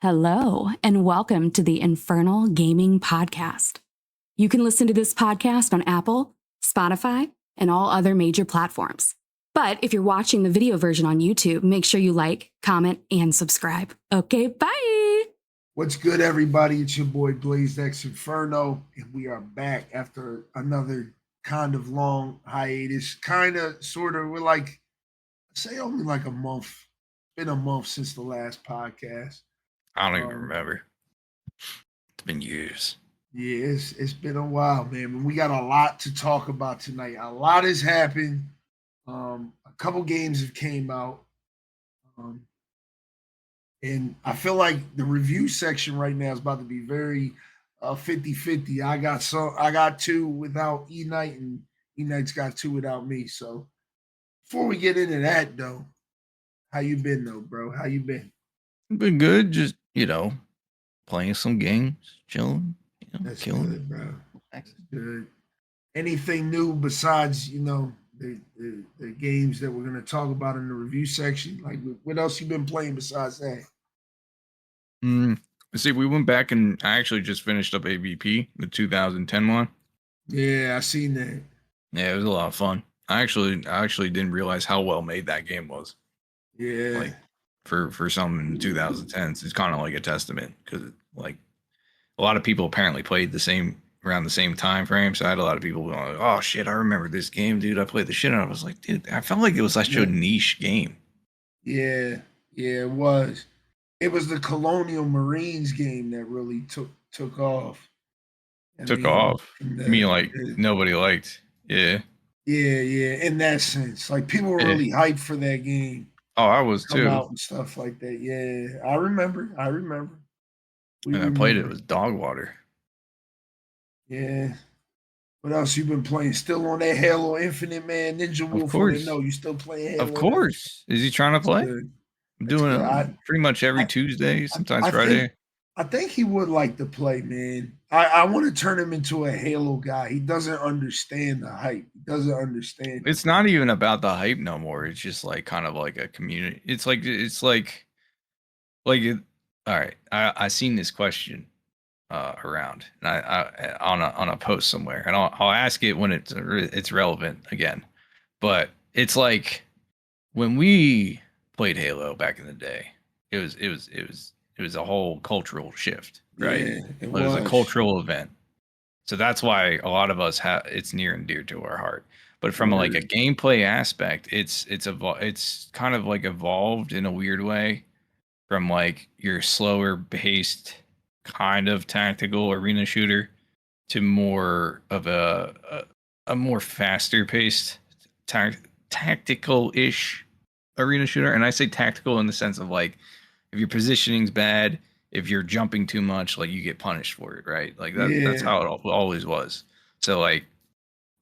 Hello, and welcome to the Infernal Gaming Podcast. You can listen to this podcast on Apple, Spotify, and all other major platforms. But if you're watching the video version on YouTube, make sure you like, comment, and subscribe. Okay, bye! What's good, everybody? It's your boy BLAZEDxENFERNO, and we are back after another kind of long hiatus. We're like, say only like a month. Been a month since the last podcast. I don't even remember. It's been years. Yeah, it's been a while, man. And we got a lot to talk about tonight. A lot has happened. A couple games have came out. And I feel like the review section right now is about to be very 50-50. I got two without Eknight, and Eknight's got two without me. So before we get into that, though, how you been, though, bro? How you been? Been good. Just, playing some games, chilling, That's killing good, bro. That's good. Anything new besides, the games that we're going to talk about in the review section? Like, what else you been playing besides that? See, we went back and I actually just finished up AVP, the 2010 one. Yeah, I seen that. Yeah, it was a lot of fun. I actually didn't realize how well made that game was. Yeah. Like, for some in the 2010s, it's kind of like a testament because, like, a lot of people apparently played around the same time frame. So I had a lot of people going, "Oh shit, I remember this game, dude. I played the shit out." I was like, dude, I felt like it was such a niche game. Yeah, it was. It was the Colonial Marines game that really took off. You mean like nobody liked? Yeah. Yeah. In that sense, like people were really hyped for that game. Oh, I was too. Out and stuff like that. Yeah, I remember. I played it with dog water. Yeah. What else you been playing? Still on that Halo Infinite, man? Ninja Wolf. Of course. No, you still playing Halo? Of course. Is he trying to play? I'm doing it pretty much every Tuesday, sometimes Friday. I think he would like to play, man. I want to turn him into a Halo guy. He doesn't understand the hype. He doesn't understand. It's not even about the hype no more. It's just like kind of like a community. It's like all right. I seen this question around, and I on a post somewhere, and I'll ask it when it's relevant again. But it's like when we played Halo back in the day, it was a whole cultural shift, right? Yeah, it was a cultural event. So that's why a lot of us it's near and dear to our heart. But from like a gameplay aspect, it's kind of like evolved in a weird way from like your slower paced kind of tactical arena shooter to more of a more faster paced tactical-ish arena shooter. And I say tactical in the sense of like, if your positioning's bad, if you're jumping too much, like you get punished for it, right? Like that's how it always was. So like,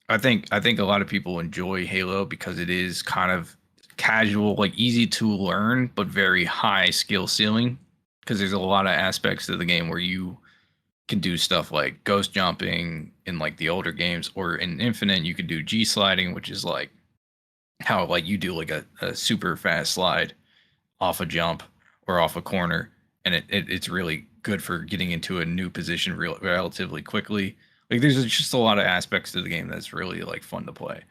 I think a lot of people enjoy Halo because it is kind of casual, like easy to learn, but very high skill ceiling. Because there's a lot of aspects to the game where you can do stuff like ghost jumping in like the older games, or in Infinite you can do G sliding, which is like how like you do like a super fast slide off a jump or off a corner, and it's really good for getting into a new position relatively quickly. Like there's just a lot of aspects to the game that's really like fun to play.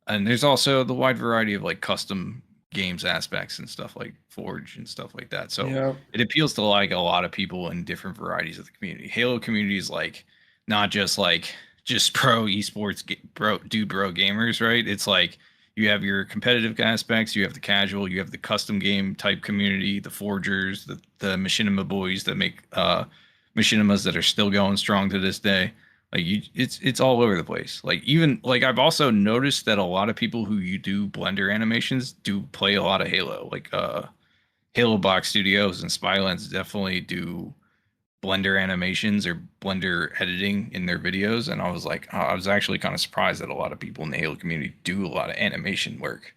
And there's also the wide variety of like custom games aspects and stuff like Forge and stuff like that. So it appeals to like a lot of people in different varieties of the community. Halo community is like not just like pro esports bro gamers, right? It's like you have your competitive aspects, you have the casual, you have the custom game type community, the forgers, the machinima boys that make machinimas that are still going strong to this day. Like it's all over the place. Like even like I've also noticed that a lot of people who you do Blender animations do play a lot of Halo. Like Halo Box Studios and Spylens definitely do Blender animations or Blender editing in their videos. And I was like, I was actually kind of surprised that a lot of people in the Halo community do a lot of animation work.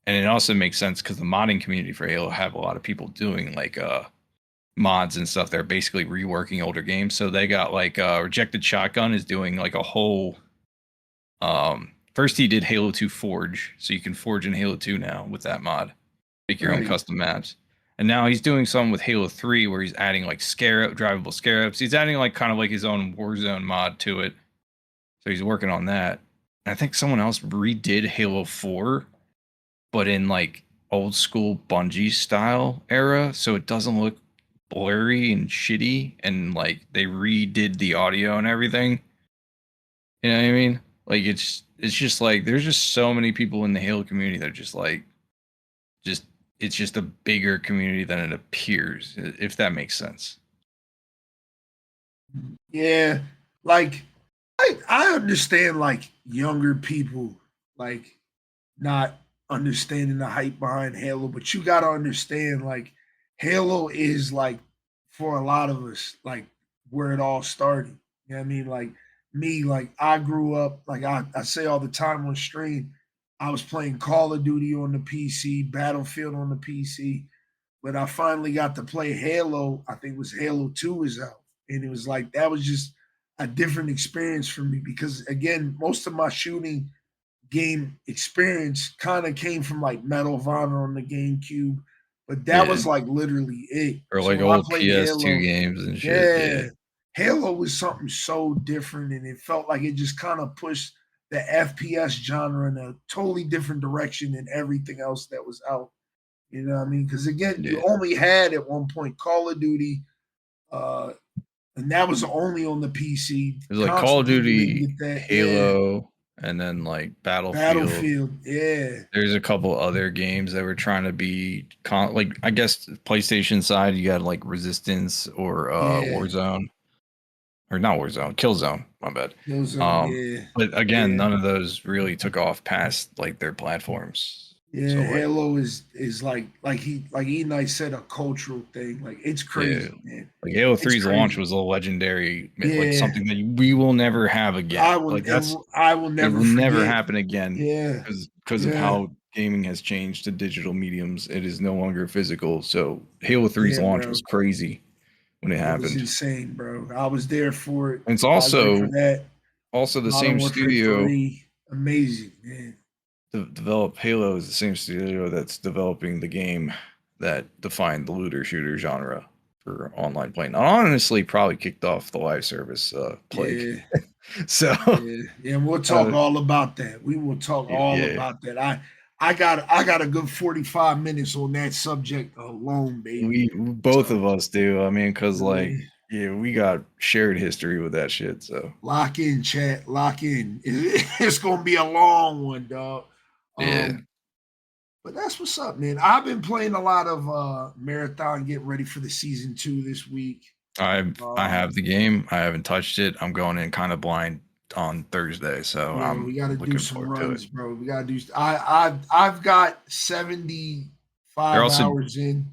And it also makes sense because the modding community for Halo have a lot of people doing like mods and stuff. They're basically reworking older games. So they got like Rejected Shotgun is doing like a whole first he did Halo 2 Forge, so you can forge in Halo 2 now with that mod, make your own custom maps. And now he's doing something with Halo 3 where he's adding like drivable scarabs. He's adding like kind of like his own Warzone mod to it. So he's working on that. And I think someone else redid Halo 4, but in like old school Bungie style era. So it doesn't look blurry and shitty. And like they redid the audio and everything. You know what I mean? Like it's just like there's just so many people in the Halo community that are just like it's just a bigger community than it appears, if that makes sense. Yeah, like I understand like younger people like not understanding the hype behind Halo, but you got to understand like Halo is like for a lot of us like where it all started. You know what I mean? Like me, like I grew up like I say all the time on stream, I was playing Call of Duty on the PC, Battlefield on the PC. But I finally got to play Halo. I think it was Halo 2 is out. And it was like that was just a different experience for me because again, most of my shooting game experience kind of came from like Medal of Honor on the GameCube, but that Yeah. was like literally it. Or So like when I old played PS2 Halo, games and shit. yeah, Yeah. Halo was something so different, and it felt like it just kind of pushed the FPS genre in a totally different direction than everything else that was out. You know what I mean? Because again, you Yeah. only had at one point Call of Duty, uh, and that was only on the PC. It was like Call of Constantine, you didn't Duty, get that. Yeah, Halo, and then like Battlefield. Battlefield. Yeah, There's a couple other games that were trying to be like I guess PlayStation side you got like Resistance or yeah. Warzone. Or not Warzone, Killzone, my bad. Those yeah, But again, yeah, none of those really took off past like their platforms. yeah. So like Halo is like E Night said, a cultural thing. Like it's yeah, crazy, man. like Halo It's 3's launch crazy. was a legendary, like Yeah, something that we will never have again. Like I will it never will never forget. happen again Yeah, because of yeah, how gaming has changed to digital mediums. It is no longer physical. So Halo 3's yeah, launch bro. was crazy when it It was happened. insane, bro. I was there for it. And it's I was there for also that. the Modern same Warfare studio 3, amazing, man. develop Halo is the same studio that's developing the game that defined the looter shooter genre for online playing. Honestly, probably kicked off the live service plague. Yeah, So, yeah, yeah. We'll talk uh, all about that. We will talk all yeah, about that. I got a good 45 minutes on that subject alone, baby. we both So of us do. I mean, because like, yeah, yeah, we got shared history with that shit. So, lock in, chat. Lock in. It's gonna be a long one, dog. yeah, Um, but that's what's up, man. I've been playing a lot of marathon, getting ready for the season 2 this week. I Um, have the game. I haven't touched it. I'm going in kind of blind on Thursday, so Yeah, we I'm got to do looking some forward to it. runs, bro. We got to do. I've got They're 75 also hours in.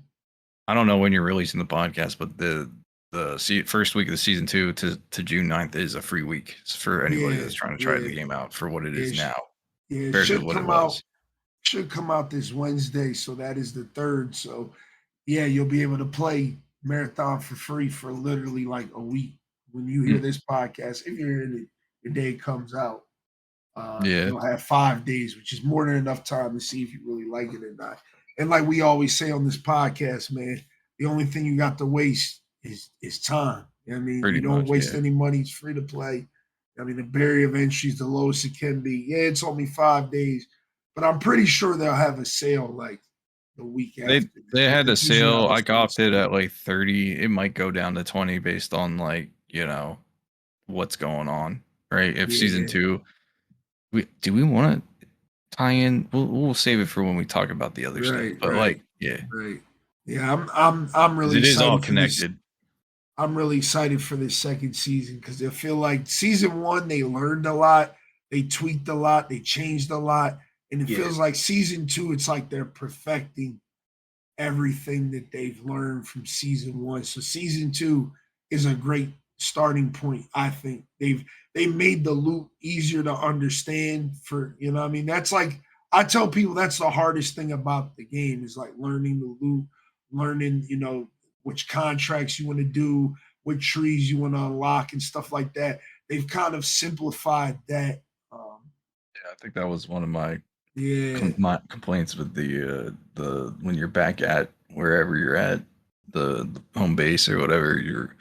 I don't know when you're releasing the podcast, but the first week of the season 2 to June 9th is a free week. It's for anybody Yeah, that's trying to try yeah, the game out for what it yeah, is now yeah. It compared to should what it come out. was. Should come out this Wednesday, so that is the 3rd. So yeah, you'll be able to play marathon for free for literally like a week when you hear Mm, this podcast. If you're hearing it, the day it comes out. yeah, You'll have 5 days, which is more than enough time to see if you really like it or not. And like we always say on this podcast, man, the only thing you got to waste is time. You know what I mean? pretty You don't much. waste Yeah, any money, it's free to play. I mean, the barrier of entry is the lowest it can be. Yeah, it's only 5 days, but I'm pretty sure they'll have a sale like the week they after. they had a That's usually how sale. they I start opted selling. at like 30. It might go down to 20 based on like what's going on. Right? If season Yeah, 2, we want to tie in? We'll save it for when we talk about the other stuff. right, But right, like, yeah, right. Yeah, I'm 'cause really it is all excited for this. connected. I'm really excited for this second season because I feel like season 1 they learned a lot, they tweaked a lot, they changed a lot, and it Yeah, feels like season 2 it's like they're perfecting everything that they've learned from season 1. So season 2 is a great starting point. I think they made the loop easier to understand for what I mean. That's like I tell people that's the hardest thing about the game is like learning the loop, learning which contracts you want to do, what trees you want to unlock, and stuff like that. They've kind of simplified that. yeah. I think that was one of my Yeah, my complaints with the when you're back at wherever you're at, the home base or whatever, you're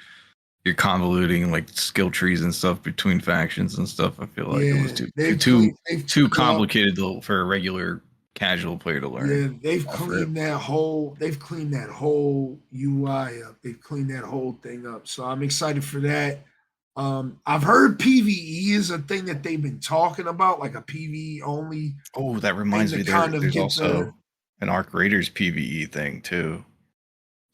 convoluting like skill trees and stuff between factions and stuff. I feel like it was too complicated for a regular casual player to learn. Yeah, they've cleaned that whole UI up. They've cleaned that whole thing up. So I'm excited for that. I've heard PvE is a thing that they've been talking about, like a PvE only. Oh, that reminds me. There's also an Arc Raiders PvE thing too.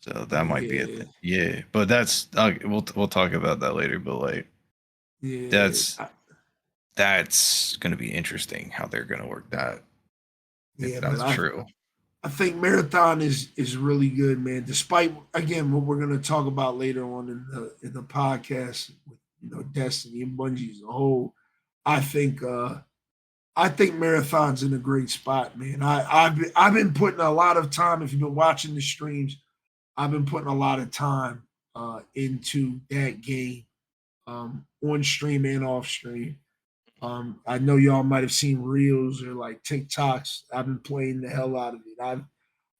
So that might be a thing. Yeah, but that's we'll talk about that later. But like, that's going to be interesting how they're going to work that. If that's true. I think Marathon is really good, man. Despite again what we're going to talk about later on in the podcast with Destiny and Bungie as a whole, I think Marathon's in a great spot, man. I've been putting a lot of time. If you've been watching the streams, I've been putting a lot of time into that game on stream and off stream. I know y'all might have seen reels or like TikToks. I've been playing the hell out of it.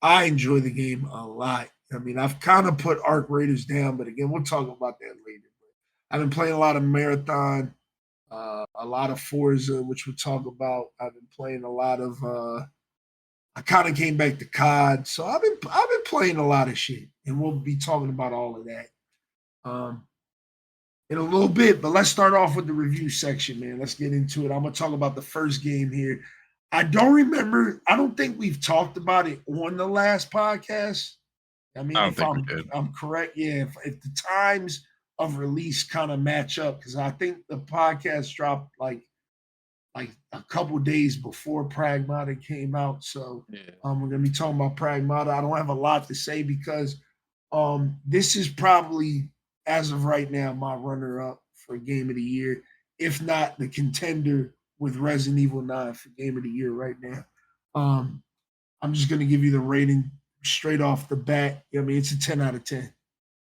I enjoy the game a lot. I mean, I've kind of put Arc Raiders down, but again, we'll talk about that later. But I've been playing a lot of Marathon, a lot of Forza, which we'll talk about. I've been playing a lot of. I kind of came back to COD, so I've been playing a lot of shit, and we'll be talking about all of that in a little bit. But let's start off with the review section, man. Let's get into it. I'm gonna talk about the first game here. I don't think we've talked about it on the last podcast. I mean, if I'm correct, yeah. If the times of release kind of match up, because I think the podcast dropped like a couple days before Pragmata came out. So we're gonna be talking about Pragmata. I don't have a lot to say because this is probably, as of right now, my runner-up for Game of the Year, if not the contender with Resident Evil 9 for Game of the Year right now. I'm just gonna give you the rating straight off the bat. I mean, it's a 10 out of 10.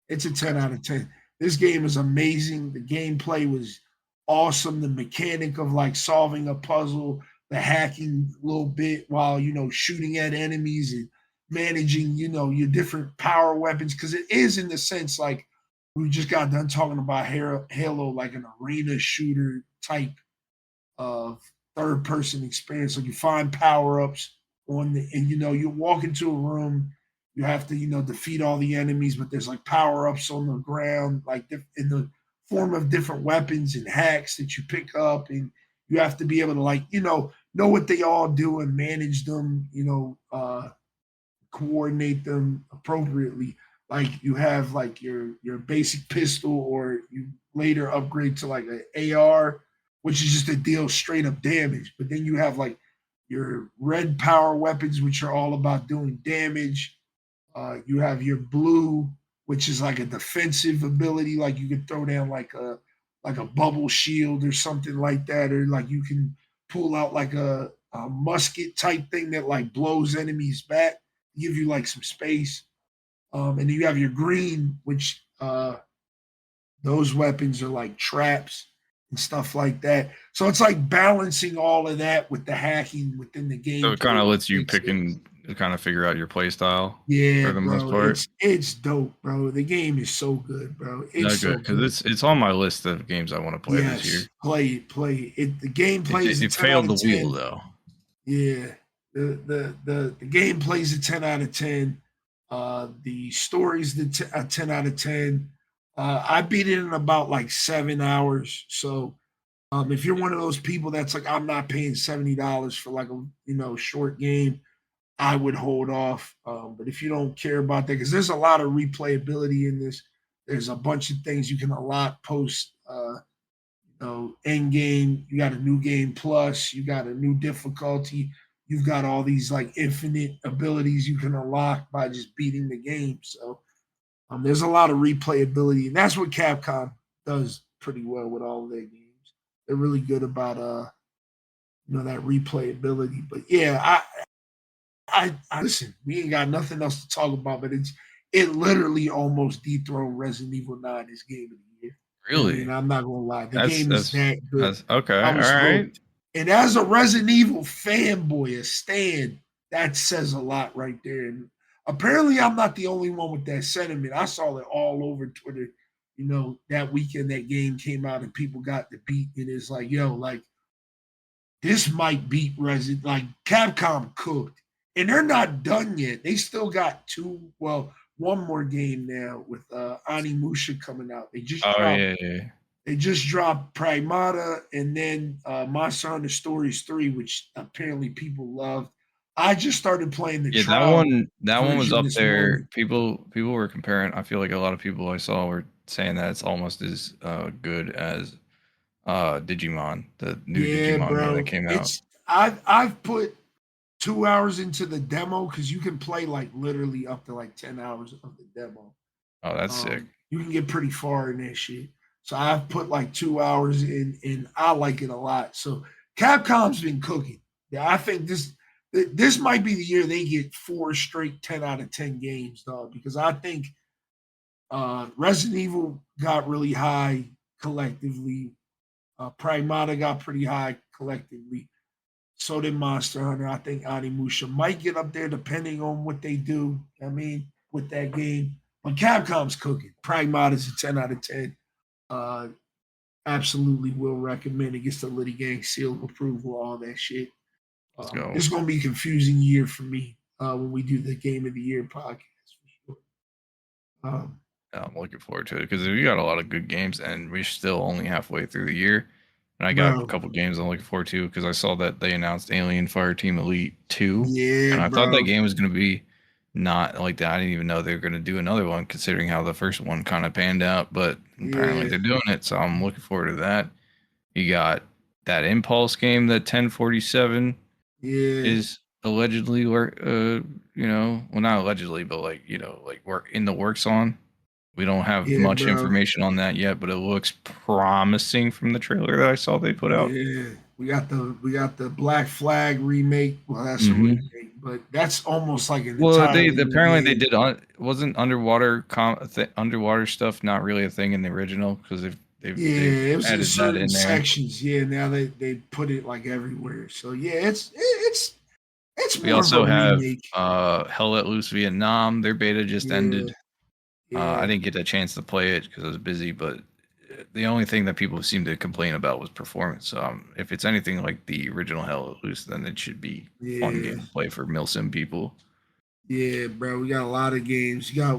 It's a 10 out of 10. This game is amazing. The gameplay was awesome. The mechanic of like solving a puzzle, the hacking a little bit while shooting at enemies and managing your different power weapons, because it is, in the sense, like we just got done talking about Halo, like an arena shooter type of third person experience. So you find power-ups and you walk into a room, you have to defeat all the enemies, but there's like power-ups on the ground, like in the form of different weapons and hacks that you pick up, and you have to be able to know what they all do and manage them, coordinate them appropriately. Like you have like your basic pistol, or you later upgrade to like an AR, which is just to deal straight up damage. But then you have like your red power weapons, which are all about doing damage. You have your blue, which is like a defensive ability, like you could throw down like a bubble shield or something like that, or like you can pull out like a musket type thing that like blows enemies back, give you like some space. And then you have your green, which those weapons are like traps and stuff like that. So it's like balancing all of that with the hacking within the game. So it kind of lets you pick and kind of figure out your play style. Yeah, for the most part. It's dope, bro. The game is so good, bro. It's so good, because it's on my list of games I want to play this year. Play it. The gameplay is it failed the wheel though. Yeah, the game plays a 10 out of 10. The story's a 10 out of 10. I beat it in about like 7 hours. So if you're one of those people that's like, I'm not paying $70 for like a short game, I would hold off. But if you don't care about that, because there's a lot of replayability in this, there's a bunch of things you can unlock post end game. You got a new game plus, you got a new difficulty. You've got all these like infinite abilities you can unlock by just beating the game. So there's a lot of replayability, and that's what Capcom does pretty well with all of their games. They're really good about that replayability. But yeah, I listen. We ain't got nothing else to talk about, but it literally almost dethroned Resident Evil 9 as Game of the Year. Really? I mean, I'm not gonna lie. The game is that good. Okay, all right. And as a Resident Evil fanboy, a stan, that says a lot right there. And apparently I'm not the only one with that sentiment. I saw it all over Twitter. That weekend that game came out and people got the beat, and it's like, yo, like this might beat Resident. Like Capcom cooked, and they're not done yet. They still got one more game now with Onimusha coming out. They just Oh dropped. yeah. They just dropped Pragmata and then Monster Hunter Stories 3, which apparently people loved. I just started playing the trial that one was version up this there. morning. People were comparing. I feel like a lot of people I saw were saying that it's almost as good as Digimon, the new Yeah, Digimon game that bro. came out. I've put 2 hours into the demo because you can play like literally up to like 10 hours of the demo. Oh, that's sick. You can get pretty far in that shit. So I've put like 2 hours in, and I like it a lot. So Capcom's been cooking. Yeah, I think this might be the year they get 4 straight 10 out of 10 games, dog. Because I think Resident Evil got really high collectively. Pragmata got pretty high collectively. So did Monster Hunter. I think Onimusha might get up there depending on what they do. I mean, with that game. But Capcom's cooking. Pragmata is a 10 out of 10. Absolutely will recommend it. Gets the Liddy Gang seal of approval, all that shit. Let's go. It's going to be a confusing year for me when we do the Game of the Year podcast for sure. I'm looking forward to it because we got a lot of good games, and we're still only halfway through the year. And I got a couple games I'm looking forward to because I saw that they announced Alien Fireteam Elite 2. Yeah, and I bro. thought that game was going to be not like that. I didn't even know they were going to do another one, considering how the first one kind of panned out. But apparently they're doing it, so I'm looking forward to that. You got that Impulse game that 1047 is allegedly well, not allegedly, but like work in the works on. We don't have much information on that yet, but it looks promising from the trailer that I saw they put out. Yeah, we got the Black Flag remake. Well, that's a remake, but that's almost like an entirely they apparently they did wasn't underwater stuff not really a thing in the original because they've it was in added certain that in there. sections. Yeah, now they put it like everywhere. So yeah, it's we also have Hell Let Loose Vietnam. Their beta just ended. I didn't get a chance to play it because I was busy, but the only thing that people seem to complain about was performance. So if it's anything like the original Hell Let Loose, then it should be a fun game to play for Milsim people. Yeah, bro, we got a lot of games. You got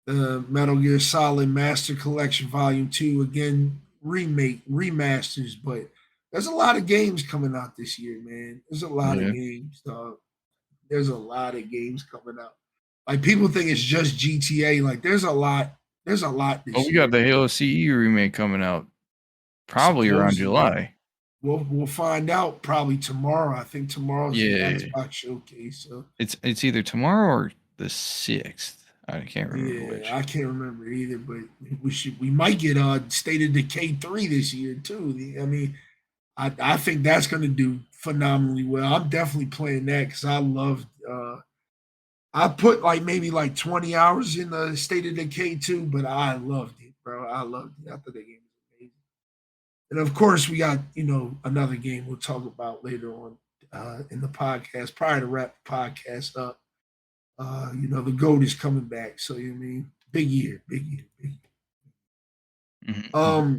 the Metal Gear Solid Master Collection Volume 2 again, remasters, but there's a lot of games coming out this year, man. There's a lot of games, dog. There's a lot of games coming out. Like people think it's just GTA. Like there's a lot this we got the Halo CE remake coming out probably around July. We'll find out probably tomorrow. I think tomorrow's the Xbox showcase. So it's either tomorrow or the 6th. I can't remember which. I can't remember either, but we might get State of Decay 3 this year too. I mean, I think that's gonna do phenomenally well. I'm definitely playing that because I loved I put maybe 20 hours in the State of Decay 2, but I loved it, bro. I loved it. I thought that game was amazing. And of course, we got, another game we'll talk about later on in the podcast, prior to wrap the podcast up. The GOAT is coming back. So, big year. Mm-hmm.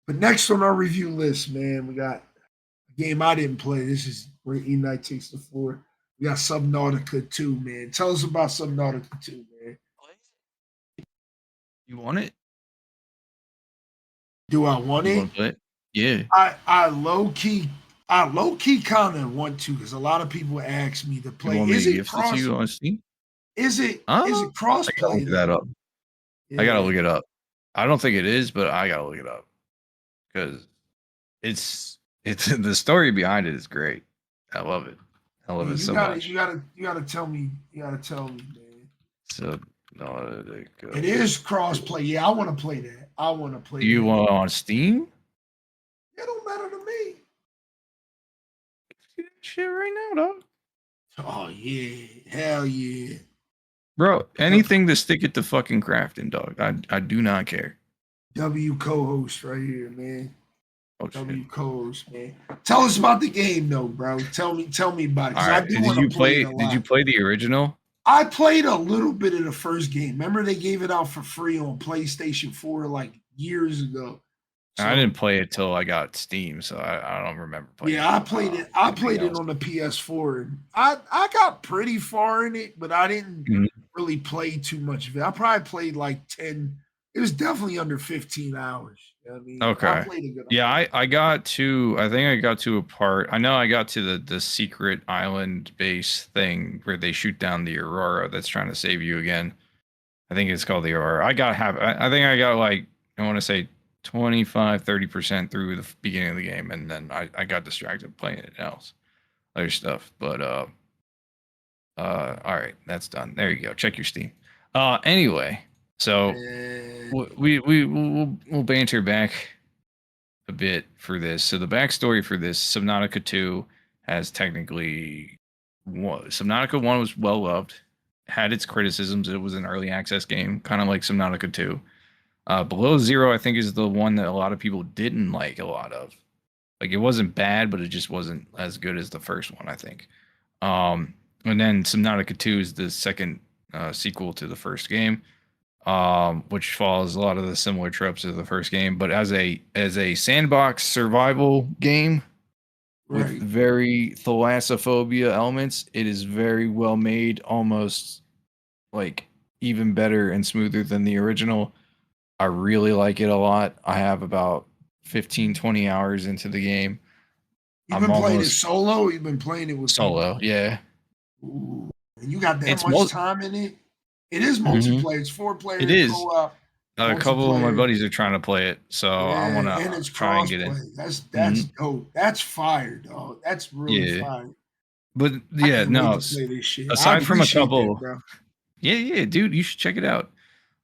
But next on our review list, man, we got a game I didn't play. This is where Eknight takes the floor. We got Subnautica 2, man. Tell us about Subnautica 2, man. You want it? Do I want it? Want to play it? Yeah. I low key kind of want to because a lot of people ask me to play. Is it cross? To you on Steam? Is it cross play? I gotta look that up. Yeah. I gotta look it up. I don't think it is, but I gotta look it up because it's the story behind it is great. I love it. I love it so much. You gotta tell me. You gotta tell me, man. So no, it is cross play. Yeah, I want to play that. I want to play. Do you want on Steam? It don't matter to me. Shit right now, dog. Oh yeah, hell yeah, bro. Anything to stick it to fucking crafting, dog. I do not care. W co-host right here, man. Oh shit. W codes, man. Tell us about the game, though, bro. Tell me about it, because I do want to play it a lot. Did you play the original? I played a little bit of the first game. Remember, they gave it out for free on PlayStation 4 like years ago. So, I didn't play it till I got Steam, so I don't remember playing. Yeah, I played it. I played it on the PS4. And I got pretty far in it, but I didn't really play too much of it. I probably played like 10. It was definitely under 15 hours. You know what I mean? Okay. I played a good yeah, I got to. I think I got to a part. I know I got to the secret island base thing where they shoot down the Aurora that's trying to save you again. I think it's called the Aurora. I think I got like, I want to say 25-30% through the beginning of the game, and then I got distracted playing it else, other stuff. But all right, that's done. There you go. Check your Steam. Anyway, so we'll banter back a bit for this. So the backstory for this, Subnautica 2 has technically Subnautica 1 was well loved, had its criticisms. It was an early access game, kind of like Subnautica 2. Below Zero, I think, is the one that a lot of people didn't like a lot of. Like, it wasn't bad, but it just wasn't as good as the first one, I think. And then Subnautica 2 is the second sequel to the first game, which follows a lot of the similar tropes of the first game, but as a sandbox survival game with very thalassophobia elements, it is very well made, almost like even better and smoother than the original. I really like it a lot. I have about 15-20 hours into the game. You've been playing it solo, or you've been playing it with solo people? Yeah. Ooh, and you got that much time in it? It is multiplayer. It's 4 players. It is. Co-op, a couple of my buddies are trying to play it, so I want to try and get it. That's dope. That's fire, dog. That's really fire. But yeah, no. Aside from a couple, yeah, dude, you should check it out.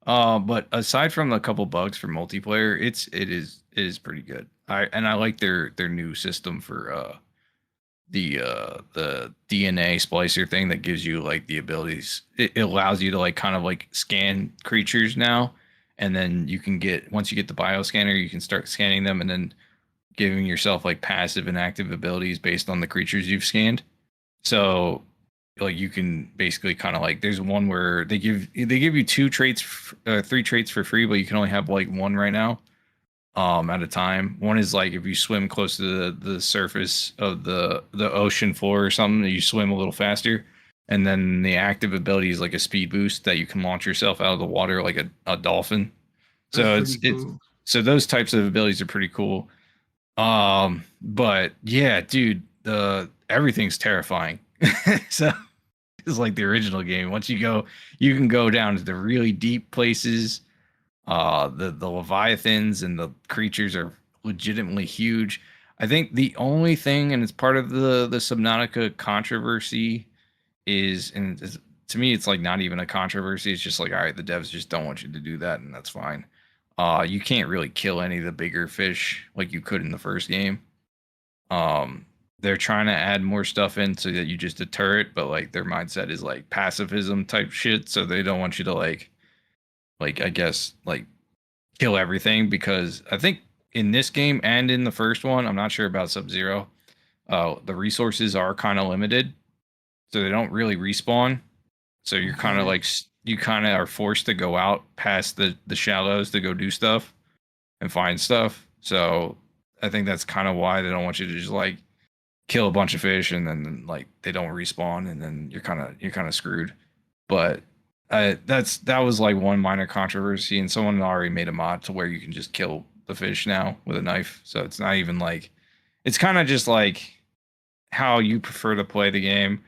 But aside from a couple bugs for multiplayer, it is pretty good. I like their new system for the DNA splicer thing that gives you like the abilities. It allows you to like kind of like scan creatures now, and then you can once you get the bioscanner, you can start scanning them and then giving yourself like passive and active abilities based on the creatures you've scanned. So like you can basically kind of like, there's one where they give you 3 traits for free, but you can only have like 1 right now at a time. One is like if you swim close to the surface of the ocean floor or something, you swim a little faster. And then the active ability is like a speed boost that you can launch yourself out of the water like a dolphin. So so those types of abilities are pretty cool. But yeah, dude, everything's terrifying. So it's like the original game. Once you can go down to the really deep places. The Leviathans and the creatures are legitimately huge. I think the only thing, and it's part of the Subnautica controversy, to me, it's like not even a controversy. It's just like, all right, the devs just don't want you to do that, and that's fine. You can't really kill any of the bigger fish like you could in the first game. They're trying to add more stuff in so that you just deter it, but like their mindset is like pacifism type shit, so they don't want you to like I guess like kill everything, because I think in this game and in the first one, I'm not sure about Sub-Zero, the resources are kind of limited, so they don't really respawn. So you're kind of like, you kind of are forced to go out past the shallows to go do stuff and find stuff. So I think that's kind of why they don't want you to just like kill a bunch of fish and then like they don't respawn, and then you're kind of screwed. But that was like one minor controversy, and someone already made a mod to where you can just kill the fish now with a knife. So it's not even like, it's kind of just like how you prefer to play the game.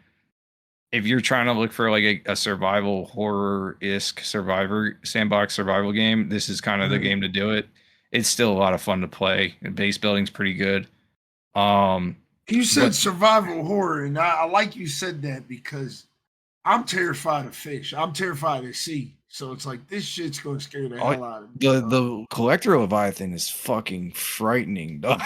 If you're trying to look for like a survival horror-esque sandbox survival game, this is kind of the game to do it. It's still a lot of fun to play. The base building's pretty good. You said survival horror, and I like you said that, because I'm terrified of fish. I'm terrified of sea. So it's like, this shit's going to scare the hell out of me. The Collector Leviathan is fucking frightening, dog.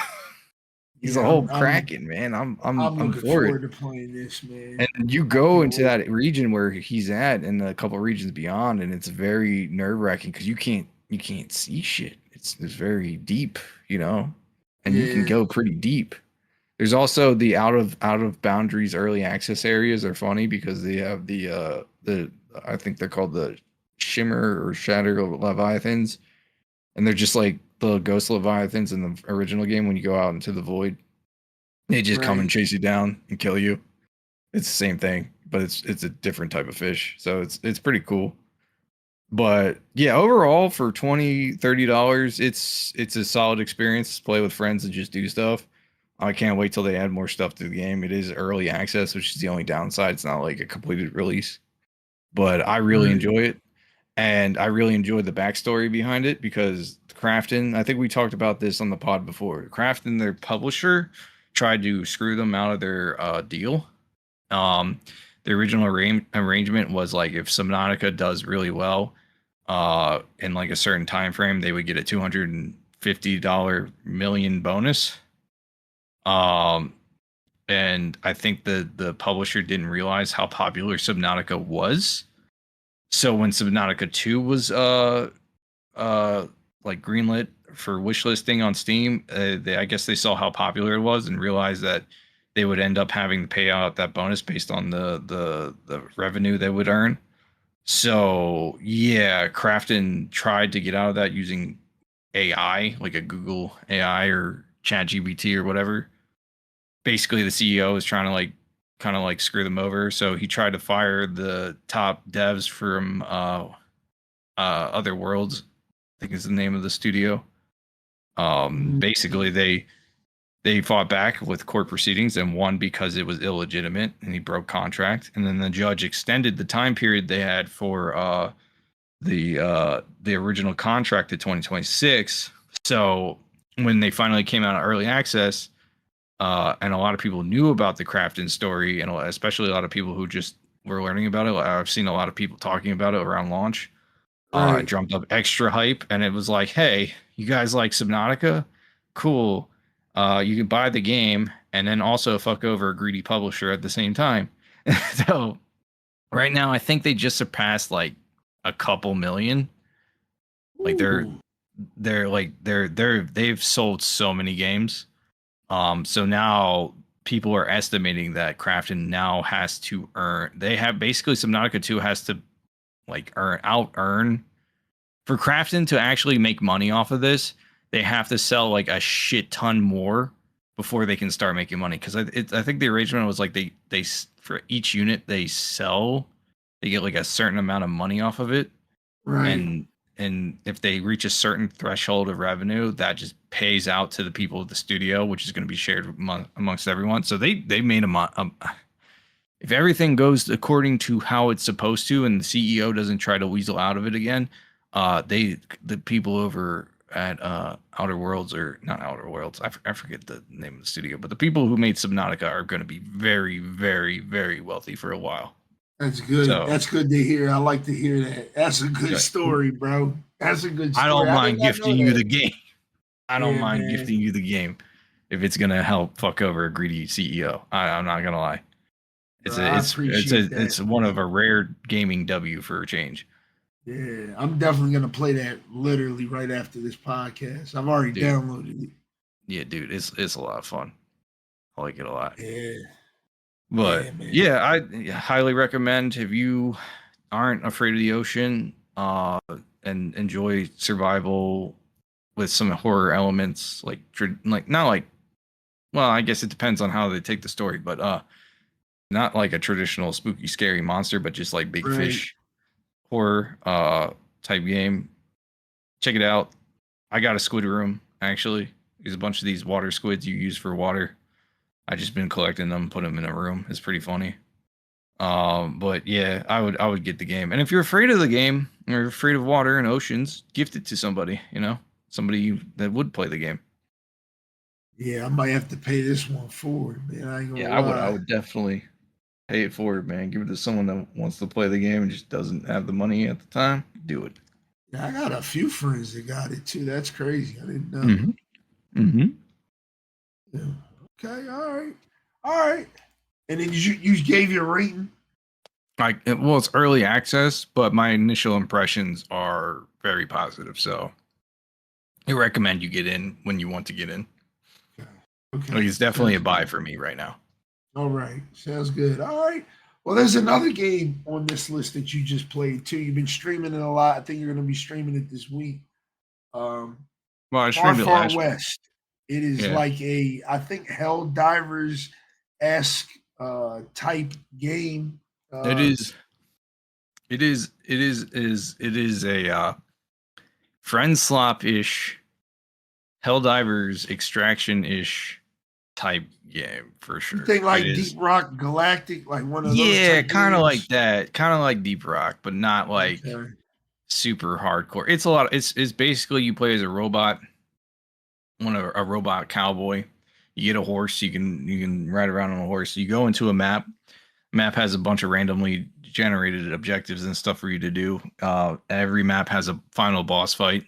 He's a whole Kraken, man. I'm looking forward to playing this, man. And you go into that region where he's at, and a couple regions beyond, and it's very nerve-wracking because you can't see shit. It's very deep, you know. and you can go pretty deep. There's also the out of boundaries early access areas are funny because they have the I think they're called the Shimmer or Shatter Leviathans, and they're just like the ghost Leviathans in the original game. When you go out into the void, they just come and chase you down and kill you. It's the same thing, but it's a different type of fish. So it's pretty cool. But yeah, overall for $20-$30, it's a solid experience to play with friends and just do stuff. I can't wait till they add more stuff to the game. It is early access, which is the only downside. It's not like a completed release, but I really enjoy it. And I really enjoyed the backstory behind it because Krafton, I think we talked about this on the pod before. Krafton, their publisher, tried to screw them out of their deal. The original arrangement was like if Subnautica does really well in like a certain time frame, they would get a $250 million bonus. And I think the publisher didn't realize how popular Subnautica was. So when Subnautica 2 was like greenlit for wishlisting on Steam, I guess they saw how popular it was and realized that they would end up having to pay out that bonus based on the revenue they would earn. So yeah, Krafton tried to get out of that using AI, like a Google AI or ChatGPT or whatever. Basically, the CEO was trying to like kind of like screw them over. So he tried to fire the top devs from Other Worlds, I think is the name of the studio. Basically, they fought back with court proceedings and won because it was illegitimate and he broke contract. And then the judge extended the time period they had for the original contract to 2026. So when they finally came out of early access, and a lot of people knew about the Krafton story, and especially a lot of people who just were learning about it. I've seen a lot of people talking about it around launch. It drummed up extra hype, and it was like, hey, you guys like Subnautica? Cool. You can buy the game and then also fuck over a greedy publisher at the same time. So right now, I think they just surpassed like a couple million. Like they've sold so many games. So now people are estimating that Krafton now has to earn. They have basically Subnautica 2 has to like earn for Krafton to actually make money off of this. They have to sell like a shit ton more before they can start making money. Because I think the arrangement was like they for each unit they sell, they get like a certain amount of money off of it, and if they reach a certain threshold of revenue, that just pays out to the people of the studio, which is going to be shared amongst everyone. So they made if everything goes according to how it's supposed to, and the CEO doesn't try to weasel out of it again, the people over at Outer Worlds, or not Outer Worlds, I forget the name of the studio, but the people who made Subnautica are going to be very, very, very wealthy for a while. That's good. So, that's good to hear. I like to hear that. That's a good story, bro. That's a good story. I don't mind gifting you the game. I don't mind gifting you the game if it's gonna help fuck over a greedy CEO. I'm not gonna lie. It's one of a rare gaming W for a change. Yeah, I'm definitely gonna play that literally right after this podcast. I've already downloaded it. Yeah, dude, it's a lot of fun. I like it a lot. Yeah. But yeah, I highly recommend if you aren't afraid of the ocean and enjoy survival with some horror elements, like not like, well, I guess it depends on how they take the story, but not like a traditional spooky scary monster, but just like big fish horror type game. Check it out. I got a squid room actually. There's a bunch of these water squids you use for water. I just been collecting them, put them in a room. It's pretty funny. But yeah, I would get the game. And if you're afraid of the game or you're afraid of water and oceans, gift it to somebody, somebody that would play the game. Yeah, I might have to pay this one forward, man. I ain't gonna lie. I would definitely pay it forward, man. Give it to someone that wants to play the game and just doesn't have the money at the time. Do it. Yeah, I got a few friends that got it too. That's crazy. I didn't know. Yeah. Okay, all right. And then you gave your rating? Well, it's early access, but my initial impressions are very positive. So I recommend you get in when you want to get in. Okay. Like it's definitely a Sounds buy good. for me right now. All right. Sounds good. All right. Well, there's another game on this list that you just played too. You've been streaming it a lot. I think you're going to be streaming it this week. Um, Well, I Far streamed it Far last. West. It is Yeah, like I think Hell Divers esque type game. it Uh, is. It is a friend slop ish, Helldivers extraction ish type game for you sure. think It like Deep is. Rock Galactic, like one of those Yeah, type kind of like games? that. Kind of like Deep Rock, but not like Okay. super hardcore. It's a lot. It's basically you play as a robot, a robot cowboy. You get a horse. You can ride around on a horse. You go into a map. Map has a bunch of randomly generated objectives and stuff for you to do. Every map has a final boss fight,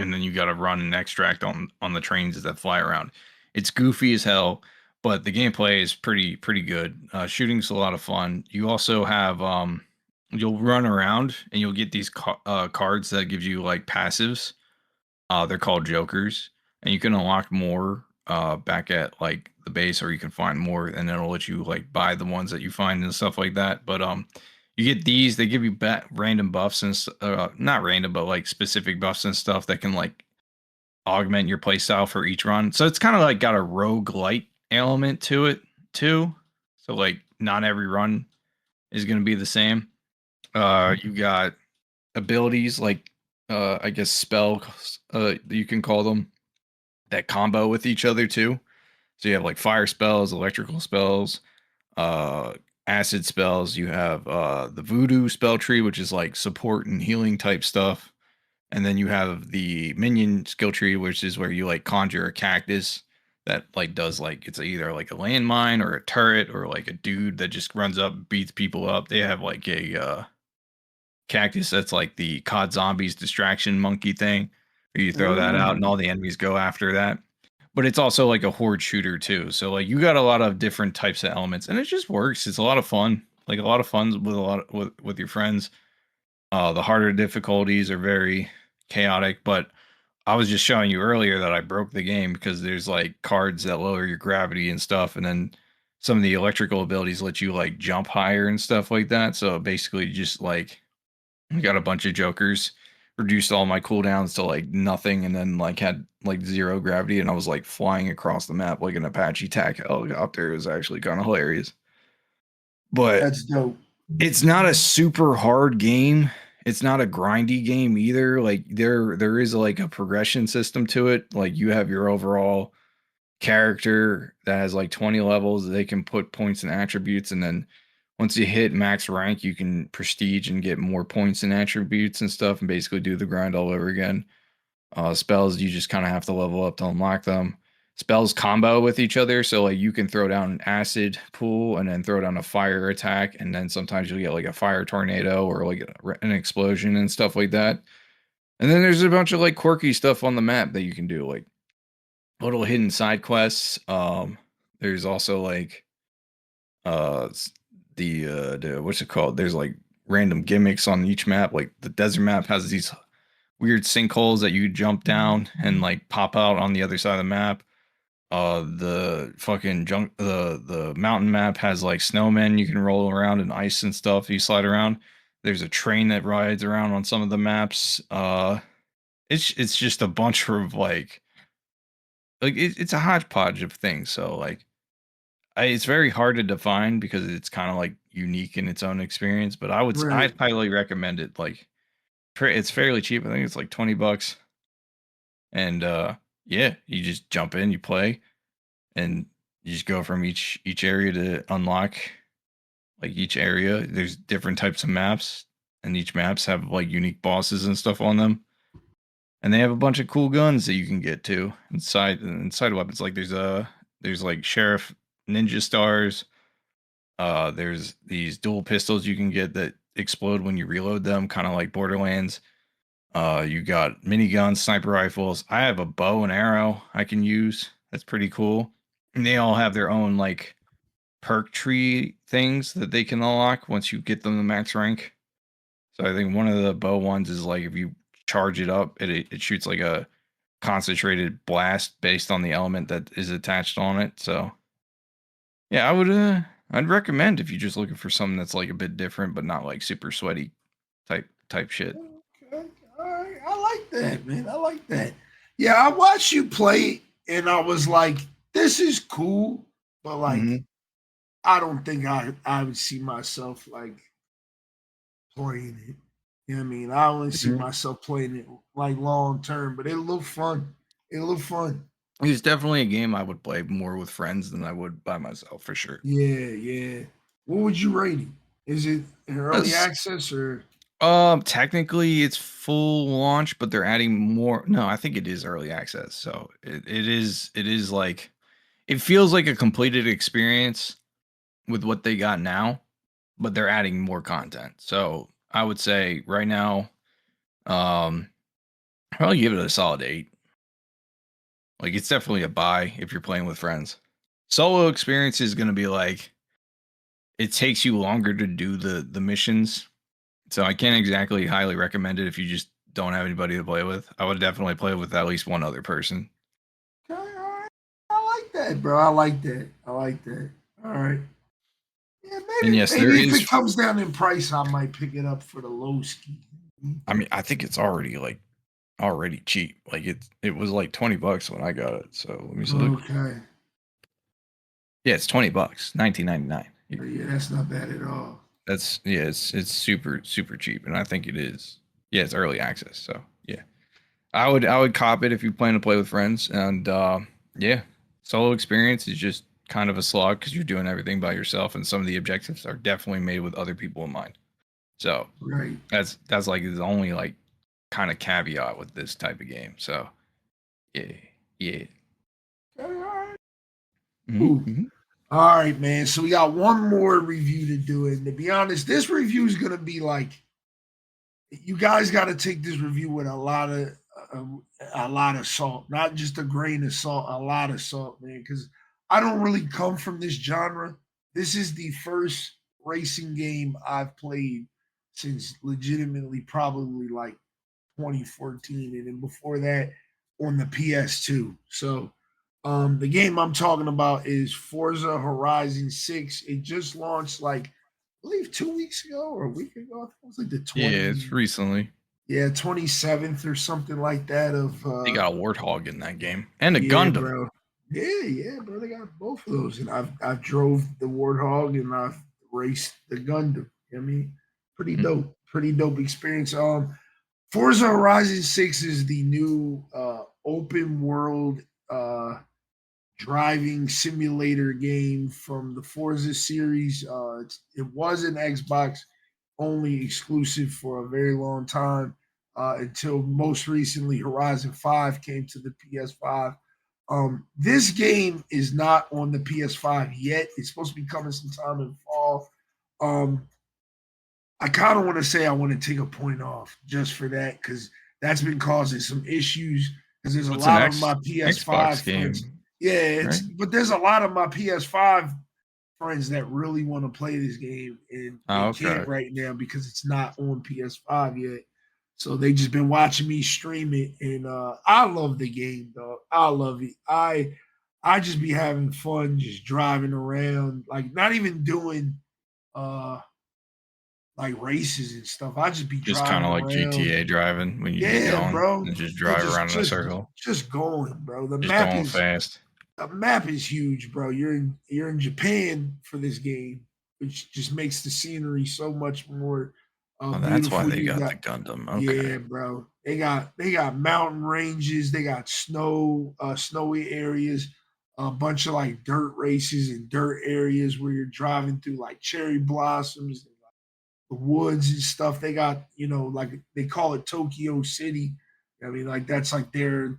and then you got to run and extract on the trains that fly around. It's goofy as hell, but the gameplay is pretty good. Shooting's a lot of fun. You also have you'll run around and you'll get these cards that gives you like passives. They're called jokers, and you can unlock more back at like the base, or you can find more, and it'll let you like buy the ones that you find and stuff like that. But you get these. They give you random buffs and not random, but like specific buffs and stuff that can like augment your playstyle for each run. So it's kind of like got a roguelite element to it too. So like not every run is going to be the same. You got abilities like I guess spells you can call them that combo with each other too. So you have like fire spells, electrical spells, uh acid spells. You have the voodoo spell tree, which is like support and healing type stuff. And then you have the minion skill tree, which is where you like conjure a cactus that like does like it's either like a landmine or a turret or like a dude that just runs up, beats people up. They have like a cactus that's like the COD Zombies distraction monkey thing. Where you throw that out and Mm. all the enemies go after that. But it's also like a horde shooter too. So like you got a lot of different types of elements and it just works. It's a lot of fun. Like a lot of fun with a lot of, with your friends. The harder difficulties are very chaotic, but I was just showing you earlier that I broke the game because there's like cards that lower your gravity and stuff, and then some of the electrical abilities let you like jump higher and stuff like that. So basically, just like I got a bunch of jokers, reduced all my cooldowns to like nothing, and then like had like zero gravity, and I was like flying across the map like an Apache TAC helicopter. It was actually kind of hilarious. But That's dope. it's not a super hard game. It's not a grindy game either. Like there is like a progression system to it. Like you have your overall character that has like 20 levels. They can put points and attributes, and then once you hit max rank, you can prestige and get more points and attributes and stuff, and basically do the grind all over again. Spells, you just kind of have to level up to unlock them. Spells combo with each other, so like you can throw down an acid pool and then throw down a fire attack, and then sometimes you'll get like a fire tornado or like an explosion and stuff like that. And then there's a bunch of like quirky stuff on the map that you can do, like little hidden side quests. There's also like uh the what's it called? There's like random gimmicks on each map. Like the desert map has these weird sinkholes that you jump down and like pop out on the other side of the map. The fucking the mountain map has like snowmen you can roll around and ice and stuff. You slide around. There's a train that rides around on some of the maps. It's just a bunch of it's a hodgepodge of things. So like it's very hard to define because it's kind of like unique in its own experience. But Right. I'd highly recommend it. Like it's fairly cheap. I think it's like $20. And yeah, you just jump in, you play, and you just go from each area to unlock like each area. There's different types of maps, and each maps have like unique bosses and stuff on them. And they have a bunch of cool guns that you can get too inside weapons. Like there's like sheriff ninja stars. There's these dual pistols you can get that explode when you reload them, kind of like Borderlands. You got miniguns, sniper rifles. I have a bow and arrow I can use. That's pretty cool. And they all have their own like perk tree things that they can unlock once you get them to max rank. So I think one of the bow ones is like if you charge it up, it shoots like a concentrated blast based on the element that is attached on it. So yeah, I'd recommend if you're just looking for something that's like a bit different but not like super sweaty type shit. Okay, all right. I like that, man. I like that. Yeah, I watched you play, and I was like, "This is cool," but like, Mm-hmm. I don't think I would see myself like playing it. You know what I mean? I only see Mm-hmm. myself playing it like long term, but it looked fun. It looked fun. It's definitely a game I would play more with friends than I would by myself for sure. Yeah, yeah. What would you rate it? Is it an early That's access or? technically it's full launch, but they're adding more. No, I think it is early access. So it is like it feels like a completed experience with what they got now, but they're adding more content. So I would say right now, um, I'd probably give it a solid 8. Like it's definitely a buy if you're playing with friends. Solo experience is gonna be like it takes you longer to do the missions. So I can't exactly highly recommend it if you just don't have anybody to play with. I would definitely play with at least one other person. Okay, all right. I like that, bro. I like that. I like that. All right. Yeah, And maybe yes, there maybe if is. it comes down in price, I might pick it up for the low ski. I mean, I think it's already cheap. Like it was like $20 when I got it. So let me look. Okay. Yeah, it's $20, 19.99. Yeah, that's not bad at all. That's yeah, it's super cheap, and I think it is. Yeah, it's early access. So yeah, I would cop it if you plan to play with friends. And yeah, solo experience is just kind of a slog because you're doing everything by yourself, and some of the objectives are definitely made with other people in mind. So Right. that's like the only like kind of caveat with this type of game. So yeah, yeah. Okay, all right. Mm-hmm, Ooh. mm-hmm. All right, man. So we got one more review to do. And to be honest, this review is gonna be like you guys got to take this review with uh, a lot of salt, not just a grain of salt, a lot of salt, man. Because I don't really come from this genre. This is the first racing game I've played since legitimately probably like 2014, and then before that on the PS2. So the game I'm talking about is Forza Horizon 6. It just launched like I believe 2 weeks ago or a week ago. I think it was like the Yeah, it's 20 recently. yeah 27th or something like that of They got a warthog in that game and a yeah, Gundam. bro. Yeah, bro. They got both of those, and I've drove the Warthog and I've raced the Gundam. I mean, pretty dope experience. Forza Horizon 6 is the new open world driving simulator game from the Forza series. It was an Xbox only exclusive for a very long time until most recently Horizon 5 came to the PS5. This game is not on the PS5 yet. It's supposed to be coming sometime in fall. Um, I kind of want to say I want to take a point off just for that because that's been causing some issues because there's a What's an lot of my PS5 Xbox friends. game, Yeah, right? but there's a lot of my PS5 friends that really want to play this game and they Oh, can't okay. right now because it's not on PS5 yet. So they just been watching me stream it, and I love the game, dog. I love it. I just be having fun just driving around, like not even doing uh like races and stuff. I just be Just kind driving of like around. GTA driving when you get Yeah, going bro. and just Yeah, drive around in a circle, just going, bro. just going fast. The map is huge, bro. You're in Japan for this game, which just makes the scenery so much more Oh, that's why beautiful. they You got got the Gundam. Okay. yeah, bro. They got mountain ranges. They got snowy areas. A bunch of like dirt races and dirt areas where you're driving through like cherry blossoms and the woods and stuff. They got like they call it Tokyo City. I mean, like that's like their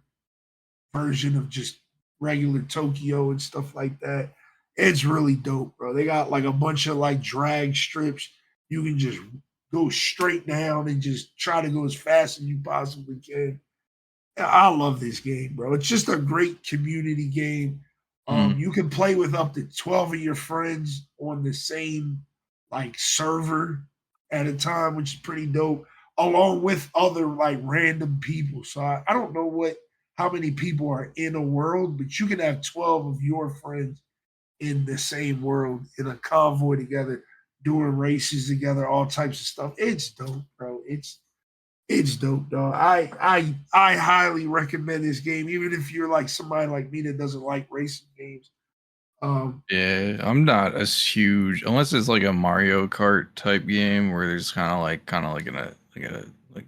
version of just regular Tokyo and stuff like that. It's really dope, bro. They got like a bunch of like drag strips. You can just go straight down and just try to go as fast as you possibly can. I love this game, bro. It's just a great community game. Mm. You can play with up to 12 of your friends on the same like server at a time, which is pretty dope, along with other like random people. So I don't know how many people are in a world, but you can have 12 of your friends in the same world in a convoy together, doing races together, all types of stuff. It's dope, bro. It's dope, dog. I highly recommend this game, even if you're like somebody like me that doesn't like racing games. Yeah, I'm not as huge unless it's like a Mario Kart type game where there's kind of like a like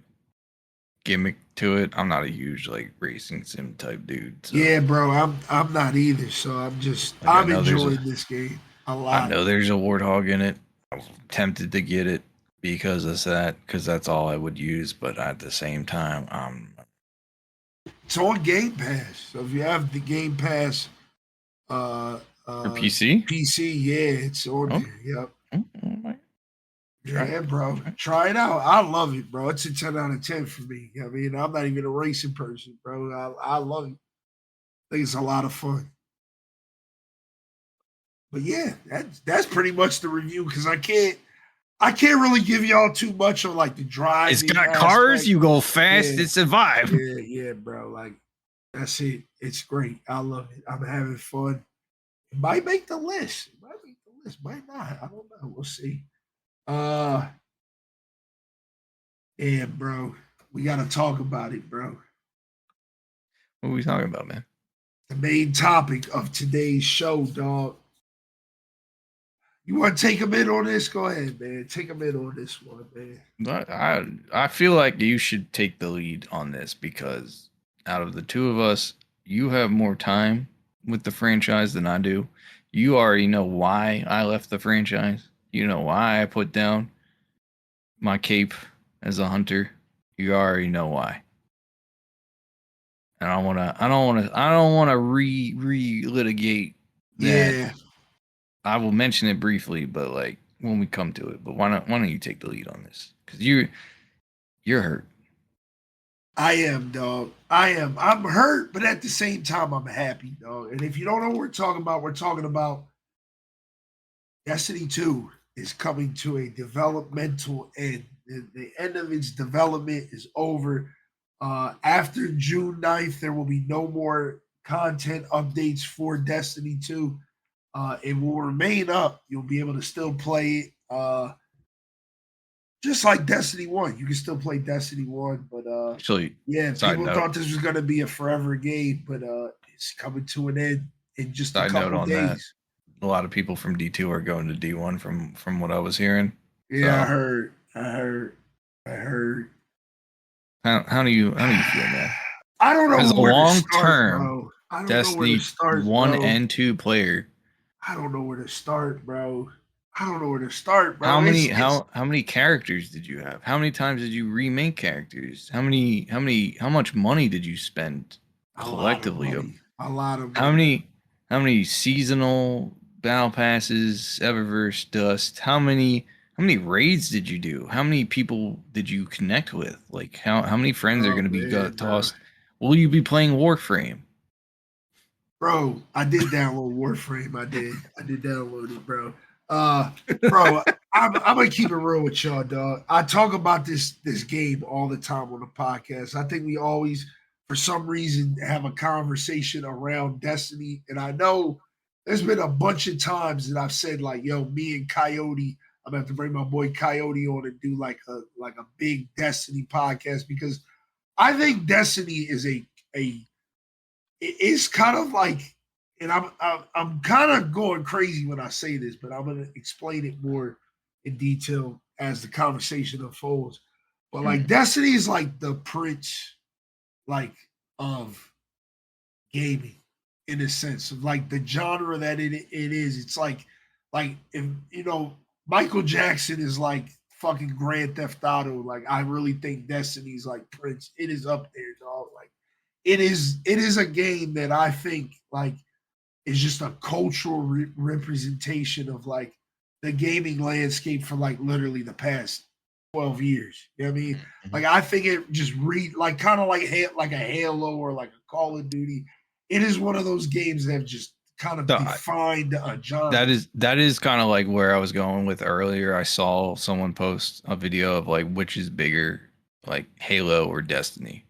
gimmick to it. I'm not a huge like racing sim type dude. So Yeah, bro, I'm not either. So like I'm enjoying this game a I lot. know there's a warthog in it. I was tempted to get it because of that, because that's all I would use. But at the same time, It's on Game Pass. So if you have the Game Pass uh for PC. PC, yeah, it's on Oh, there. Yep. Try Yeah, it. bro. Try it out. I love it, bro. It's a 10 out of 10 for me. I mean, I'm not even a racing person, bro. I love it. I think it's a lot of fun. But yeah, that's pretty much the review because I can't really give y'all too much on like the driving. It's got cars. aspect. You go fast. Yeah. It's a vibe. Yeah, bro. Like that's it. It's great. I love it. I'm having fun. It might make the list. It might make the list. Might not. I don't know. We'll see. Yeah, bro. We gotta talk about it, bro. What are we talking about, man? The main topic of today's show, dog. You want to take them in on this? Go ahead, man. Take them in on this one, man. I feel like you should take the lead on this because out of the two of us, you have more time with the franchise than I do. You already know why I left the franchise. You know why I put down my cape as a hunter. You already know why. And I don't wanna re-litigate that. Yeah, I will mention it briefly, but like when we come to it. But why don't you take the lead on this? Because you're hurt. I am, dog. I am. I'm hurt, but at the same time, I'm happy, dog. And if you don't know what we're talking about Destiny 2 is coming to a developmental end. The end of its development is over. After June 9th, there will be no more content updates for Destiny 2. It will remain up. You'll be able to still play it. Just like Destiny 1. You can still play Destiny 1, but Actually, yeah, people thought this was gonna be a forever game, but it's coming to an end in just a couple days. That. A lot of people from D2 are going to D1 from what I was hearing. Yeah, so. I heard. How do you feel, man? I don't know. As a long term Destiny 1 and 2 player, I don't know where to start, bro. How many characters did you have? How many times did you remake characters? How much money did you spend collectively? A lot of money. How many seasonal battle passes, Eververse, Dust? How many raids did you do? How many people did you connect with? Like how many friends are going to be tossed? Will you be playing Warframe? Bro, I did download Warframe. I did download it, bro. Bro, I'm gonna keep it real with y'all, dog. I talk about this game all the time on the podcast. I think we always, for some reason, have a conversation around Destiny, and I know there's been a bunch of times that I've said like, "Yo, me and Coyote, I'm gonna have to bring my boy Coyote on and do like a big Destiny podcast," because I think Destiny is it's kind of like. And I'm kind of going crazy when I say this, but I'm gonna explain it more in detail as the conversation unfolds. But like Destiny is like the Prince, like of gaming, in a sense of like the genre that it is. It's like if Michael Jackson is like fucking Grand Theft Auto. Like I really think Destiny's like Prince. It is up there, dog. Like it is a game that I think like. Is just a cultural representation of like the gaming landscape for like literally the past 12 years. You know what I mean? Mm-hmm. Like I think it just like kind of like a Halo or like a Call of Duty. It is one of those games that have just kind of defined a genre. That is kind of like where I was going with earlier. I saw someone post a video of like which is bigger, like Halo or Destiny.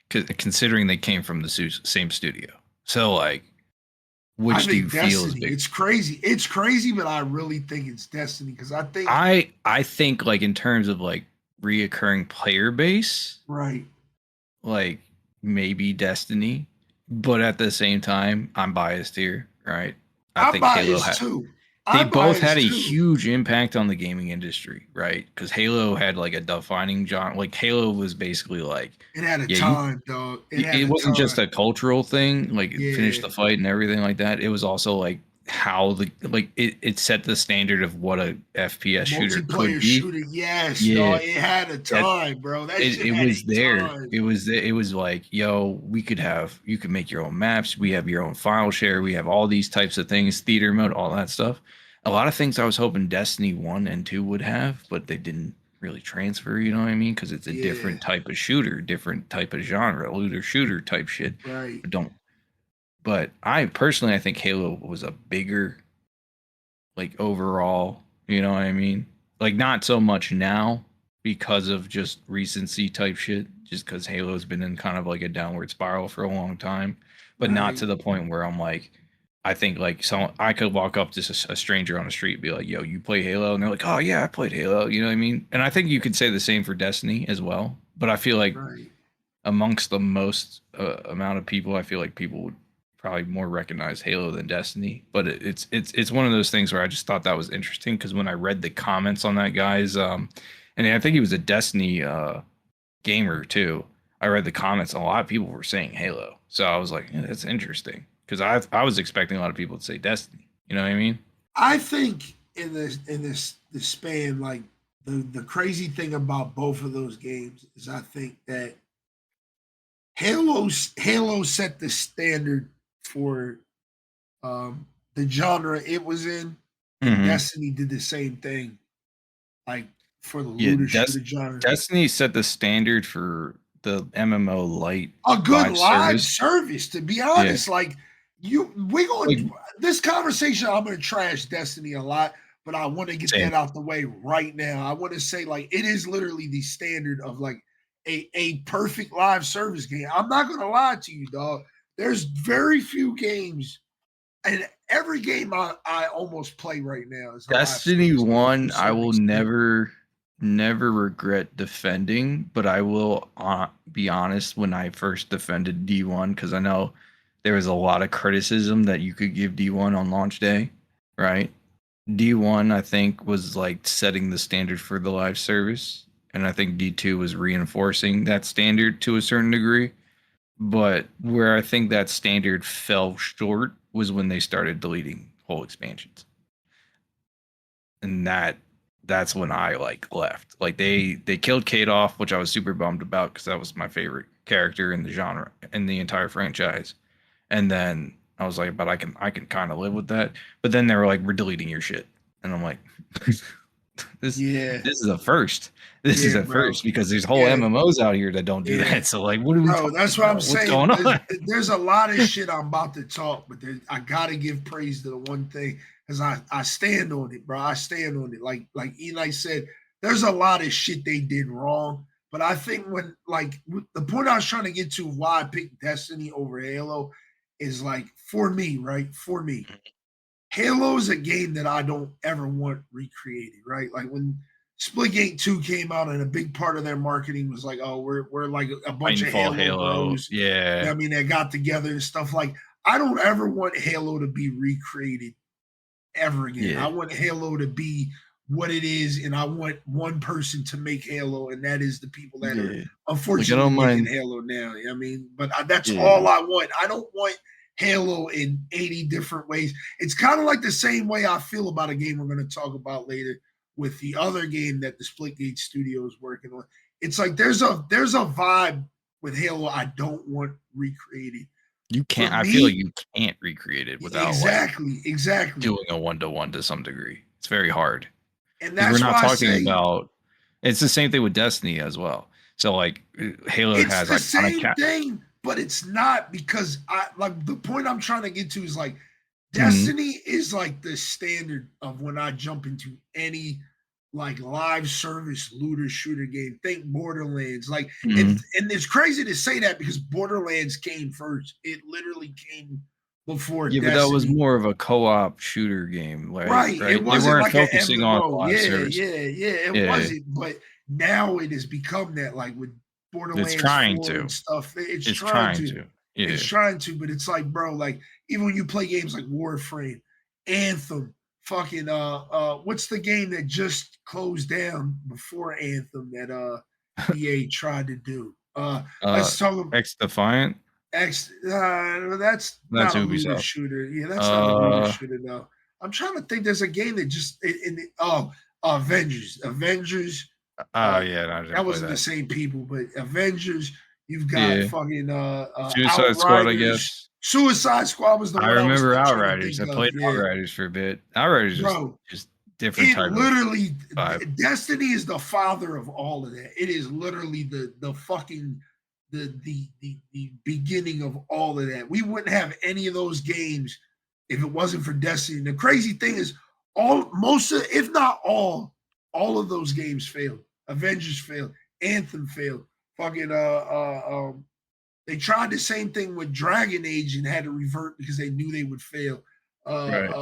considering they came from the same studio. So like, which do you Destiny, feel is big? It's crazy. It's crazy, but I really think it's Destiny because I think I think like in terms of like reoccurring player base, right. like maybe Destiny, but at the same time, I'm biased here, right? I I'm think Halo biased had too. they I'm both had a biased too. huge impact on the gaming industry, right? Because Halo had like a defining genre. Like Halo was basically like, It had a yeah, you time, dog. It had it a wasn't just time. a cultural thing, like finish Yeah. the fight and everything like that. It was also like how it set the standard of what a FPS shooter could Multiplayer be. shooter, yes, Yeah, dog. It had a that time, bro. That shit it had was a there. time. It was like, yo, you could make your own maps. We have your own file share. We have all these types of things, theater mode, all that stuff. A lot of things I was hoping Destiny 1 and 2 would have, but they didn't really transfer, you know what I mean? Because it's a Yeah, different type of shooter, different type of genre, looter shooter type shit. right. But I personally, I think Halo was a bigger, like overall, you know what I mean? Like not so much now because of just recency type shit, just because Halo's been in kind of like a downward spiral for a long time, but not Right. to the point where I'm like, I think like I could walk up to a stranger on the street and be like, yo, you play Halo? And they're like, oh yeah, I played Halo. You know what I mean? And I think you could say the same for Destiny as well. But I feel like Right. amongst the most amount of people, I feel like people would probably more recognize Halo than Destiny. But it's one of those things where I just thought that was interesting because when I read the comments on that guy's and I think he was a Destiny gamer too. I read the comments, and a lot of people were saying Halo, so I was like, yeah, that's interesting because I was expecting a lot of people to say Destiny. You know what I mean? I think this span, like the crazy thing about both of those games is I think that Halo set the standard for the genre it was in, and Mm-hmm. Destiny did the same thing, like for the Yeah, looter shooter genre. Destiny set the standard for the MMO light A good live live service. service, to be Yeah, honest. Like we going like this conversation. I'm gonna trash Destiny a lot, but I want to get same. that out the way right now. I want to say like it is literally the standard of like a perfect live service game. I'm not gonna lie to you, dog. There's very few games, and every game I almost play right now is a live Destiny service game to a 1, I certain will extent. never regret defending, but I will be honest when I first defended D1 because I know there was a lot of criticism that you could give D1 on launch day, right? D1 I think was like setting the standard for the live service, and I think D2 was reinforcing that standard to a certain degree. But where I think that standard fell short was when they started deleting whole expansions. And that's when I like left. Like they killed Kate off, which I was super bummed about because that was my favorite character in the genre in the entire franchise. And then I was like, but I can kind of live with that. But then they were like, we're deleting your shit, and I'm like, this Yeah, this is a first. This is yeah, a bro. first because there's whole Yeah, MMOs out here that don't do yeah. that. So like, what are we Bro, that's talking what I'm about? What's saying. going on? There's a lot of shit I'm about to talk, but I gotta give praise to the one thing because I stand on it, bro. I stand on it. Like Eli said, there's a lot of shit they did wrong. But I think when like the point I was trying to get to why I picked Destiny over Halo is like for me, right? For me, Halo is a game that I don't ever want recreated, right? Like when Splitgate 2 came out and a big part of their marketing was like, oh, we're like a bunch of Titanfall, Halo Halo, bros. You know yeah, what I mean, that got together and stuff like I don't ever want Halo to be recreated ever again. yeah. I want Halo to be what it is, and I want one person to make Halo, and that is the people that are Yeah. Like I unfortunately don't making mind. Halo now. You know what I mean? But that's all Yeah. I want. I don't want Halo in 80 different ways. It's kind of like the same way I feel about a game we're going to talk about later with the other game that the Splitgate studio is working on. It's like there's a vibe with Halo I don't want recreated. You For can't I feel like me, you can't recreate it without like exactly. doing a one-to-one to some degree. It's very hard. And Because we're that's not why I talking say about it's the same thing with Destiny as well. So like Halo it's has the iconic same cat. thing, but it's not because I like the point I'm trying to get to is like Mhm. Destiny is like the standard of when I jump into any like live service looter shooter game. Think Borderlands. Like, Mhm. and it's crazy to say that because Borderlands came first. It literally came before Yeah, but that was Destiny. more of a co-op shooter game, Right. It right? They wasn't weren't like an focusing on the MMO. live service. It Yeah, wasn't. But now it has become that, like with it's Borderlands trying 4 and to. stuff. It's It's trying trying to. to. Yeah. It's trying to, but it's like, bro, like even when you play games like Warframe, Anthem, fucking what's the game that just closed down before Anthem that EA tried to do? Uh, Let's talk X Defiant. X. That's That's not a looter Ubisoft. shooter. Yeah, that's not a looter Uh, shooter though. I'm trying to think. There's a game that just Avengers. yeah, no, I didn't That play wasn't the that. same people, but Avengers. You've got Yeah, fucking Suicide Squad, I Outriders. guess. Suicide Squad was the I one I was remember trying to Outriders. think I of. played Yeah, Outriders for a bit. Outriders is bro. just different It type of literally vibe. Destiny is the father of all of that. It is literally the fucking the beginning of all of that. We wouldn't have any of those games if it wasn't for Destiny. The crazy thing is most of, if not all of those games failed. Avengers failed, Anthem failed. Fucking they tried the same thing with Dragon Age and had to revert because they knew they would fail. Right.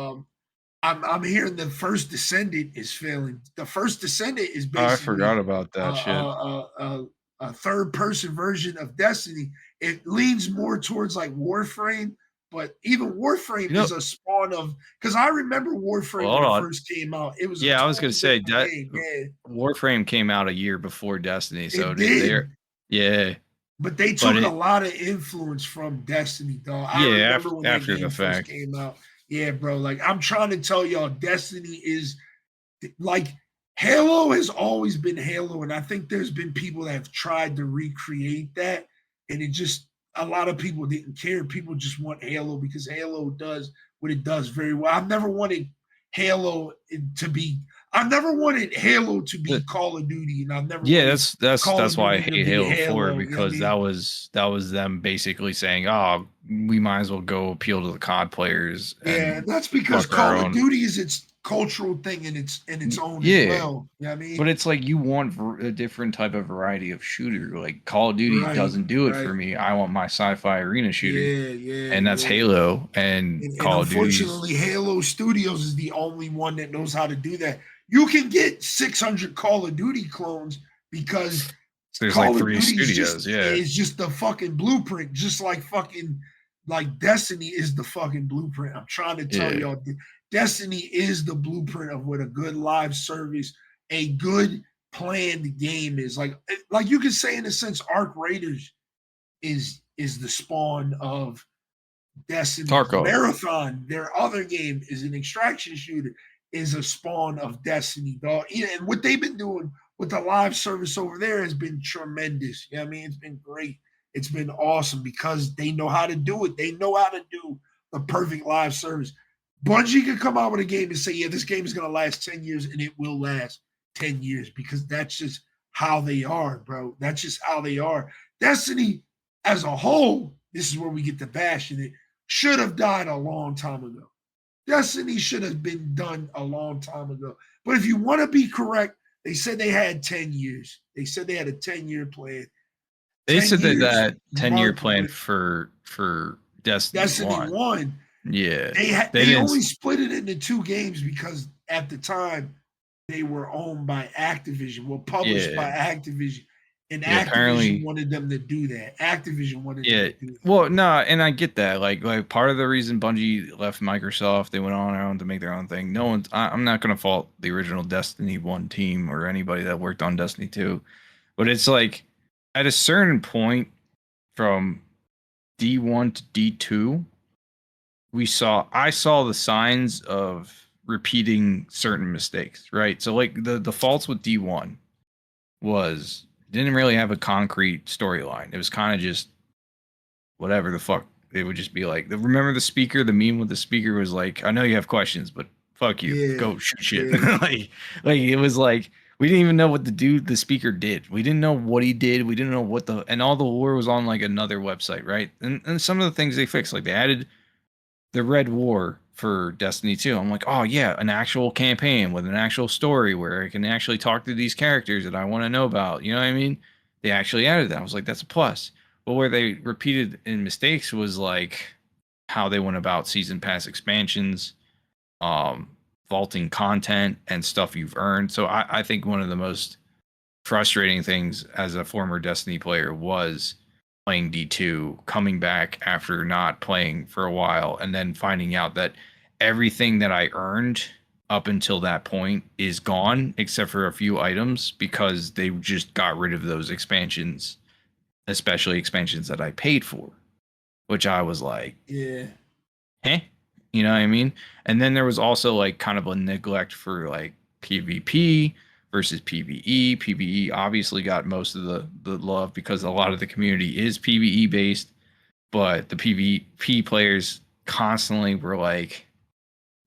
I'm hearing the First Descendant is failing. The First Descendant is Oh, I basically forgot about that shit. a third person version of Destiny. It leans more towards like Warframe, but even Warframe You know, is a spawn of, because I remember well, Warframe when hold it on. first came out. It was a Yeah, I was gonna totally say different that game. Yeah, Warframe came out a year before Destiny, so it did. yeah, But they but took a lot of influence from Destiny, dog. I yeah, remember when that after the game first fact. came out. Yeah, bro. Like I'm trying to tell y'all, Destiny is like Halo has always been Halo, and I think there's been people that have tried to recreate that, and it just a lot of people didn't care. People just want Halo because Halo does what it does very well. I've never wanted Halo to be. I've never wanted Halo to be Call of Duty, and I've never Yeah, wanted Call of that's why I Duty to hate be Halo 4 Halo. You know what I because mean? that was them basically saying, "Oh, we might as well go appeal to the COD players Yeah, and that's because fuck our Call of own." Duty is its cultural thing in its own as Yeah, well. You know what I but mean? it's like you want a different type of variety of shooter. Like Call of Duty Right, doesn't do it for right. me. I want my sci-fi arena shooter, Yeah, yeah, and that's yeah. Halo and And Call of Duty's. unfortunately, Halo Studios is the only one that knows how to do that. You can get 600 Call of Duty clones because There's like Call of three Duty studios. Yeah, is just the fucking blueprint, just like fucking like Destiny is the fucking blueprint. I'm trying to tell yeah. y'all, Destiny is the blueprint of what a good live service, a good planned game is. Like you could say in a sense, Arc Raiders is the spawn of Destiny. Tarkov. Marathon, their other game, is an extraction shooter, is a spawn of Destiny, dog. Yeah, and what they've been doing with the live service over there has been tremendous. You know what I mean? It's been great. It's been awesome because they know how to do it. They know how to do the perfect live service. Bungie could come out with a game and say, yeah, this game is going to last 10 years, and it will last 10 years because that's just how they are, bro. That's just how they are. Destiny as a whole, this is where we get the bashing it, should have died a long time ago. Destiny should have been done a long time ago. But if you want to be correct, they said they had 10 years. They said they had a 10-year plan. They 10 said years that 10-year marked plan with for Destiny Destiny 1. 1. Yeah. They They didn't only split it into two games because at the time they were owned by Activision, published yeah. by Activision. And Yeah, Activision apparently wanted them to do that. Activision wanted them yeah. to do that. Well, no, and I get that. Like part of the reason Bungie left Microsoft, they went on their own to make their own thing. No one's I'm not gonna fault the original Destiny 1 team or anybody that worked on Destiny 2. But it's like at a certain point from D1 to D2, I saw the signs of repeating certain mistakes, right? So like the faults with D1 was didn't really have a concrete storyline. It was kind of just whatever the fuck. It would just be like remember the speaker, the meme with the speaker was like, I know you have questions, but fuck you. Yeah. Go shoot shit. Yeah. like it was like we didn't even know what the speaker did. We didn't know what he did. We didn't know what and all the war was on like another website, right? And some of the things they fixed, like they added the Red War for Destiny 2. I'm like, oh yeah, an actual campaign with an actual story where I can actually talk to these characters that I want to know about. You know what I mean? They actually added that. I was like, that's a plus. But where they repeated in mistakes was like how they went about season pass expansions, um, vaulting content and stuff you've earned. So I think one of the most frustrating things as a former Destiny player was playing D2, coming back after not playing for a while, and then finding out that everything that I earned up until that point is gone, except for a few items, because they just got rid of those expansions, especially expansions that I paid for, which I was like, Yeah. eh? You know what I mean? And then there was also like kind of a neglect for like PvP versus PvE. PvE obviously got most of the love because a lot of the community is PvE based, but the PvP players constantly were like,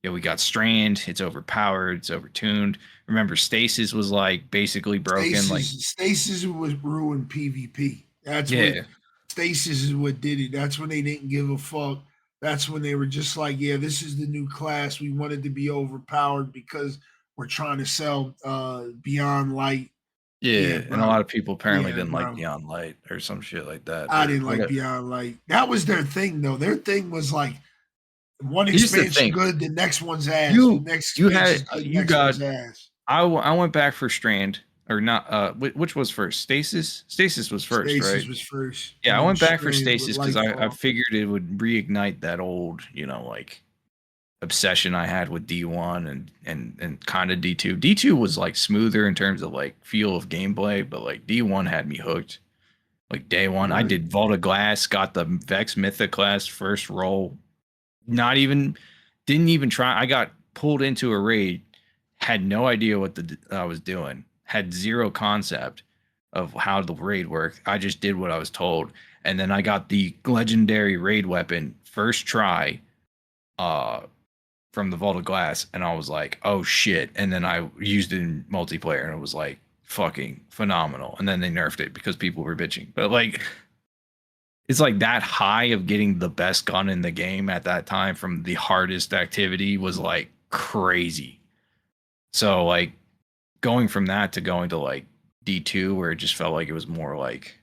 yeah, we got Strand, it's overpowered, it's overtuned. Remember, Stasis was like basically broken. Stasis was ruined PvP. That's what Yeah, Stasis is what did it. That's when they didn't give a fuck. That's when they were just like, yeah, this is the new class. We wanted to be overpowered because we're trying to sell Beyond Light. yeah, Yeah, and a bro. lot of people apparently Yeah, didn't like bro. Beyond Light or some shit like that, I or didn't like whatever. Beyond Light. That was their thing, though. Their thing was like one Here's the expansion thing: good, the next one's ass. The you next you had expansion's good, you next got one's ass. I went back for Strand or not. Which was first? Stasis. Stasis was first, Stasis right? was first, Yeah, and I then went back for Strands with Stasis because I Lightfall. figured it would reignite that old, like obsession I had with D1 and kind of D2. D2 was like smoother in terms of like feel of gameplay, but like D1 had me hooked. Like day one, I Right. did Vault of Glass, got the Vex Mythic class first roll. Not even, didn't even try. I got pulled into a raid, had no idea what I was doing, had zero concept of how the raid worked. I just did what I was told, and then I got the legendary raid weapon first try, uh, from the Vault of Glass, and I was like, oh shit! And then I used it in multiplayer, and it was like fucking phenomenal. And then they nerfed it because people were bitching, but like it's like that high of getting the best gun in the game at that time from the hardest activity was like crazy. So like going from that to going to like D2 where it just felt like it was more like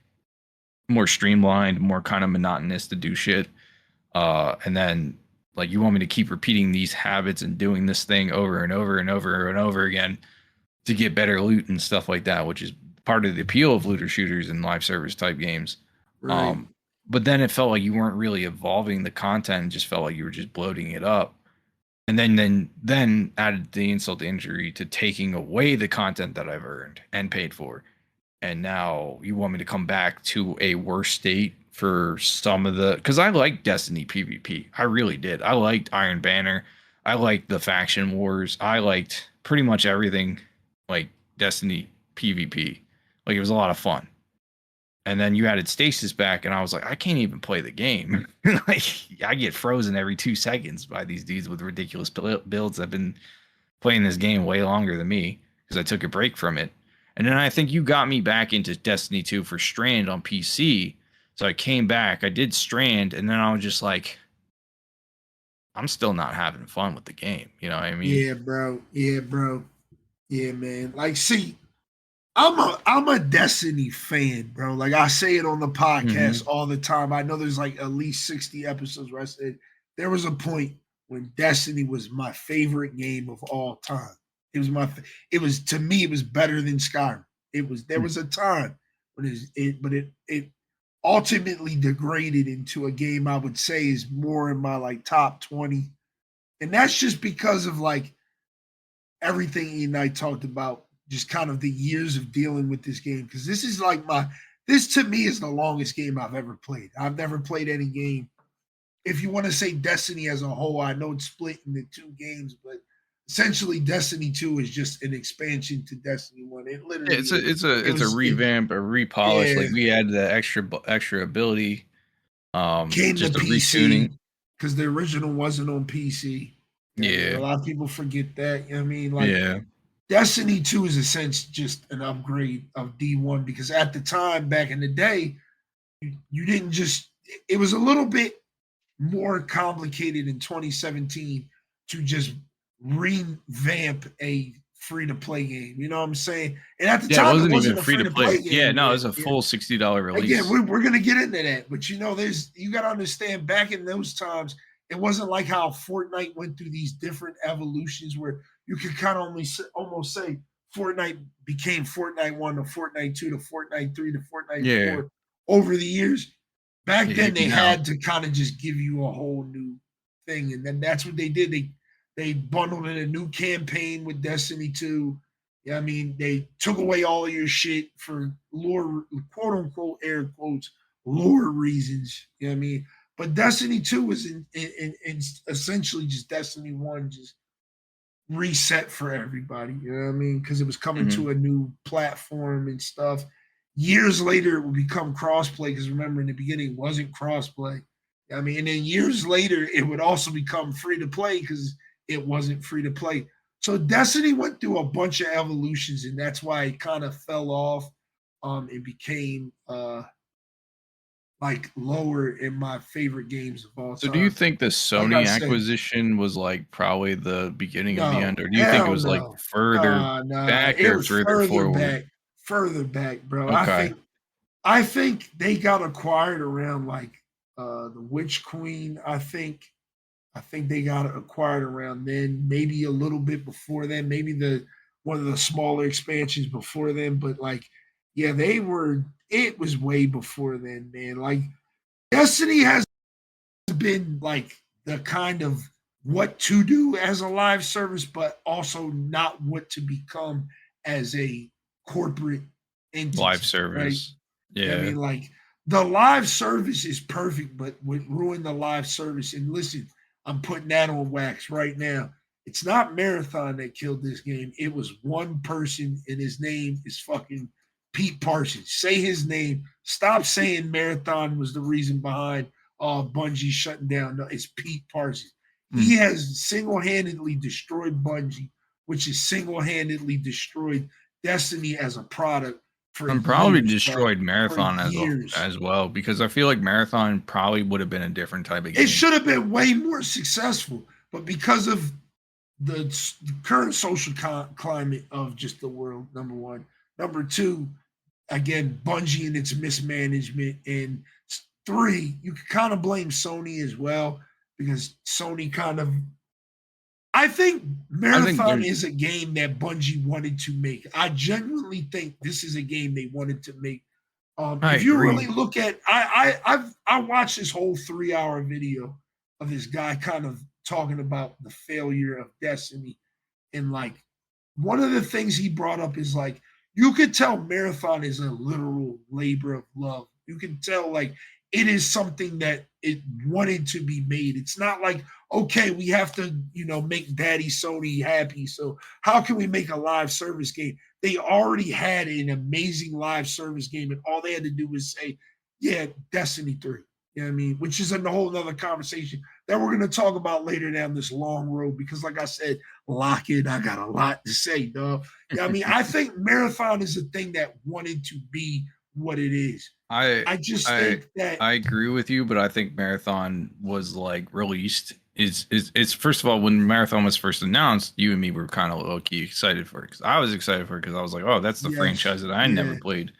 more streamlined, more kind of monotonous to do shit. And then like you want me to keep repeating these habits and doing this thing over and over and over and over again to get better loot and stuff like that, which is part of the appeal of looter shooters and live service type games. Right. Um, but then it felt like you weren't really evolving the content; it just felt like you were just bloating it up. And then added the insult to injury to taking away the content that I've earned and paid for. And now you want me to come back to a worse state for some of the because I liked Destiny PvP. I really did. I liked Iron Banner. I liked the faction wars. I liked pretty much everything like Destiny PvP. Like it was a lot of fun. And then you added Stasis back, and I was like, I can't even play the game. Like I get frozen every 2 seconds by these dudes with ridiculous builds that have been playing this game way longer than me because I took a break from it. And then I think you got me back into Destiny 2 for Strand on PC. So I came back, I did Strand, and then I was just like, I'm still not having fun with the game. You know what I mean? Yeah, bro. Yeah, bro. Yeah, man. Like, see, I'm a Destiny fan, bro. Like I say it on the podcast Mm-hmm. all the time. I know there's like at least 60 episodes where I said there was a point when Destiny was my favorite game of all time. It was it was to me it was better than Skyrim. There was a time when it ultimately degraded into a game I would say is more in my like top 20. And that's just because of like everything Ian and I talked about, just kind of the years of dealing with this game. Because this is like this to me is the longest game I've ever played. I've never played any game. If you want to say Destiny as a whole, I know it's split into 2 games, but essentially Destiny 2 is just an expansion to Destiny 1. It Yeah, literally it's a is. it's a it's a revamp, a repolish. Yeah, Like we added the extra ability, came to just a PC retuning. because the original wasn't on PC. I mean, a Yeah, lot of people forget that. I mean, like yeah. Destiny 2 is a sense just an upgrade of D1 because at the time back in the day, you didn't just it was a little bit more complicated in 2017 to just revamp a free-to-play game. You know what I'm saying? And at the time, it wasn't even a free to free-to-play play. Yeah, game. no, it was a full $60 release. Again, we're going to get into that. But, you got to understand, back in those times, it wasn't like how Fortnite went through these different evolutions where you could kind of almost say Fortnite became Fortnite 1 to Fortnite 2 to Fortnite 3 to Fortnite 4 over the years. Back then, they had to kind of just give you a whole new thing. And then that's what they did. They bundled in a new campaign with Destiny 2. Yeah, I mean, they took away all of your shit for lore, quote unquote, air quotes, lore reasons. You know what I mean? But Destiny 2 was in essentially just Destiny 1, just reset for everybody. You know what I mean? Because it was coming to a new platform and stuff. Years later, it would become crossplay. Because remember, in the beginning, it wasn't crossplay. I mean, and then years later, it would also become free to play because it wasn't free to play. So Destiny went through a bunch of evolutions, and that's why it kind of fell off. It became like lower in my favorite games of all time. So do you think the Sony acquisition was like probably the beginning of the end, or do you think it was like further back or further forward? Further back, bro. Okay. I think they got acquired around like the Witch Queen. I think they got acquired around then, maybe a little bit before then, maybe one of the smaller expansions before then, but like, yeah, it was way before then, man. Like, Destiny has been like the kind of what to do as a live service, but also not what to become as a corporate entity. Live service. Right? Yeah. I mean, like, the live service is perfect, but what ruined the live service, and listen, I'm putting that on wax right now. It's not Marathon that killed this game. It was one person, and his name is fucking Pete Parsons. Say his name. Stop saying Marathon was the reason behind Bungie shutting down. No, it's Pete Parsons. He has single-handedly destroyed Bungie, which has single-handedly destroyed Destiny as a product. And probably destroyed Marathon as well, because I feel like Marathon probably would have been a different type of game. It should have been way more successful, but because of the current social climate of just the world, number one. Number two, again, Bungie and its mismanagement. And three, you can kind of blame Sony as well, because Sony kind of, I think Marathon is a game that Bungie wanted to make. I genuinely think this is a game they wanted to make. If you really look at, I watched this whole 3-hour video of this guy kind of talking about the failure of Destiny, and like one of the things he brought up is like, you could tell Marathon is a literal labor of love. You can tell like it is something that it wanted to be made. It's not like, okay, we have to, make Daddy Sony happy, so how can we make a live service game? They already had an amazing live service game, and all they had to do was say, yeah, Destiny 3. You know what I mean? Which is a whole nother conversation that we're going to talk about later down this long road, because like I said, lock it. I got a lot to say, dog. You know what I mean? I think Marathon is a thing that wanted to be what it is. I think that I agree with you, but I think Marathon was like released. It's first of all, when Marathon was first announced, you and me were kind of low-key excited for it, because I was excited for it, because I was like, oh, that's the franchise that I never played,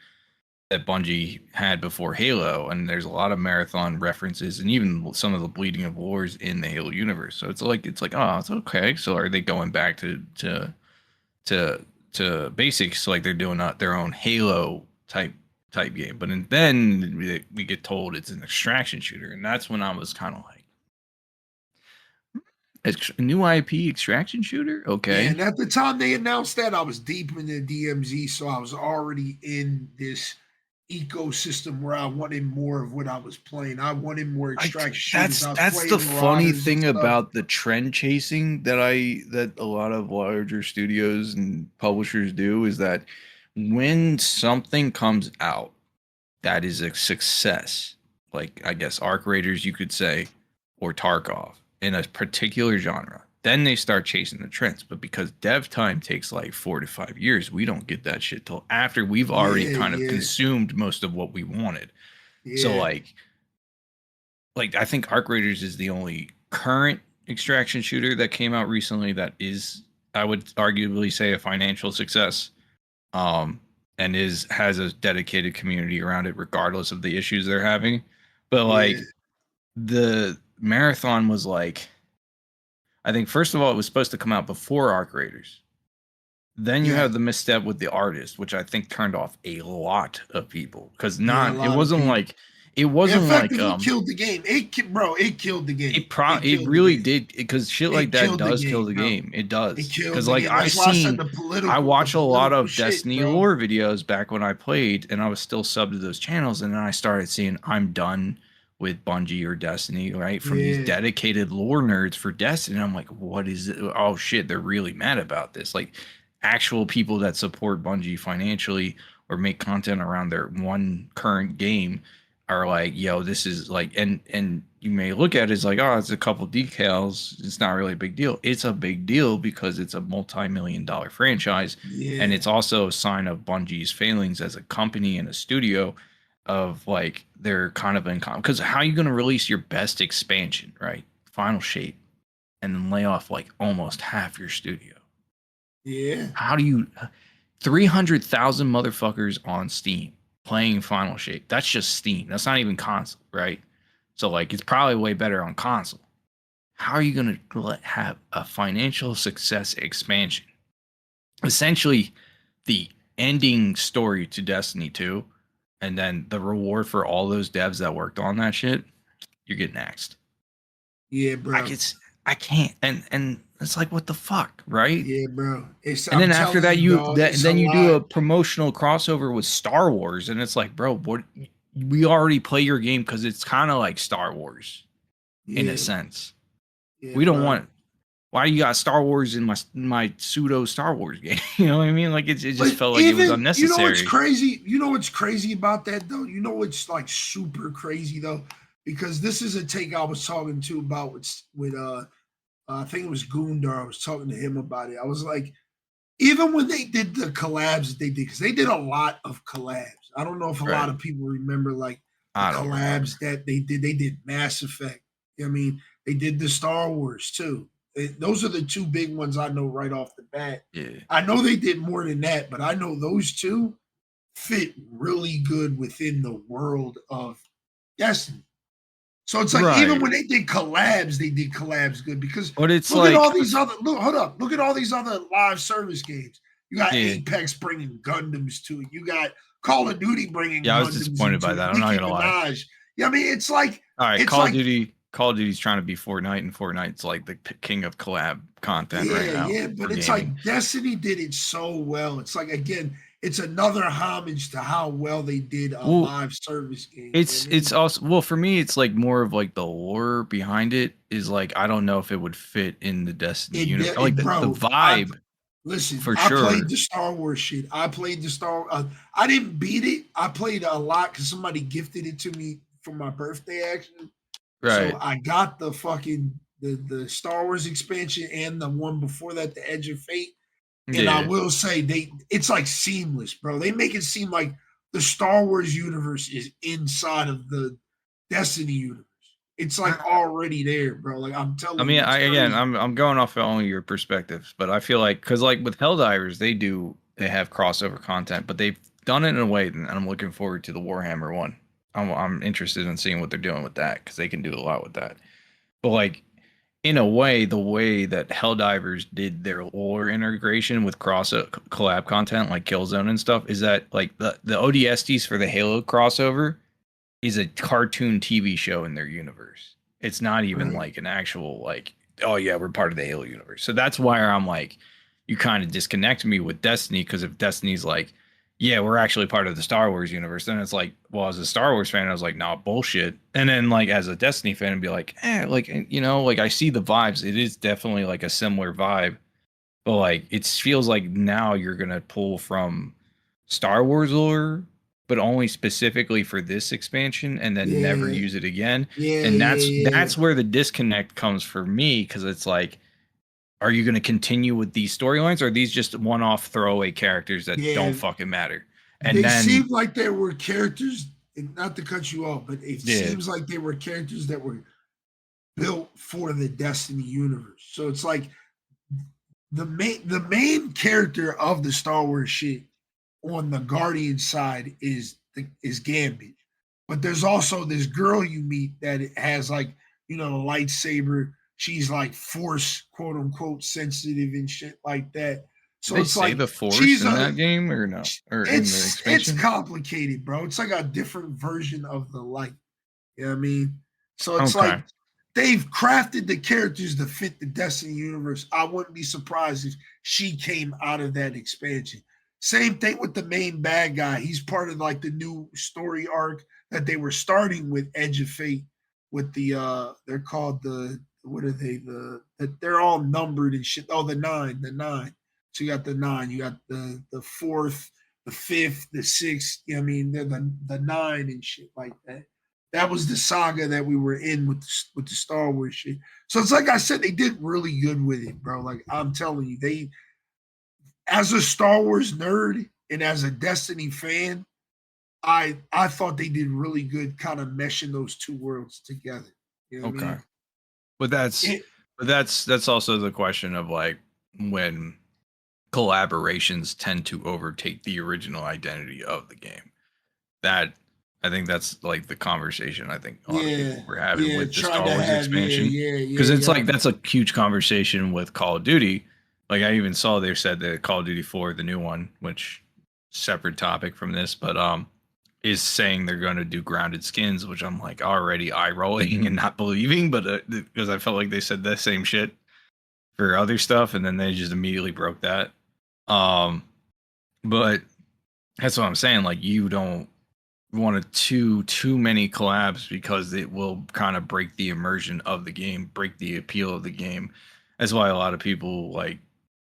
that Bungie had before Halo, and there's a lot of Marathon references and even some of the bleeding of wars in the Halo universe. So it's like oh, it's okay. So are they going back to basics, like they're doing their own Halo type game? But then we get told it's an extraction shooter, and that's when I was kind of like, a new IP extraction shooter? Okay. Yeah, and at the time they announced that, I was deep in the DMZ, so I was already in this ecosystem where I wanted more of what I was playing. I wanted more extraction shooters. That's the funny thing about the trend chasing that a lot of larger studios and publishers do, is that when something comes out that is a success, like I guess Arc Raiders, you could say, or Tarkov, in a particular genre, then they start chasing the trends. But because dev time takes like 4 to 5 years, we don't get that shit till after we've already kind of consumed most of what we wanted. So like I think Arc Raiders is the only current extraction shooter that came out recently that is, I would arguably say, a financial success. And has a dedicated community around it, regardless of the issues they're having. But like the Marathon was like, I think first of all, it was supposed to come out before Arc Raiders. Then you have the misstep with the artist, which I think turned off a lot of people because it wasn't like killed the game. It killed the game. It really did, because shit like that does kill the game. It does, because like I watch a lot of Destiny lore videos back when I played, and I was still subbed to those channels, and then I started seeing I'm done with Bungie or Destiny, right? From these dedicated lore nerds for Destiny. And I'm like, what is it? Oh shit, they're really mad about this. Like actual people that support Bungie financially or make content around their one current game are like, yo, this is like, and you may look at it as like, oh, it's a couple decals, it's not really a big deal. It's a big deal because it's a multi-million-dollar franchise, and it's also a sign of Bungie's failings as a company and a studio, of like they're kind of in, because how are you going to release your best expansion, right? Final Shape, and then lay off like almost half your studio? How do you 300,000 motherfuckers on Steam playing Final Shape? That's just Steam. That's not even console, right? So like it's probably way better on console. How are you going to have a financial success expansion? Essentially the ending story to Destiny 2, and then the reward for all those devs that worked on that shit, you're getting axed. Yeah, bro. I can't, and it's like, what the fuck, right? Yeah, bro. And then after that, you do a promotional crossover with Star Wars, and it's like, bro, what? We already play your game because it's kind of like Star Wars, in a sense. We don't want. Why you got Star Wars in my pseudo Star Wars game? You know what I mean? Like it just felt like it was unnecessary. You know what's crazy? You know what's crazy about that though? You know what's like super crazy though? Because this is a take I was talking to about with I think it was Goondar. I was talking to him about it. I was like, even when they did the collabs that they did, because they did a lot of collabs. I don't know if a lot of people remember like the collabs that they did. They did Mass Effect. I mean, they did the Star Wars too. Those are the two big ones I know right off the bat. Yeah. I know they did more than that, but I know those two fit really good within the world of Destiny. So it's like even when they did collabs good, because but it's look at all these other look at all these other live service games. You got Apex bringing Gundams to it. You got Call of Duty bringing. I was disappointed by that. I'm not gonna lie. Yeah, I mean it's like all right. Call of Duty's trying to be Fortnite, and Fortnite's like the king of collab content right now. Yeah, but it's gaming. Like Destiny did it so well. It's like again. It's another homage to how well they did a live service game. It's also for me, it's like more of like the lore behind it is like, I don't know if it would fit in the Destiny universe. Like the vibe. I played the Star Wars shit. I played the I didn't beat it. I played a lot because somebody gifted it to me for my birthday, actually. Right. So I got the fucking the Star Wars expansion and the one before that, the Edge of Fate. And I will say it's like seamless, bro. They make it seem like the Star Wars universe is inside of the Destiny universe. It's like already there, bro. Like I'm telling you. I'm going off of only your perspectives, but I feel like because like with Helldivers, they have crossover content, but they've done it in a way, and I'm looking forward to the Warhammer one. I'm interested in seeing what they're doing with that because they can do a lot with that. But like, in a way, the way that Helldivers did their lore integration with collab content like Killzone and stuff is that like the ODSTs for the Halo crossover is a cartoon TV show in their universe. It's not even like an actual like, oh yeah, we're part of the Halo universe. So that's why I'm like, you kind of disconnect me with Destiny, because if Destiny's like, yeah, we're actually part of the Star Wars universe, then it's like, well, as a Star Wars fan, I was like, nah, bullshit. And then like as a Destiny fan, I'd be like, like, you know, like I see the vibes. It is definitely like a similar vibe, but like it feels like now you're gonna pull from Star Wars lore, but only specifically for this expansion, and then never use it again. And that's where the disconnect comes for me, because it's like, are you going to continue with these storylines, or are these just one-off throwaway characters that don't fucking matter? And they seemed like there were characters, not to cut you off, but it seems like they were characters that were built for the Destiny universe. So it's like the main character of the Star Wars shit on the Guardian side is Gambit. But there's also this girl you meet that has like, you know, the lightsaber. She's like force, quote unquote, sensitive and shit like that. So Did they it's say like the Force she's in that game or no? Or in the it's expansion? complicated, bro. It's like a different version of the light. You know what I mean? So it's like Okay. they've crafted the characters to fit the Destiny universe. I wouldn't be surprised if she came out of that expansion. Same thing with the main bad guy. He's part of like the new story arc that they were starting with Edge of Fate with the they're called the what are they? They're all numbered and shit. Oh, the nine. So you got the nine, you got the fourth, the fifth, the sixth. You know what I mean, they're the nine and shit like that. That was the saga that we were in with the Star Wars shit. So it's like I said, they did really good with it, bro. Like I'm telling you, they, as a Star Wars nerd and as a Destiny fan, I thought they did really good, kind of meshing those two worlds together. You know what I Okay. mean? But that's also the question of like when collaborations tend to overtake the original identity of the game. That I think that's like the conversation I think a lot of people were having with the trying Star to Wars have, expansion. Because it's yeah. like that's a huge conversation with Call of Duty. Like I even saw they said that Call of Duty 4, the new one, which separate topic from this, but is saying they're going to do grounded skins, which I'm like already eye rolling and not believing, but because I felt like they said the same shit for other stuff, and then they just immediately broke that. But that's what I'm saying. Like you don't want to too many collabs because it will kind of break the immersion of the game, break the appeal of the game. That's why a lot of people like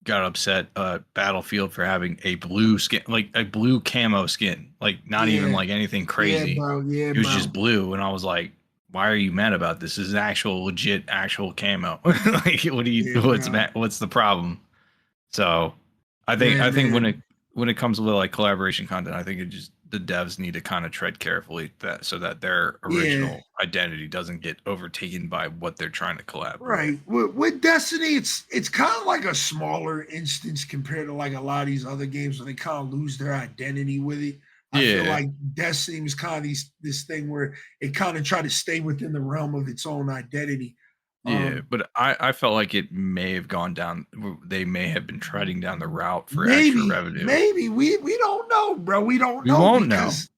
got upset Battlefield for having a blue skin, like a blue camo skin, like not even Yeah, like anything yeah, crazy. bro. Yeah, It was bro. just blue, and I was like, "Why are you mad about this? This is actual, legit, actual camo. Like, Yeah, bro. what's the problem?" So, Yeah, I think man. when it comes with like collaboration content, I think it just the devs need to kind of tread carefully that so that their Yeah. original identity doesn't get overtaken by what they're trying to collaborate. Right. With Destiny, it's kind of like a smaller instance compared to like a lot of these other games where they kind of lose their identity with it. I feel Yeah. like Destiny was kind of this thing where it kind of tried to stay within the realm of its own identity. Yeah, Um, but I felt like it may have gone down. They may have been treading down the route for extra revenue. maybe we don't know, bro. We don't We know won't know. because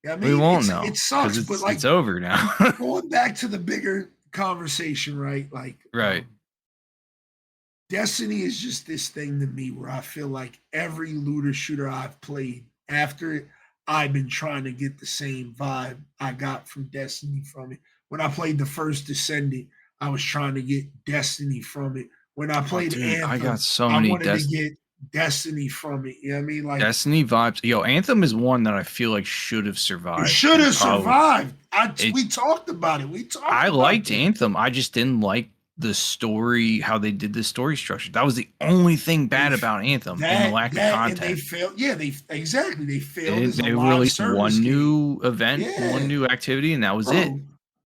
I We mean won't it know because sucks, but like it's over now. going back to the bigger conversation, right? Like Right. Destiny is just this thing to me where I feel like every looter shooter I've played after it, I've been trying to get the same vibe I got from Destiny from it. When I played the first Descendant, I was trying to get Destiny from it. When I Oh, played dude, I got Anthem, so I many wanted to get Destiny from it. You know what I mean? Like Destiny vibes. Yo, Anthem is one that I feel like should have it survived should and have probably survived. it. We talked about it. We talked I about liked that. Anthem. I just didn't like the story, how they did the story structure. That was the only thing They bad about Anthem and the that lack of that and they content. failed. Yeah, they exactly they failed as a They live released service one game. new event, one Yeah, new activity, and that was it. bro.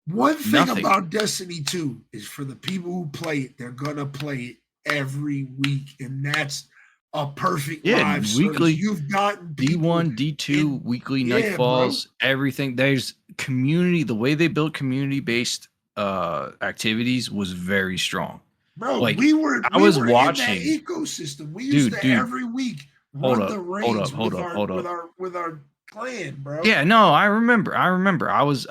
One thing Nothing. about Destiny 2 is for the people who play it, they're gonna play it every week, and that's a perfect Yeah, live service. weekly You've gotten people D1, D2, in, weekly yeah, bro, nightfalls, everything. There's community. The way they built community based activities was very strong. bro. Like I We was were in that watching, ecosystem. We used dude, to dude. every week Hold run up, the hold up, raids hold up, hold up. with our clan, bro. Yeah, no, I remember. I remember. I was,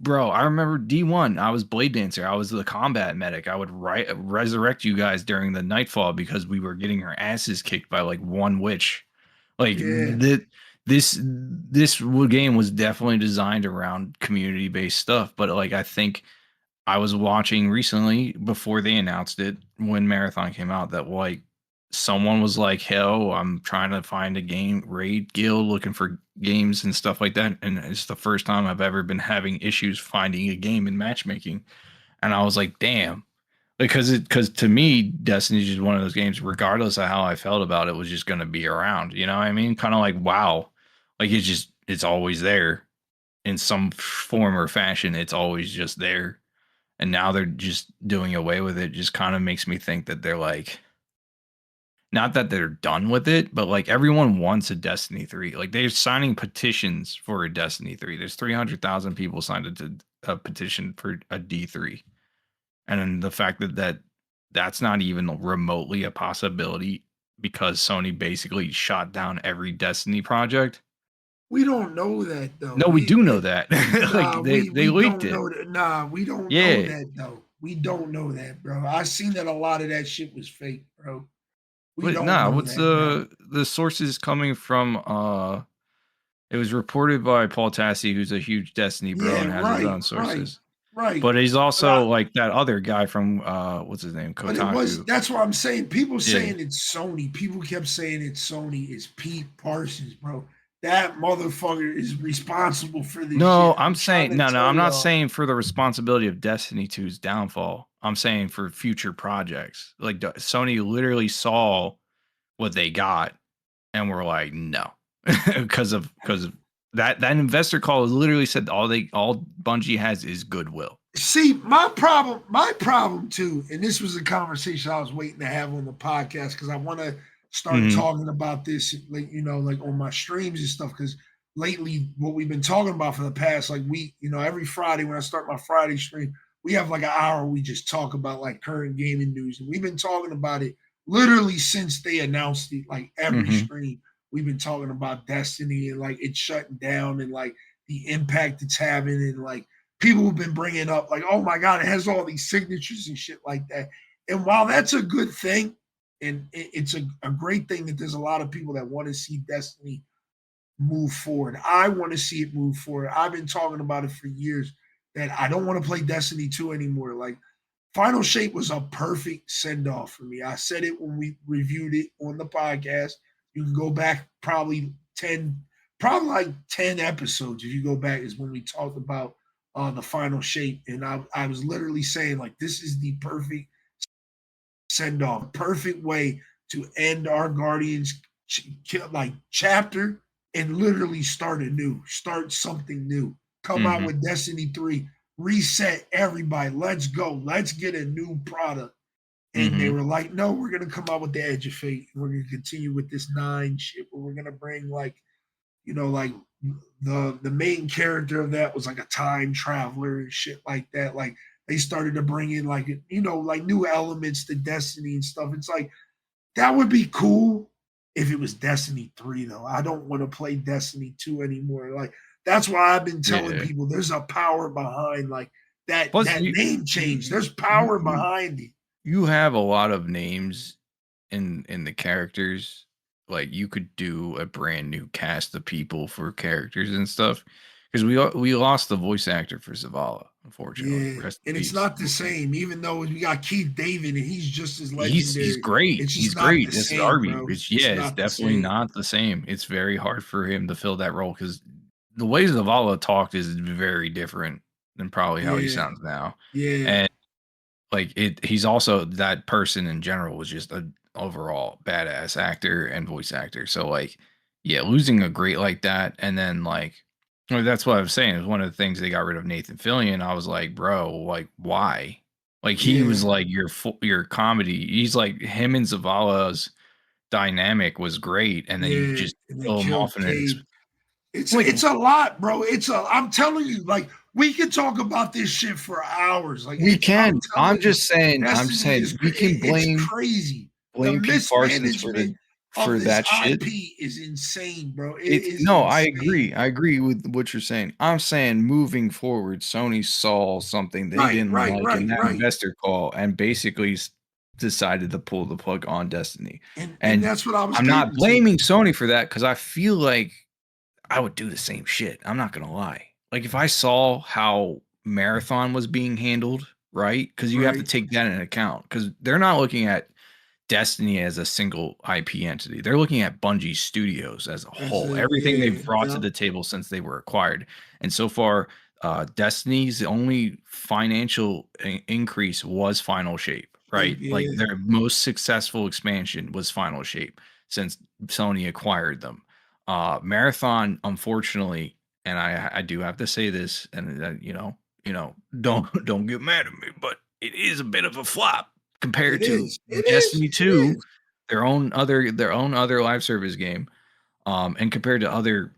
bro. I remember D1. I was Blade Dancer. I was the combat medic. I would resurrect you guys during the nightfall because we were getting our asses kicked by like one witch. Like Yeah, this game was definitely designed around community based stuff. But like I think I was watching recently before they announced it when Marathon came out that like someone was like, "Hell, I'm trying to find a game raid guild looking for games and stuff like that." And it's the first time I've ever been having issues finding a game in matchmaking. And I was like, "Damn." Because to me, Destiny's just one of those games, regardless of how I felt about it, was just going to be around. You know what I mean? Kind of like WoW. Like it's always there in some form or fashion. It's always just there. and now they're just doing away with it. Just kind of makes me think that they're like, not that they're done with it, but like everyone wants a Destiny 3. Like they're signing petitions for a Destiny 3. There's 300,000 people signed a petition for a D3. And then the fact that's not even remotely a possibility because Sony basically shot down every Destiny project. We don't know that though. No, we do know that. Like they we leaked don't it. know that. Nah, we don't know that though. We don't know that, bro. I seen that a lot of that shit was fake, bro. We But don't nah, know what's that, the sources coming from? It was reported by Paul Tassi, who's a huge Destiny bro Yeah, and has his own sources. right. But he's But also like that other guy from what's his name? But it was, Kotaku. that's what I'm saying. People Yeah. saying it's Sony. People kept saying it's Sony. It's Pete Parsons, bro. That motherfucker is responsible for this No, shit. I'm saying no, I'm not y'all. saying for the responsibility of Destiny 2's downfall. I'm saying for future projects. Like Sony literally saw what they got and were like, no. because of that investor call literally said all Bungie has is goodwill. See, my problem too, and this was a conversation I was waiting to have on the podcast because I want to start talking about this, like, you know, like on my streams and stuff. Because lately, what we've been talking about for the past like week, you know, every Friday when I start my Friday stream, we have like an hour we just talk about like current gaming news, and we've been talking about it literally since they announced it. Like every stream, we've been talking about Destiny and like it's shutting down and like the impact it's having and like people have been bringing up like, oh my God, it has all these signatures and shit like that. And while that's a good thing, and it's a great thing that there's a lot of people that want to see Destiny move forward. I want to see it move forward. I've been talking about it for years that I don't want to play Destiny 2 anymore. Like Final Shape was a perfect send-off for me. I said it when we reviewed it on the podcast. You can go back probably like 10 episodes if you go back is when we talked about the Final Shape. And I was literally saying, like, this is the perfect send off, perfect way to end our Guardians like chapter and literally start something new. Come out with Destiny 3, reset everybody. Let's go. Let's get a new product. And they were like, no, we're going to come out with the Edge of Fate. We're going to continue with this 9 shit, but we're going to bring like, you know, like the main character of that was like a time traveler and shit like that. Like they started to bring in like, you know, like new elements to Destiny and stuff. It's like that would be cool if it was Destiny 3 though. I don't want to play Destiny 2 anymore. Like that's why I've been telling people there's a power behind like that name change. There's power behind it. You have a lot of names in the characters. Like you could do a brand new cast of people for characters and stuff because we lost the voice actor for Zavala, unfortunately. Yeah, and it's not the same. Even though we got Keith David and he's just as legendary. He's great. It's just he's not great. the This same, Darby. bro. It's definitely not the same. It's very hard for him to fill that role because the way Zavala talked is very different than probably how he sounds now. Yeah, and like he's also that person in general was just an overall badass actor and voice actor. So like, yeah, losing a great like that, and then like, well, that's what I was saying. It was one of the things they got rid of Nathan Fillion. I was like, bro, like why? Like he was like your comedy. He's like him and Zavala's dynamic was great, and then you just kill him off in an it's a lot, bro. I'm telling you, like we can talk about this shit for hours. Like we can. I'm just saying we can blame crazy. Blame Pete Parsons for that shit. IP is insane, bro. I agree. I agree with what you're saying. I'm saying moving forward, Sony saw something they didn't like in that investor call and basically decided to pull the plug on Destiny. And that's what I was. I'm not blaming Sony for that because I feel like I would do the same shit. I'm not gonna lie. Like if I saw how Marathon was being handled, right? Because you have to take that into account because they're not looking at Destiny as a single IP entity. They're looking at Bungie Studios as a whole. Everything they've brought to the table since they were acquired. And so far, Destiny's only financial increase was Final Shape, right? Like their most successful expansion was Final Shape since Sony acquired them. Marathon, unfortunately, and I do have to say this, and you know, don't get mad at me, but it is a bit of a flop compared It to is. It is. Destiny It 2, is. their own other live service game, and compared to other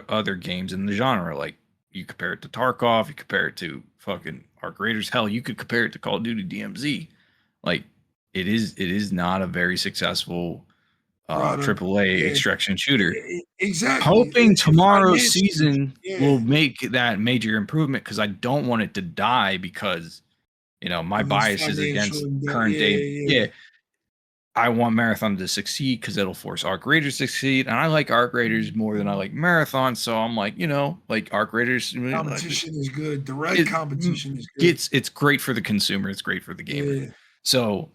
other games in the genre. Like, you compare it to Tarkov, you compare it to fucking Arc Raiders, hell, you could compare it to Call of Duty DMZ. Like, it is not a very successful Product. AAA Yeah. extraction shooter. Exactly. Hoping And tomorrow's financially. season will Yeah. make that major improvement, because I don't want it to die because my Of its bias is financial. against Yeah. current day. Yeah. Yeah, I want Marathon to succeed because it'll force Arc Raiders to succeed, and I like Arc Raiders more than I like Marathon. So I'm like, like Arc Raiders, Competition is good. Direct it competition is good. it's great for the consumer, it's great for the gamer. Yeah. So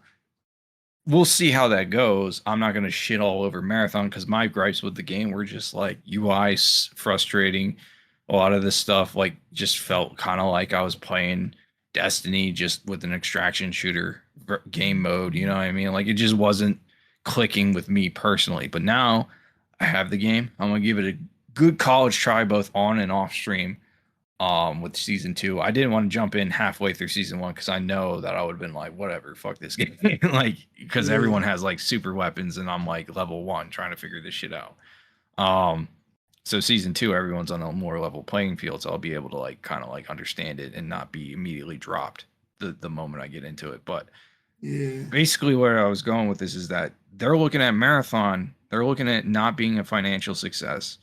we'll see how that goes. I'm not going to shit all over Marathon because my gripes with the game were just like UI frustrating. A lot of this stuff like just felt kind of like I was playing Destiny just with an extraction shooter game mode. You know what I mean? Like, it just wasn't clicking with me personally. But now I have the game. I'm gonna give it a good college try, both on and off stream. With season 2, I didn't want to jump in halfway through season 1 because I know that I would have been like, whatever, fuck this game. Like, because Yeah. everyone has like super weapons and I'm like level 1 trying to figure this shit out. So season 2, everyone's on a more level playing field, so I'll be able to like kind of like understand it and not be immediately dropped the moment I get into it. But Yeah. basically where I was going with this is that they're looking at Marathon, they're looking at not being a financial success.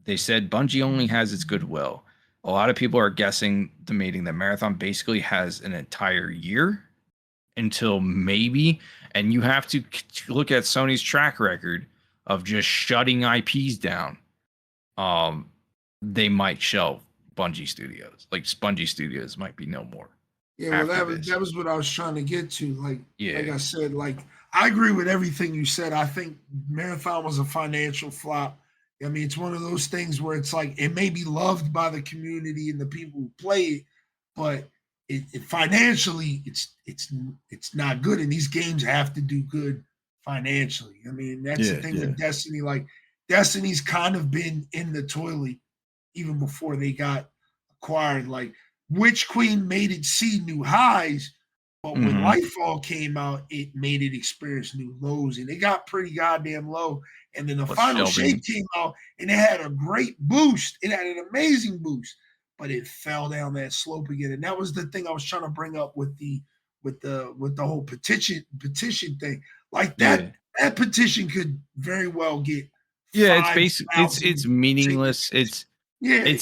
They said Bungie only has its goodwill. A lot of people are guessing, debating that Marathon basically has an entire year until maybe, and you have to look at Sony's track record of just shutting IPs down. They might shelve Bungie Studios. Like, Bungie Studios might be no more. Yeah, well, that was what I was trying to get to. Like I said, like, I agree with everything you said. I think Marathon was a financial flop. I mean, it's one of those things where it's like it may be loved by the community and the people who play it, but it financially it's not good. And these games have to do good financially. I mean, that's the thing with Destiny. Like, Destiny's kind of been in the toilet even before they got acquired. Like, Witch Queen made it see new highs, but when Lightfall came out, it made it experience new lows, and it got pretty goddamn low. And then the final shape came out, and it had a great boost. It had an amazing boost, but it fell down that slope again. And that was the thing I was trying to bring up with the whole petition thing. Like, that petition could very well get it's basic. It's meaningless. It's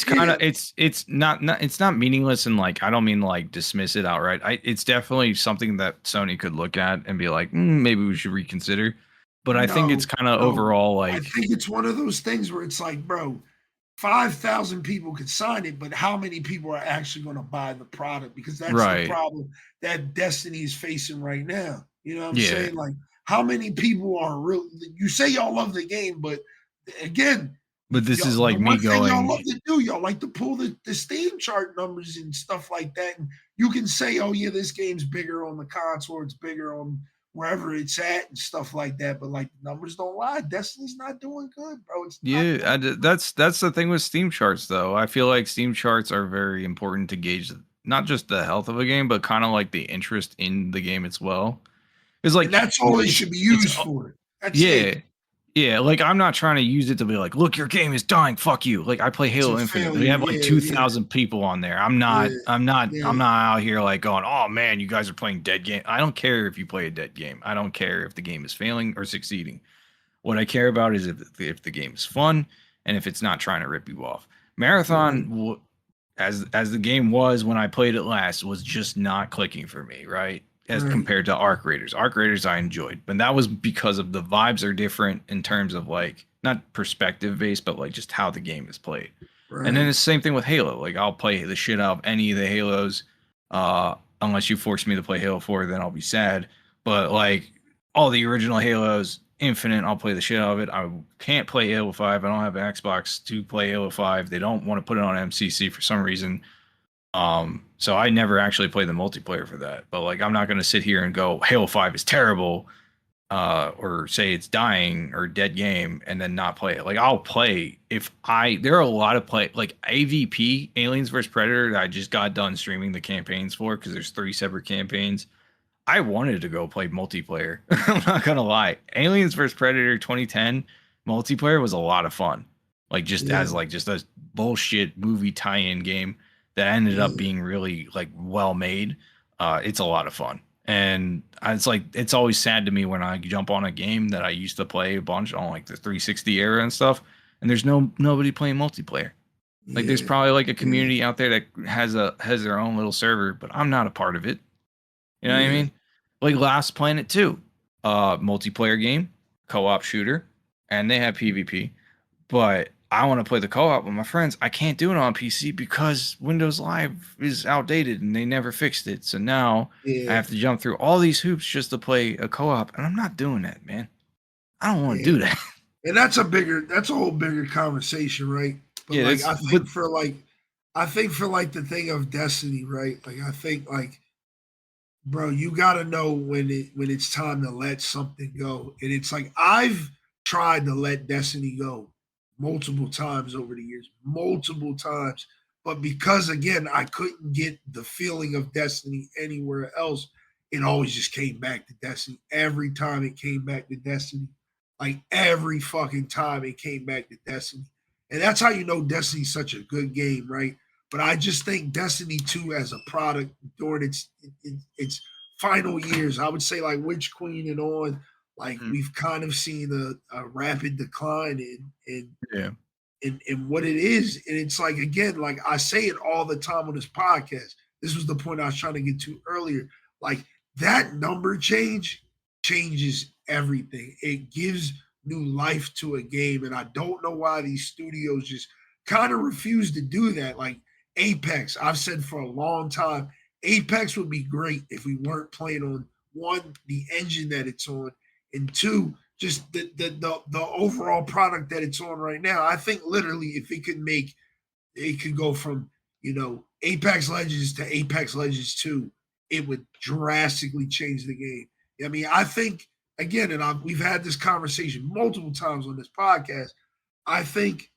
kind of it's not meaningless, and like, I don't mean like dismiss it outright. It's definitely something that Sony could look at and be like, maybe we should reconsider. But I think it's kind of overall like, I think it's one of those things where it's like, bro, 5,000 people could sign it, but how many people are actually going to buy the product? Because that's the problem that Destiny is facing right now. You know what I'm saying? Like, how many people are really? You say y'all love the game, but again. But this is like me going. Y'all love to do. Y'all like to pull the Steam chart numbers and stuff like that, and you can say, "Oh yeah, this game's bigger on the console. It's bigger on wherever it's at and stuff like that." But like, the numbers don't lie. Destiny's not doing good, bro. That's the thing with Steam charts, though. I feel like Steam charts are very important to gauge not just the health of a game, but kind of like the interest in the game as well. It's like, and that's all it should be used for. That's it. Yeah, like, I'm not trying to use it to be like, look, your game is dying, fuck you. Like, I play Halo Infinite. We have like 2,000 people on there. I'm not out here like going, oh man, you guys are playing dead game. I don't care if you play a dead game. I don't care if the game is failing or succeeding. What I care about is if the game is fun and if it's not trying to rip you off. Marathon, as the game was when I played it last, was just not clicking for me, right? As compared to Arc Raiders. Arc Raiders I enjoyed, but that was because of the vibes are different in terms of like, not perspective based, but like just how the game is played. And then it's the same thing with Halo. Like, I'll play the shit out of any of the Halos, unless you force me to play Halo 4, then I'll be sad. But like, all the original Halos, Infinite, I'll play the shit out of it. I can't play Halo 5. I don't have an Xbox to play Halo 5. They don't want to put it on MCC for some reason. So I never actually played the multiplayer for that. But like, I'm not going to sit here and go, Halo 5 is terrible or say it's dying or dead game and then not play it. Like I'll play there are a lot of like AVP, Aliens vs Predator, that I just got done streaming the campaigns for because there's 3 separate campaigns. I wanted to go play multiplayer. I'm not gonna lie. Aliens vs Predator 2010 multiplayer was a lot of fun. Like just as like just a bullshit movie tie-in game that ended up being really like well made. It's a lot of fun. And it's like it's always sad to me when I jump on a game that I used to play a bunch on like the 360 era and stuff, and there's nobody playing multiplayer. Like there's probably like a community out there that has their own little server, but I'm not a part of it. You know what I mean? Like Last Planet 2, multiplayer game, co-op shooter, and they have PvP. But I want to play the co-op with my friends. I can't do it on PC because Windows Live is outdated and they never fixed it. So now I have to jump through all these hoops just to play a co-op, and I'm not doing that, man. I don't want to do that. And that's a whole bigger conversation, right? But yeah, like I think for the thing of Destiny, right? Like I think like, bro, you gotta know when it's time to let something go. And it's like I've tried to let Destiny go multiple times over the years, multiple times. But because again, I couldn't get the feeling of Destiny anywhere else, it always just came back to Destiny. Every time it came back to Destiny. Like every fucking time it came back to Destiny. And that's how you know Destiny's such a good game, right? But I just think Destiny 2 as a product during its final years, I would say like Witch Queen and on, like we've kind of seen a rapid decline in what it is. And it's like, again, like I say it all the time on this podcast. This was the point I was trying to get to earlier. Like that number changes everything. It gives new life to a game. And I don't know why these studios just kind of refuse to do that. Like Apex, I've said for a long time, Apex would be great if we weren't playing on one, the engine that it's on, and two, just the overall product that it's on right now. I think literally if it could go from, Apex Legends to Apex Legends 2, it would drastically change the game. I mean, I think again, and we've had this conversation multiple times on this podcast. I think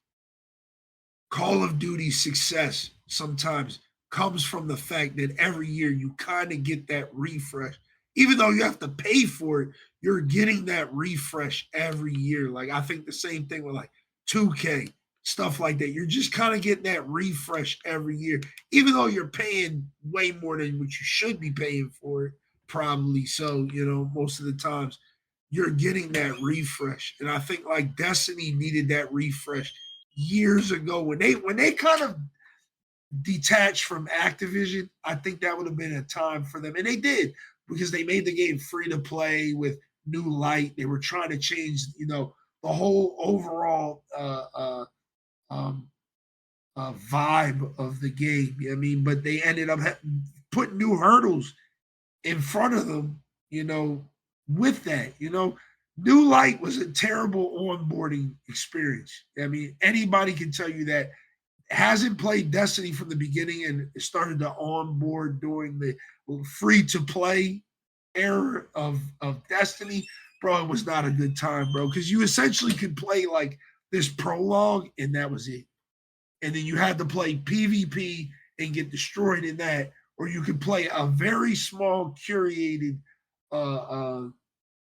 Call of Duty's success sometimes comes from the fact that every year you kind of get that refresh. Even though you have to pay for it, you're getting that refresh every year. Like I think the same thing with like 2K, stuff like that. You're just kind of getting that refresh every year, even though you're paying way more than what you should be paying for it, probably. So, most of the times you're getting that refresh. And I think like Destiny needed that refresh years ago when they kind of detached from Activision. I think that would have been a time for them. And they did, because they made the game free to play with new light. They were trying to change, the whole overall vibe of the game. I mean, but they ended up putting new hurdles in front of them, with that. New light was a terrible onboarding experience. I mean, anybody can tell you that hasn't played Destiny from the beginning and started to onboard during the free to play era of Destiny, bro. It was not a good time, bro, because you essentially could play like this prologue and that was it. And then you had to play PvP and get destroyed in that, or you could play a very small curated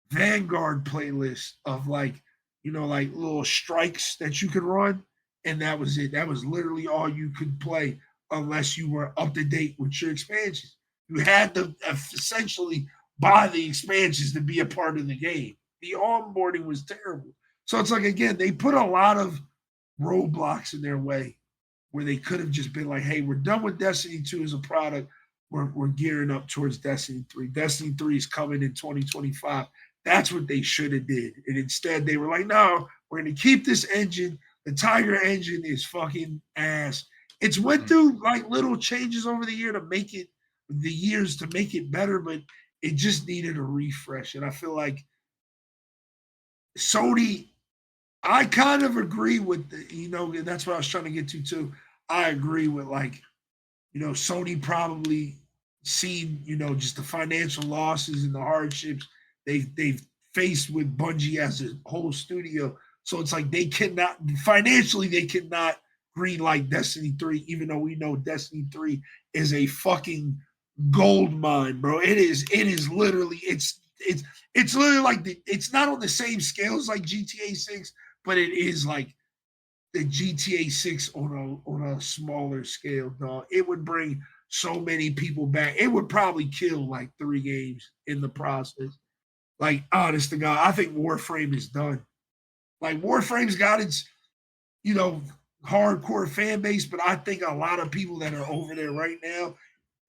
Vanguard playlist of like little strikes that you could run, and that was it. That was literally all you could play unless you were up to date with your expansions. You had to essentially buy the expansions to be a part of the game. The onboarding was terrible. So it's like, again, they put a lot of roadblocks in their way where they could have just been like, hey, we're done with Destiny 2 as a product. We're gearing up towards Destiny 3. Destiny 3 is coming in 2025. That's what they should have did. And instead they were like, no, we're going to keep this engine. The Tiger engine is fucking ass. It's went through like little changes over the years to make it better, but it just needed a refresh. And I feel like Sony, I kind of agree with and that's what I was trying to get to too. I agree with like, Sony probably seen, just the financial losses and the hardships they've faced with Bungie as a whole studio. So it's like they cannot financially green light Destiny 3, even though we know Destiny 3 is a fucking gold mine, bro. It is literally it's literally like it's not on the same scales like GTA 6, but it is like the GTA 6 on a smaller scale, dog. It would bring so many people back. It would probably kill like 3 games in the process. Like, honest to God, I think Warframe is done. Like, Warframe's got its, hardcore fan base, but I think a lot of people that are over there right now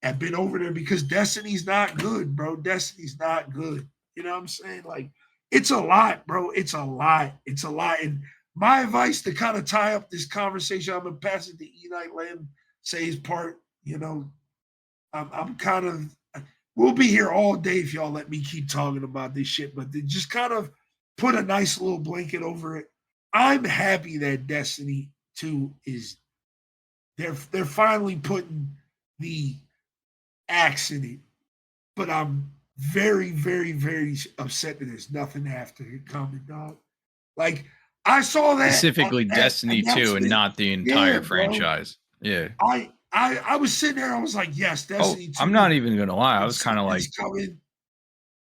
have been over there because Destiny's not good, bro. Destiny's not good. You know what I'm saying? Like, it's a lot, bro. It's a lot. It's a lot. And my advice to kind of tie up this conversation, I'm gonna pass it to Eknight, let him say his part. I'm kind of we'll be here all day if y'all let me keep talking about this shit, but to just kind of put a nice little blanket over it. I'm happy that Destiny 2 is they're finally putting the axe in it. But I'm very, very, very upset that there's nothing after it coming, dog. Like, I saw that specifically Destiny 2 and not the entire franchise. Yeah. I was sitting there, I was like, yes, Destiny 2. I'm not even gonna lie. I was kind of like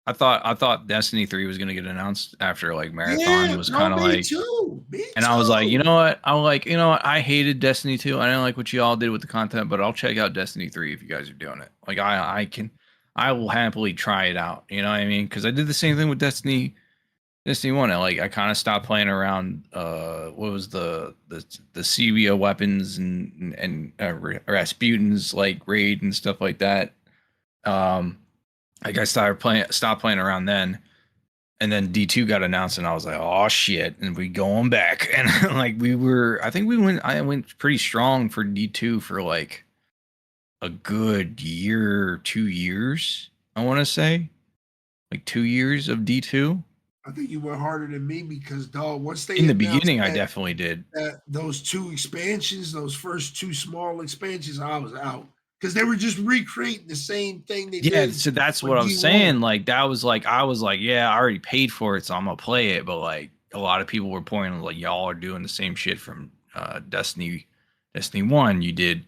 I thought Destiny 3 was gonna get announced after like Marathon was kind of like and I was like, you know what? I hated Destiny 2. I didn't like what you all did with the content, but I'll check out Destiny 3 if you guys are doing it. Like I will happily try it out. You know what I mean? Because I did the same thing with Destiny 1. I kind of stopped playing around what was the CBO weapons and Rasputin's like raid and stuff like that. Like I stopped playing around then, and then D2 got announced, and I was like, oh shit, and we going back, and like I went pretty strong for D2 for like a good year, 2 years. I want to say like 2 years of D2. I think you went harder than me because, dog, once they in the beginning, I definitely did. Those 2 expansions, those first 2 small expansions, I was out. Because they were just recreating the same thing they did. Yeah, so that's what I was saying. Like, that was like, I was like, yeah, I already paid for it, so I'm gonna play it. But like, a lot of people were pointing like, y'all are doing the same shit from Destiny 1. You did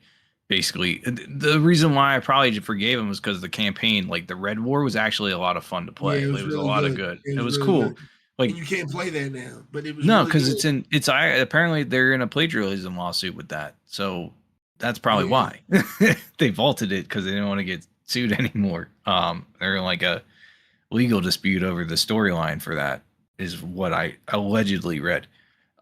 basically. The reason why I probably forgave him was because the campaign, like the Red War, was actually a lot of fun to play. Yeah, it was really a lot of good. It was really cool. Good. Like, and you can't play that now, but it was no, because apparently they're in a plagiarism lawsuit with that. So that's probably why they vaulted it, because they didn't want to get sued anymore. They're in like a legal dispute over the storyline for that, is what I allegedly read,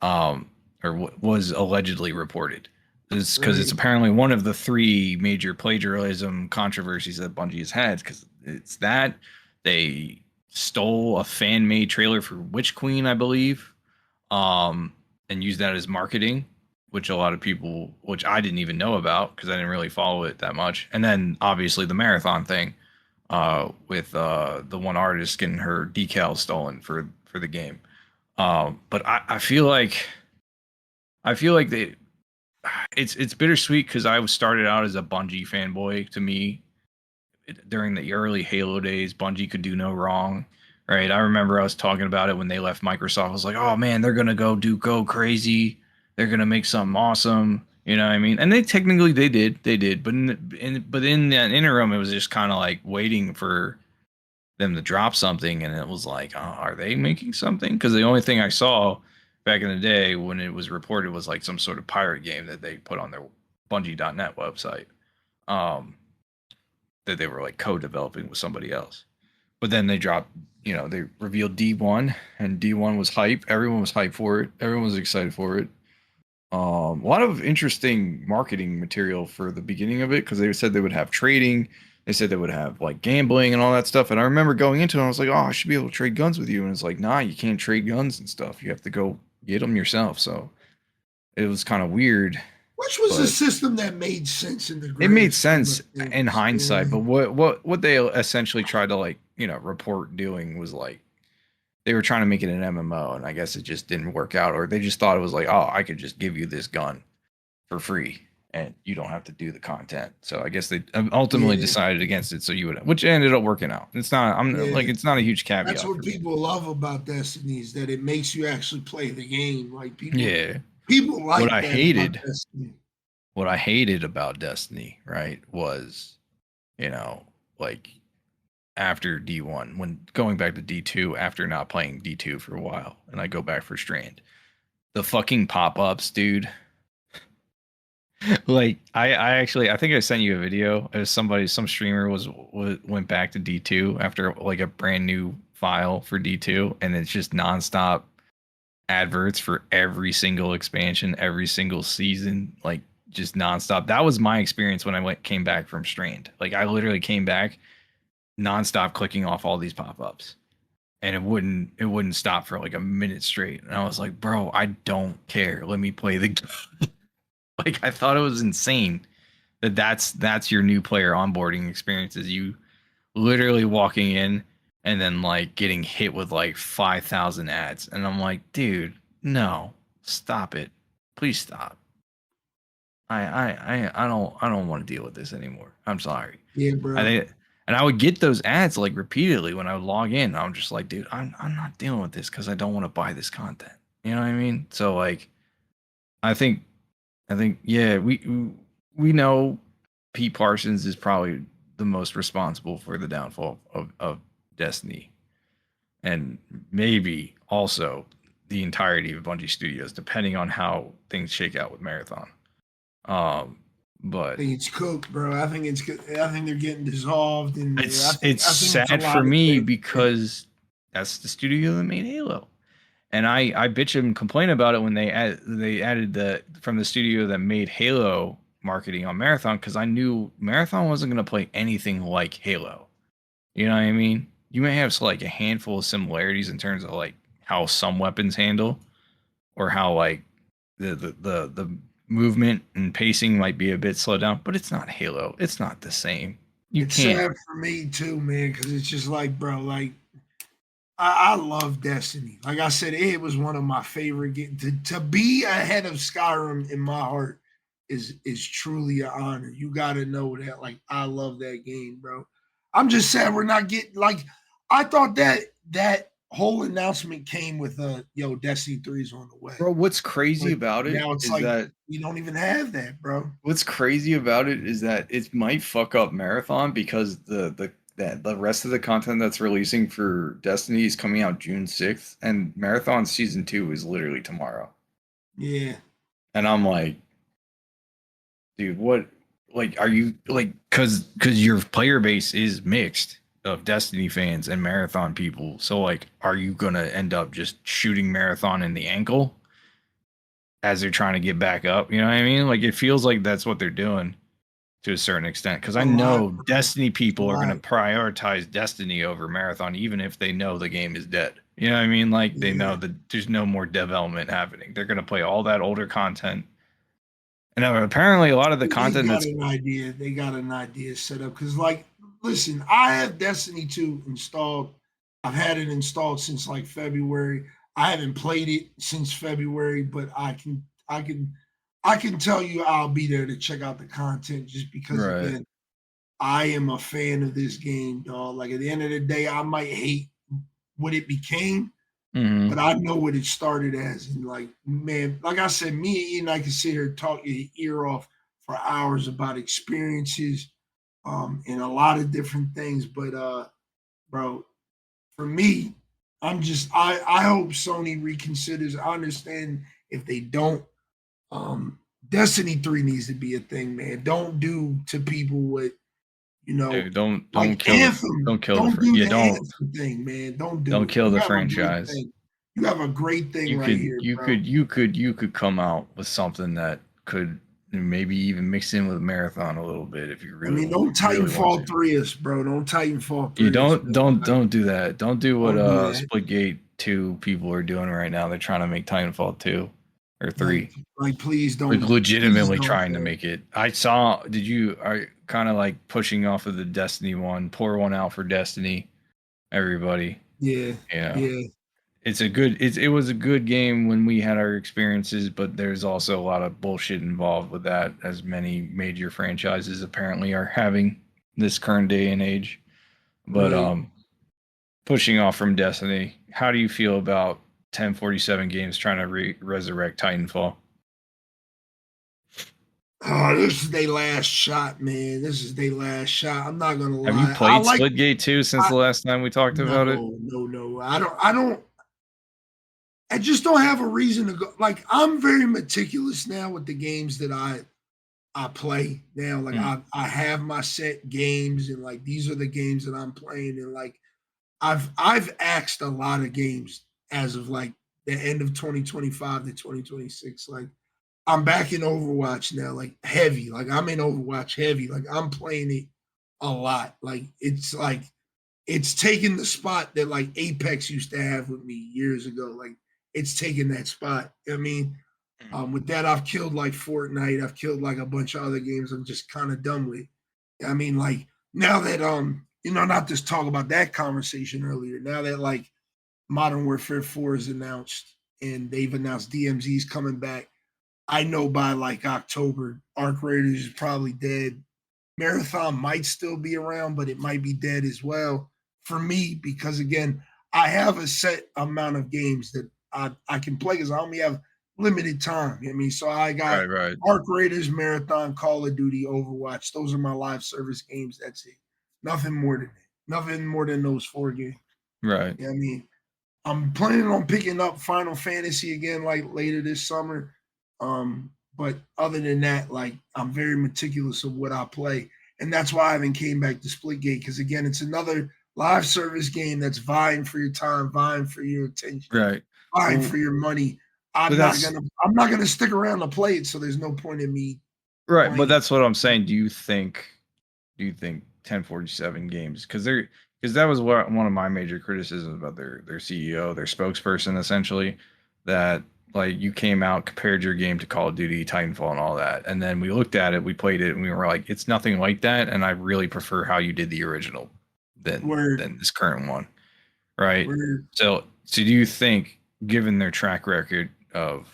or what was allegedly reported. It's because it's apparently one of the 3 major plagiarism controversies that Bungie has had, because it's that they stole a fan-made trailer for Witch Queen, I believe, and used that as marketing, which a lot of people, which I didn't even know about because I didn't really follow it that much. And then obviously the Marathon thing, with the one artist getting her decals stolen for the game. But I feel like it's bittersweet, because I started out as a Bungie fanboy. To me, during the early Halo days, Bungie could do no wrong. Right. I remember I was talking about it when they left Microsoft. I was like, oh man, they're gonna go crazy. They're gonna make something awesome, you know what I mean? And they did, but in that interim, it was just kind of like waiting for them to drop something, and it was like, oh, are they making something? Because the only thing I saw back in the day when it was reported was like some sort of pirate game that they put on their Bungie.net website, that they were like co-developing with somebody else. But then they dropped, they revealed D1, and D1 was hype. Everyone was hyped for it. Everyone was excited for it. A lot of interesting marketing material for the beginning of it, because they said they would have trading. They said they would have like gambling and all that stuff. And I remember going into it, I was like, oh, I should be able to trade guns with you. And it's like, nah, you can't trade guns and stuff. You have to go get them yourself. So it was kind of weird. Which was a system that made sense in the it made sense in hindsight. Yeah. But what they essentially tried to report doing was like, they were trying to make it an MMO, and I guess it just didn't work out, or they just thought it was like, oh, I could just give you this gun for free, and you don't have to do the content. So I guess they ultimately decided against it. So you would, which ended up working out. It's not, it's not a huge caveat. That's what people love about Destiny, is that it makes you actually play the game. Like people like what I hated. What I hated about Destiny, right, was, like after D1, when going back to D2 after not playing D2 for a while, and I go back for Strand, the fucking pop-ups, dude. Like I think I sent you a video as some streamer went back to D2 after like a brand new file for D2, and it's just nonstop adverts for every single expansion, every single season, like just nonstop. That was my experience when I came back from Strand. Like I literally came back nonstop clicking off all these pop-ups, and it wouldn't stop for like a minute straight. And I was like, bro, I don't care. Let me play the game. Like I thought it was insane that's your new player onboarding experience, is you literally walking in and then like getting hit with like 5,000 ads. And I'm like, dude, no, stop it. Please stop. I don't want to deal with this anymore. I'm sorry. Yeah, bro. And I would get those ads like repeatedly when I would log in. I'm just like, dude, I'm not dealing with this because I don't want to buy this content. You know what I mean? So like, I think yeah, we know Pete Parsons is probably the most responsible for the downfall of Destiny, and maybe also the entirety of Bungie Studios, depending on how things shake out with Marathon. But I think it's cooked, bro. I think they're getting dissolved, and it's sad for me because that's the studio that made Halo. And I bitch and complain about it when they added from the studio that made Halo marketing on Marathon, because I knew Marathon wasn't going to play anything like Halo. You know what I mean? You may have like a handful of similarities in terms of like how some weapons handle, or how like the movement and pacing might be a bit slowed down, but it's not Halo. It's not the same. It's sad for me too, man, because it's just like, bro, like I love Destiny. Like I said, it was one of my favorite games. To be ahead of Skyrim in my heart is truly an honor. You got to know that. Like, I love that game, bro. I'm just sad we're not getting, like, I thought that whole announcement came with Destiny 3 is on the way. Bro, what's crazy about it now it's is like that we don't even have that, bro. What's crazy about it is that it might fuck up Marathon, because the rest of the content that's releasing for Destiny is coming out June 6th, and Marathon Season 2 is literally tomorrow. Yeah. And I'm like, dude, what, like, are you, like, because your player base is mixed of Destiny fans and Marathon people. So, like, are you going to end up just shooting Marathon in the ankle as they're trying to get back up? You know what I mean? Like, it feels like that's what they're doing to a certain extent, because I know Destiny people are going to prioritize Destiny over Marathon, even if they know the game is dead. You know what I mean? Like, they know that there's no more development happening. They're going to play all that older content. And apparently a lot of the content they got an idea set up, because, like, listen, I have Destiny 2 installed. I've had it installed since like February. I haven't played it since February, but I can tell you I'll be there to check out the content, just because, again, I am a fan of this game, dog. Like, at the end of the day, I might hate what it became, but I know what it started as. And, like, man, like I said, me and Ian, I can sit here and talk your ear off for hours about experiences and a lot of different things. But bro, for me, I hope Sony reconsiders. I understand if they don't. Destiny 3 needs to be a thing, man. Don't do to people what, Dude, don't like kill Anthem. Don't kill don't the do yeah, the don't Anthem thing, man. Don't kill the franchise. You have a great thing here, bro. You could come out with something that could maybe even mix in with Marathon a little bit if you really. I mean, don't Titanfall 3 us, bro. Don't Titanfall 3. Yeah, don't do that. Don't do what Splitgate 2 people are doing right now. They're trying to make Titanfall 2 or 3. Like please don't. Like, legitimately trying to make it. I saw. Did you are kind of like pushing off of the Destiny one? Pour one out for Destiny, everybody. Yeah. it was a good game when we had our experiences, but there's also a lot of bullshit involved with that, as many major franchises apparently are having this current day and age. But Right. pushing off from Destiny, how do you feel about 1047 Games trying to resurrect Titanfall? Oh, this is their last shot, man. This is their last shot. I'm not gonna Have you lie. played Splitgate 2 since I the last time we talked about it? no. I just don't have a reason to go. Like, I'm very meticulous now with the games that I play now. Like, Mm, I have my set games, and like these are the games that I'm playing. And like I've axed a lot of games as of like the end of 2025 to 2026. Like, I'm back in Overwatch now, like heavy. Like, I'm in Overwatch heavy. Like, I'm playing it a lot. Like it's taken the spot that like Apex used to have with me years ago. Like, it's taken that spot. I mean, mm. with that, I've killed like Fortnite. I've killed like a bunch of other games. I'm just kind of done with. I mean, like, now that not just talk about that conversation earlier. Now that like Modern Warfare 4 is announced and they've announced DMZ's coming back, I know by like October, Arc Raiders is probably dead. Marathon might still be around, but it might be dead as well for me because again, I have a set amount of games that I can play because I only have limited time. I mean, so I got Right. Arc Raiders, Marathon, Call of Duty, Overwatch. Those are my live service games. That's it. Nothing more than that. Nothing more than those 4 games. Right. I mean, I'm planning on picking up Final Fantasy again, like later this summer. But other than that, like I'm very meticulous of what I play, and that's why I haven't came back to Splitgate because again, it's another live service game that's vying for your time, vying for your attention, Right. vying Well, for your money. but that's I'm not gonna stick around to play it, so there's no point in me right, but playing. that's what I'm saying. Do you think 1047 games, because that was one of my major criticisms about their CEO, their spokesperson, essentially, that like you came out, compared your game to Call of Duty, Titanfall, and all that, and then we looked at it, we played it, and we were like, it's nothing like that, and I really prefer how you did the original Where than this current one, right? where So do you think, given their track record of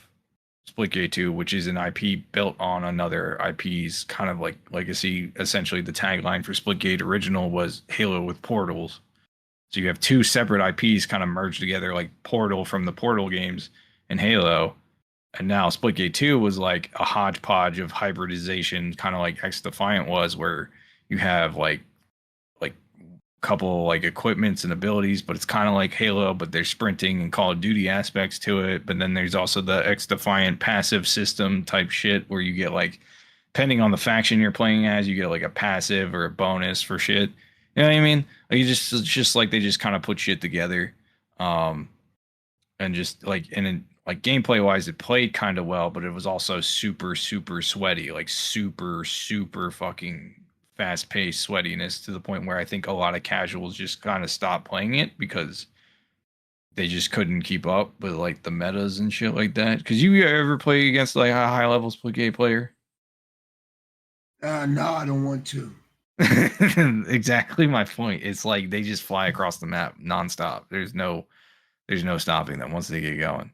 Splitgate 2, which is an IP built on another IP's kind of like legacy. Essentially, the tagline for Splitgate original was Halo with portals. So you have two separate IPs kind of merged together, like Portal from the Portal games and Halo. And now Splitgate 2 was like a hodgepodge of hybridization, kind of like X Defiant was, where you have like couple like equipments and abilities, but it's kind of like Halo, but there's sprinting and Call of Duty aspects to it. But then there's also the X Defiant passive system type shit where you get like, depending on the faction you're playing as, you get like a passive or a bonus for shit. You know what I mean? Like it's just like they just kind of put shit together, um, and just like like gameplay wise, it played kind of well, but it was also super sweaty, like super fucking fast paced sweatiness to the point where I think a lot of casuals just kind of stopped playing it because they just couldn't keep up with like the metas and shit like that. Because you ever play against like a high level split game player? no, I don't want to. Exactly my point. It's like they just fly across the map nonstop. There's no stopping them once they get going.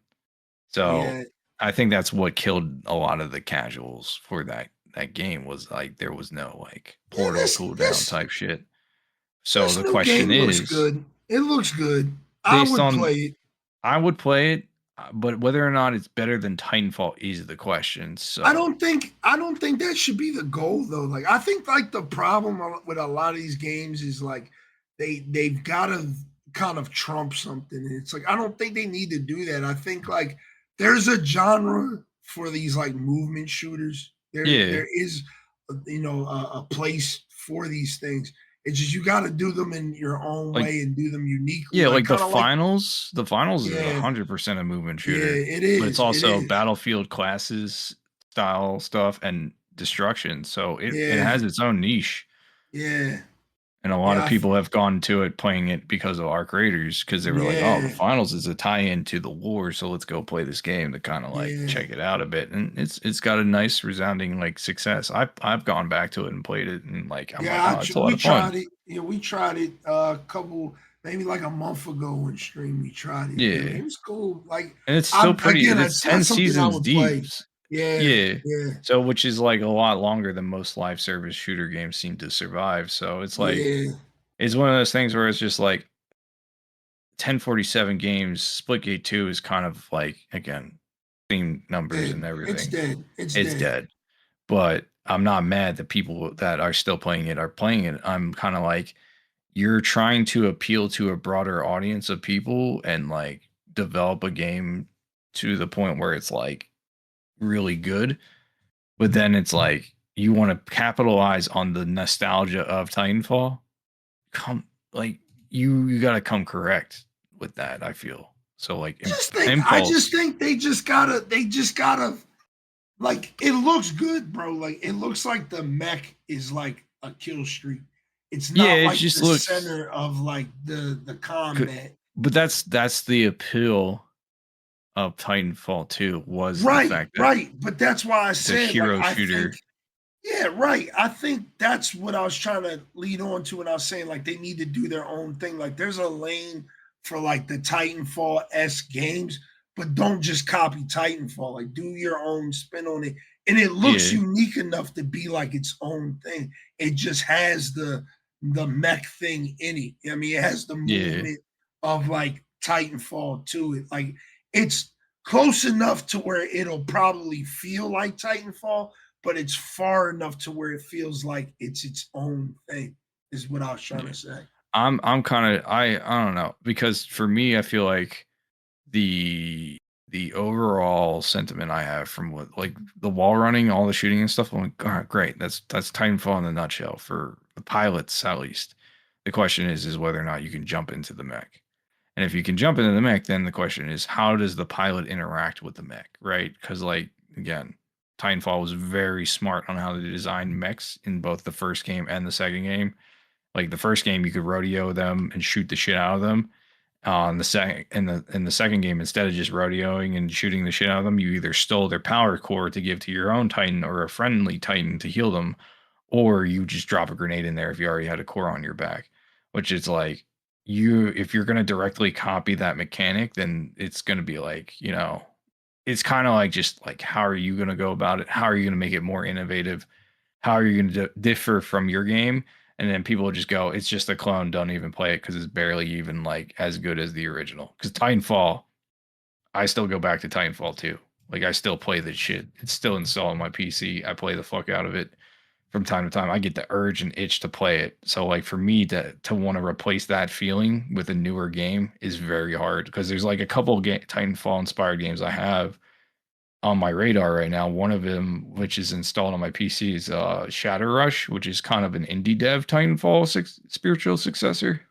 So Yeah, I think that's what killed a lot of the casuals for that game, was like there was no like yeah. portal cooldown type shit. So This the new question game looks is, good. It looks good. I based would on, play it. I would play it, but whether or not it's better than Titanfall is the question. So I don't think that should be the goal though. Like, I think like the problem with a lot of these games is like they've got to kind of trump something. And it's like I don't think they need to do that. I think like there's a genre for these like movement shooters. yeah, There is a place for these things. It's just you got to do them in your own like way and do them uniquely. yeah, Like like the kind of like finals. The finals is yeah, 100% a movement yeah, shooter, it but it's is. It also is. battlefield classes style stuff and destruction. So it Yeah, has its own niche. yeah. And a lot of Yeah, people have gone to it playing it because of Arc Raiders, because they were like, oh, the yeah, finals is a tie-in to the war, so let's go play this game to kind of like yeah, check it out a bit. And it's got a nice resounding like success. I've gone back to it and played it, and like I'm like, yeah. oh, it's a lot We of fun. tried it. Yeah, we tried it a couple. maybe like a month ago in stream we tried it. Yeah. It was cool. Like And it's still pretty. again, It's it's not 10 something I seasons would deep. play. Yeah, Yeah. yeah, So, which is like a lot longer than most live service shooter games seem to survive. So it's like, yeah. it's one of those things where it's just like 1047 games. Splitgate 2 is kind of like, again, same numbers and Dead. It's everything. dead. It's It's dead. dead. But I'm not mad that people that are still playing it are playing it. I'm kind of like, you're trying to appeal to a broader audience of people and like develop a game to the point where it's like really good. But then it's like you want to capitalize on the nostalgia of Titanfall. Come like you got to come correct with that, I feel. So like I Impulse. just think they just gotta like it looks good, bro. Like it looks like the mech is like a kill streak. It's Yeah, not it like just the looks center of like the good. combat. But that's the appeal of Titanfall 2 was the Right, fact that right. But that's why I it's a said like hero I think shooter. yeah, right. I think that's what I was trying to lead on to when I was saying like they need to do their own thing. Like there's a lane for like the Titanfall S games, but don't just copy Titanfall. Like do your own spin on it. And it looks Yeah, unique enough to be like its own thing. It just has the mech thing in it. I mean, it has the yeah, movement of like Titanfall to it. Like it's close enough to where it'll probably feel like Titanfall, but it's far enough to where it feels like it's its own thing, is what I was trying yeah. to say. I'm kind of I don't know because for me I feel like the the overall sentiment I have from what like the wall running, all the shooting and stuff. I'm like, all right, great. That's Titanfall in a nutshell for the pilots at least. The question is whether or not you can jump into the mech. And if you can jump into the mech, then the question is how does the pilot interact with the mech, right? Because like again, Titanfall was very smart on how to design mechs in both the first game and the second game. Like the first game, you could rodeo them and shoot the shit out of them. On the second in the second game, instead of just rodeoing and shooting the shit out of them, you either stole their power core to give to your own Titan or a friendly Titan to heal them, or you just drop a grenade in there if you already had a core on your back. Which is like if you're gonna directly copy that mechanic, then it's gonna be like, it's kind of like just like how are you gonna go about it? How are you gonna make it more innovative? How are you going to differ from your game? And then people will just go, it's just a clone. Don't even play it because it's barely even like as good as the original. Because Titanfall, I still go back to Titanfall 2. Like I still play the shit. It's still installed on my PC. I play the fuck out of it from time to time. I get the urge and itch to play it. So like for me to want to replace that feeling with a newer game is very hard because there's like a couple Titanfall inspired games I have on my radar right now. One of them, which is installed on my PC, is Shadow Rush, which is kind of an indie dev Titanfall spiritual successor,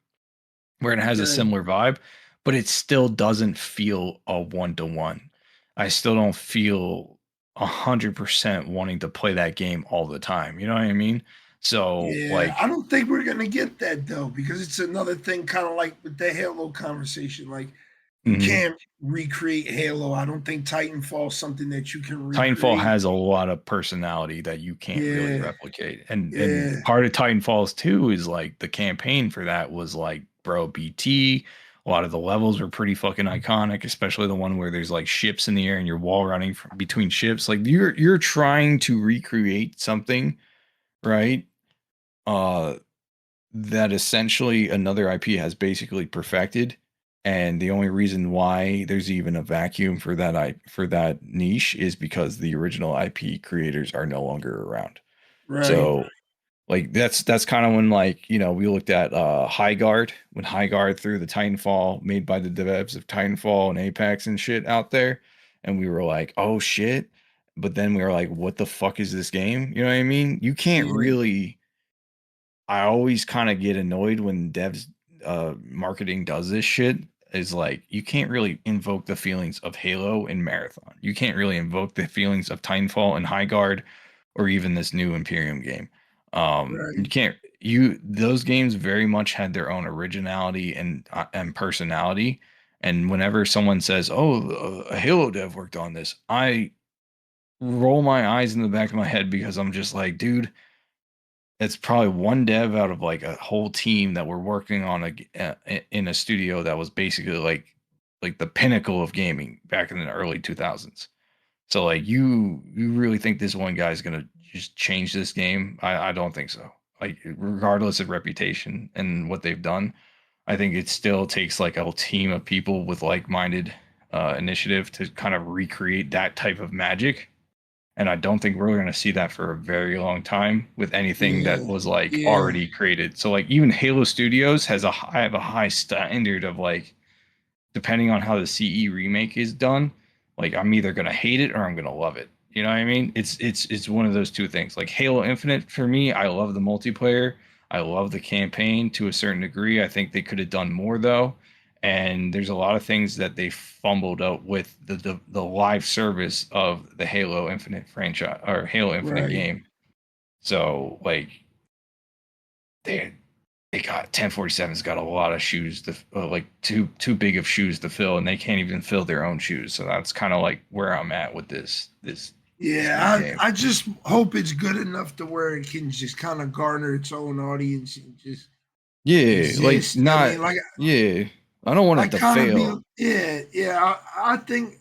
where it has a Okay. similar vibe, but it still doesn't feel a 1-to-1. I still don't feel 100% wanting to play that game all the time. You know what I mean? So Yeah, I like, don't think we're gonna get that though, because it's another thing, kind of like with the Halo conversation. Like you mhm. can't recreate Halo. I don't think Titanfall is something that you can Titanfall recreate. has a lot of personality that you can't really Yeah, replicate. And yeah, part of Titanfalls 2 is like the campaign for that was like bro BT. A lot of the levels were pretty fucking iconic, especially the one where there's like ships in the air and you're wall running from between ships. Like you're trying to recreate something, right? Uh that essentially another IP has basically perfected. And the only reason why there's even a vacuum for for that niche is because the original IP creators are no longer around. right. So like that's kind of when like, we looked at High Guard when High Guard threw the Titanfall made by the devs of Titanfall and Apex and shit out there. And we were like, oh shit. But then we were like, what the fuck is this game? You know what I mean? You can't Yeah, really I always kind of get annoyed when devs marketing does this shit is like you can't really invoke the feelings of Halo and Marathon. You can't really invoke the feelings of Titanfall and High Guard or even this new Imperium game. You right. can't you those games very much had their own originality and personality. And whenever someone says, "Oh, a Halo dev worked on this," I roll my eyes in the back of my head because I'm just like, dude, it's probably one dev out of like a whole team that were working on in a studio that was basically like the pinnacle of gaming back in the early 2000s. So like you really think this one guy's gonna just change this game? I don't think so. Like regardless of reputation and what they've done, I think it still takes like a whole team of people with like-minded initiative to kind of recreate that type of magic. And I don't think we're going to see that for a very long time with anything that was like Yeah. already created. So like even Halo Studios have a high standard of like, depending on how the CE remake is done, like I'm either gonna hate it or I'm gonna love it. You know what I mean? It's one of those two things. Like Halo Infinite for me, I love the multiplayer. I love the campaign to a certain degree. I think they could have done more though. And there's a lot of things that they fumbled out with the live service of the Halo Infinite franchise or Halo Infinite Right. game. So like they they got 1047's got a lot of shoes to like too big of shoes to fill, and they can't even fill their own shoes. So that's kind of like where I'm at with this new Yeah, game. I just hope it's good enough to where it can just kind of garner its own audience and just Yeah, like exist. I not mean, like yeah. I don't want it like to kind of be fail. yeah. I think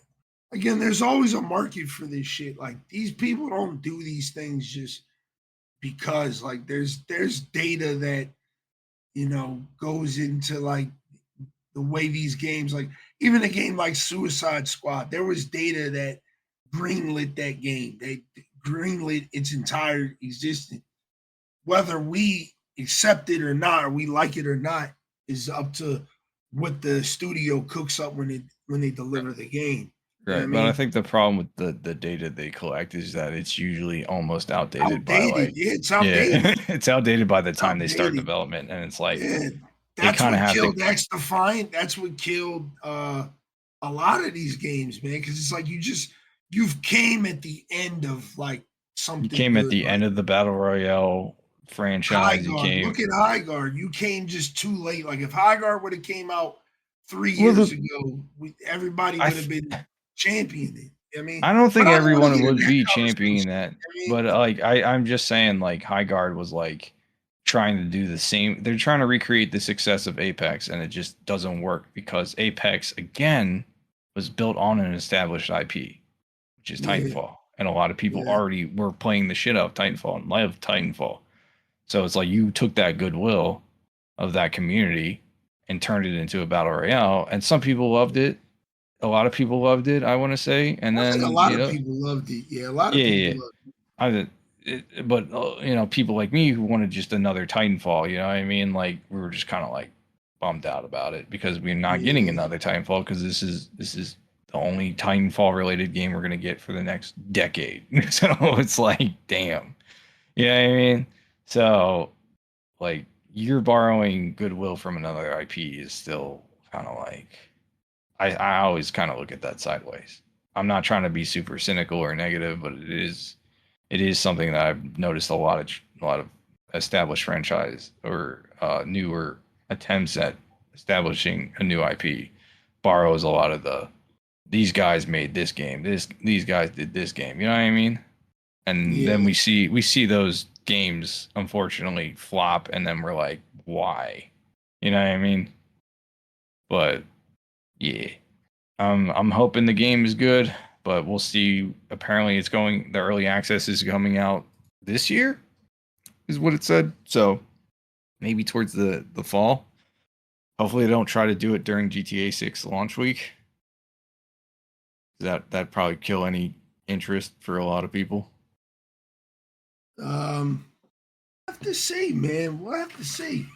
again, there's always a market for this shit. Like these people don't do these things just because like there's data that goes into like the way these games, like even a game like Suicide Squad, there was data that greenlit that game. They greenlit its entire existence. Whether we accept it or not, or we like it or not, is up to what the studio cooks up when they deliver the game. You know what I Right, but I mean? think the problem with the data they collect is that it's usually almost outdated by Outdated. like Yeah, it's yeah, outdated. it's outdated by the It's time they start outdated. development, and it's like Yeah. they That's kind of what have to. killed X Defiant. That's what killed a lot of these games, man. Because it's like you've came at the end of like You something came at good. the Like end of the battle royale High franchise. You Guard. came. Look at High Guard. You came just too late. Like if High Guard would have came out 3 years Well, ago, everybody I would have been championing. I mean, I don't but think I don't want to everyone get in would that be championing conversation. that, I mean, but like I'm just saying, like High Guard was like trying to do the same. They're trying to recreate the success of Apex, and it just doesn't work because Apex again was built on an established IP, which is yeah, Titanfall, and a lot of people yeah, already were playing the shit out of Titanfall and loved Titanfall. So it's like you took that goodwill of that community and turned it into a battle royale, and some people loved it, a lot of people loved it, I want to say, and I think a then lot of people loved it. Yeah, a lot of yeah, people yeah, loved it. but people like me who wanted just another Titanfall, you know what I mean? Like we were just kind of like bummed out about it because we're not getting Yeah, another Titanfall because this is the only Titanfall related game we're gonna get for the next decade. So it's like, damn, you know what I mean? So like you're borrowing goodwill from another IP is still kind of like I always kind of look at that sideways. I'm not trying to be super cynical or negative, but it is something that I've noticed a lot of established franchise or newer attempts at establishing a new IP borrows a lot of these guys made this game, these guys did this game, you know what I mean? And then yeah, we see those games unfortunately flop, and then we're like, why? You know what I mean? But yeah, I'm hoping the game is good, but we'll see. Apparently, the early access is coming out this year, is what it said. So maybe towards the fall. Hopefully, they don't try to do it during GTA 6 launch week. That probably kill any interest for a lot of people. I have to see, man. We'll have to see.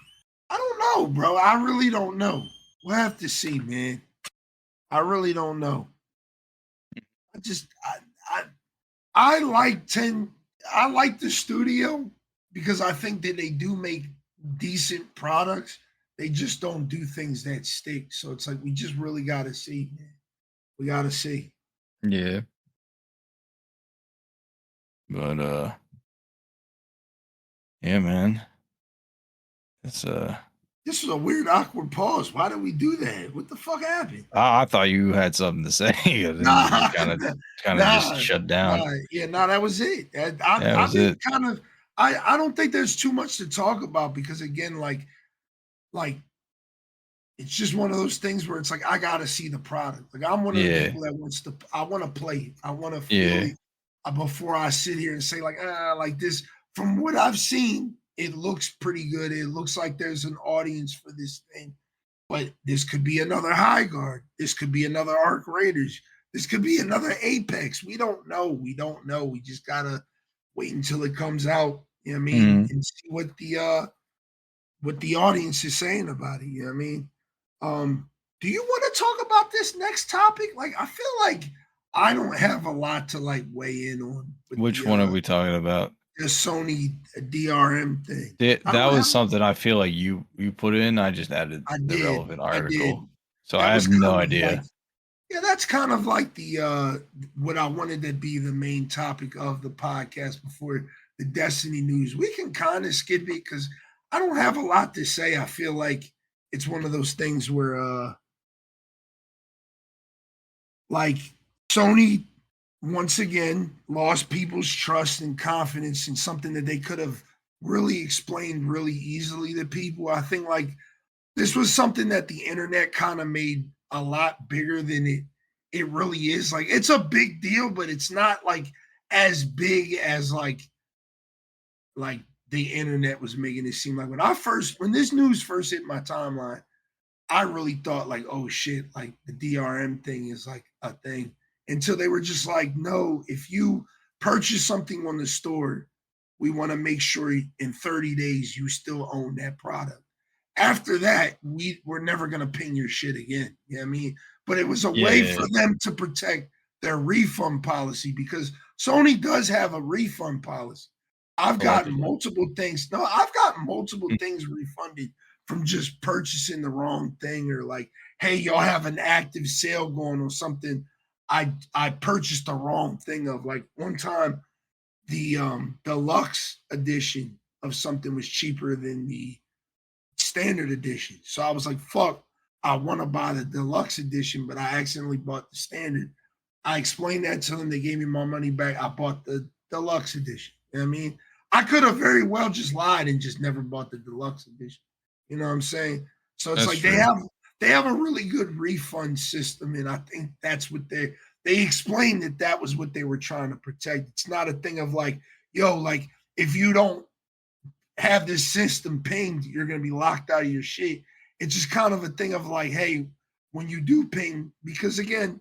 I don't know, bro. I really don't know. We'll have to see, man. I really don't know. I just I I like 10. I like the studio because I think that they do make decent products. They just don't do things that stick. So it's like we just really got to see, man. We got to see. Yeah, but yeah, man, it's This was a weird, awkward pause. Why did we do that? What the fuck happened? I thought you had something to say, and then you Nah, kind of just nah, shut down. nah. Yeah, nah. That was it. That I've was been it. kind of. I don't think there's too much to talk about because again, like it's just one of those things where it's like I gotta see the product. Like I'm one of the Yeah. people that wants to. I want to play it. I want to feel Yeah. it before I sit here and say like this. From what I've seen, it looks pretty good. It looks like there's an audience for this thing. But this could be another High Guard. This could be another Arc Raiders. This could be another Apex. We don't know. We don't know. We just gotta wait until it comes out. You know what I mean? And see what the audience is saying about it. You know what I mean? Do you want to talk about this next topic? Like, I feel like I don't have a lot to like weigh in on. Which one are we talking about? The Sony DRM thing. That was something I feel like you put in. I just added the relevant article. So I have no idea. Yeah, that's kind of like the what I wanted to be the main topic of the podcast before the Destiny news. We can kind of skip it because I don't have a lot to say. I feel like it's one of those things where like Sony once again lost people's trust and confidence in something that they could have really explained really easily to people. I think like this was something that the internet kind of made a lot bigger than it really is. Like it's a big deal, but it's not like as big as like the internet was making it seem like. When this news first hit my timeline, I really thought like, oh shit, like the DRM thing is like a thing. Until they were just like, no, if you purchase something on the store, we want to make sure in 30 days you still own that product. After that, we're never going to ping your shit again. You know what I mean? But it was a way for them to protect their refund policy because Sony does have a refund policy. I've gotten multiple things. No, I've gotten multiple things refunded from just purchasing the wrong thing or like, hey, y'all have an active sale going on something. I purchased the wrong thing of like one time the deluxe edition of something was cheaper than the standard edition. So I was like, fuck, I want to buy the deluxe edition, but I accidentally bought the standard. I explained that to them. They gave me my money back. I bought the deluxe edition. You know what I mean? I could have very well just lied and just never bought the deluxe edition. You know what I'm saying? So it's like they have a really good refund system, and I think that's what they explained that was what they were trying to protect. It's not a thing of like, yo, like if you don't have this system pinged, you're gonna be locked out of your shit. It's just kind of a thing of like, hey, when you do ping, because again,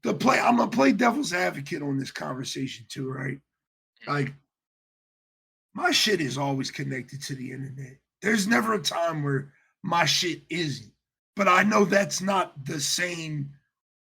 I'm gonna play devil's advocate on this conversation too, right? Like my shit is always connected to the internet. There's never a time where my shit isn't. But I know that's not the same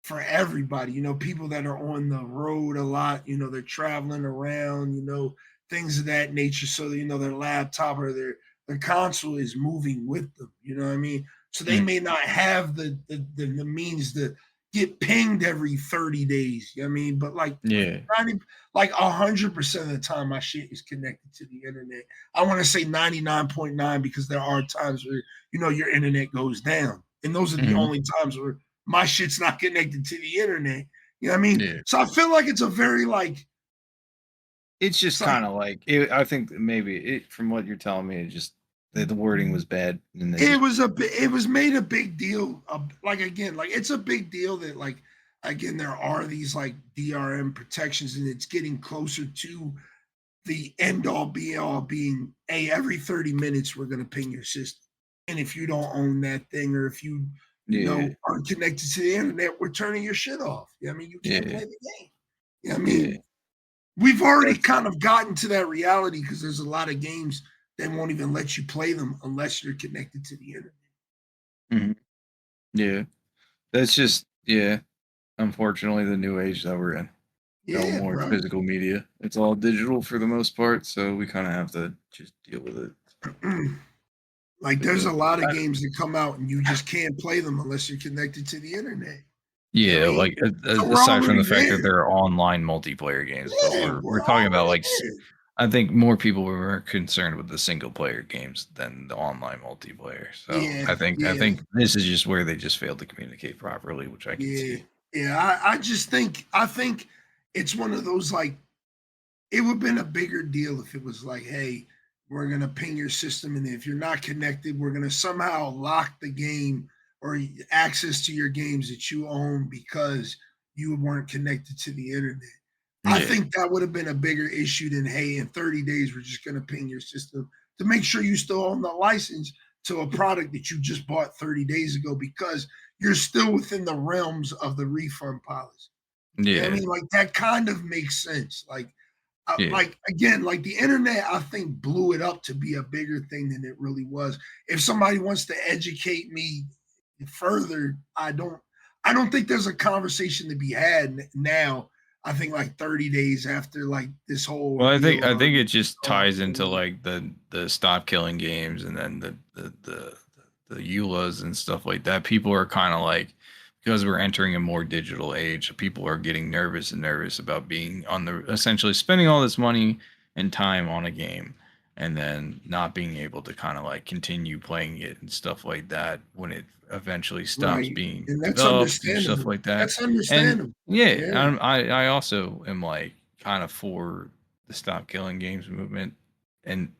for everybody. You know, people that are on the road a lot, you know, they're traveling around, you know, things of that nature. So, you know, their laptop or their console is moving with them. You know what I mean? So they may not have the means to get pinged every 30 days. You know what I mean? But like, 100% of the time, my shit is connected to the internet. I want to say 99.9 because there are times where, you know, your internet goes down. And those are the only times where my shit's not connected to the internet. You know what I mean? Yeah. So I feel like it's a very like. It's just kind of like, I think maybe from what you're telling me, it just, the wording was bad. And it was made a big deal. Like, again, like it's a big deal that like, again, there are these like DRM protections and it's getting closer to the end all be all being, hey, every 30 minutes, we're going to ping your system. And if you don't own that thing or if you know, aren't connected to the internet, we're turning your shit off. You know what I mean? You can't play the game. You know what I mean? We've already kind of gotten to that reality because there's a lot of games that won't even let you play them unless you're connected to the internet. Mm-hmm. Yeah. That's just, unfortunately, the new age that we're in. No more physical media. It's all digital for the most part, so we kind of have to just deal with it. Like, there's a lot of games that come out and you just can't play them unless you're connected to the internet. Yeah, like aside from the fact that there are online multiplayer games, but we're talking about like, I think more people were concerned with the single player games than the online multiplayer. So I think this is just where they just failed to communicate properly, which I can see. Yeah, I think it's one of those like it would have been a bigger deal if it was like, hey, we're gonna ping your system, and if you're not connected, we're gonna somehow lock the game or access to your games that you own because you weren't connected to the internet. I think that would have been a bigger issue than, hey, in 30 days we're just gonna ping your system to make sure you still own the license to a product that you just bought 30 days ago because you're still within the realms of the refund policy. You know what I mean? Like that kind of makes sense. Like again, like the internet, I think blew it up to be a bigger thing than it really was. If somebody wants to educate me further, I don't think there's a conversation to be had now. I think like 30 days after like this whole. Well, I think it just ties into like the stop killing games and then the EULAs and stuff like that. People are kind of like, because we're entering a more digital age, people are getting nervous about being on the essentially spending all this money and time on a game and then not being able to kind of like continue playing it and stuff like that when it eventually stops being and that's developed and understandable. stuff like that. That's understandable. And I also am like kind of for the stop killing games movement and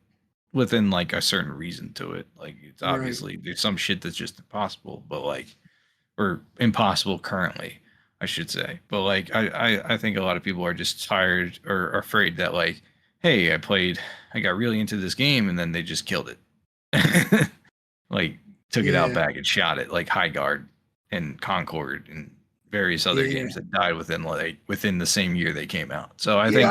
within like a certain reason to it. Like it's obviously there's some shit that's just impossible, but like or impossible currently, I should say. But like I think a lot of people are just tired or afraid that like, hey, I got really into this game and then they just killed it. Like took it out back and shot it like High Guard and Concord and various other games that died within the same year they came out. So I think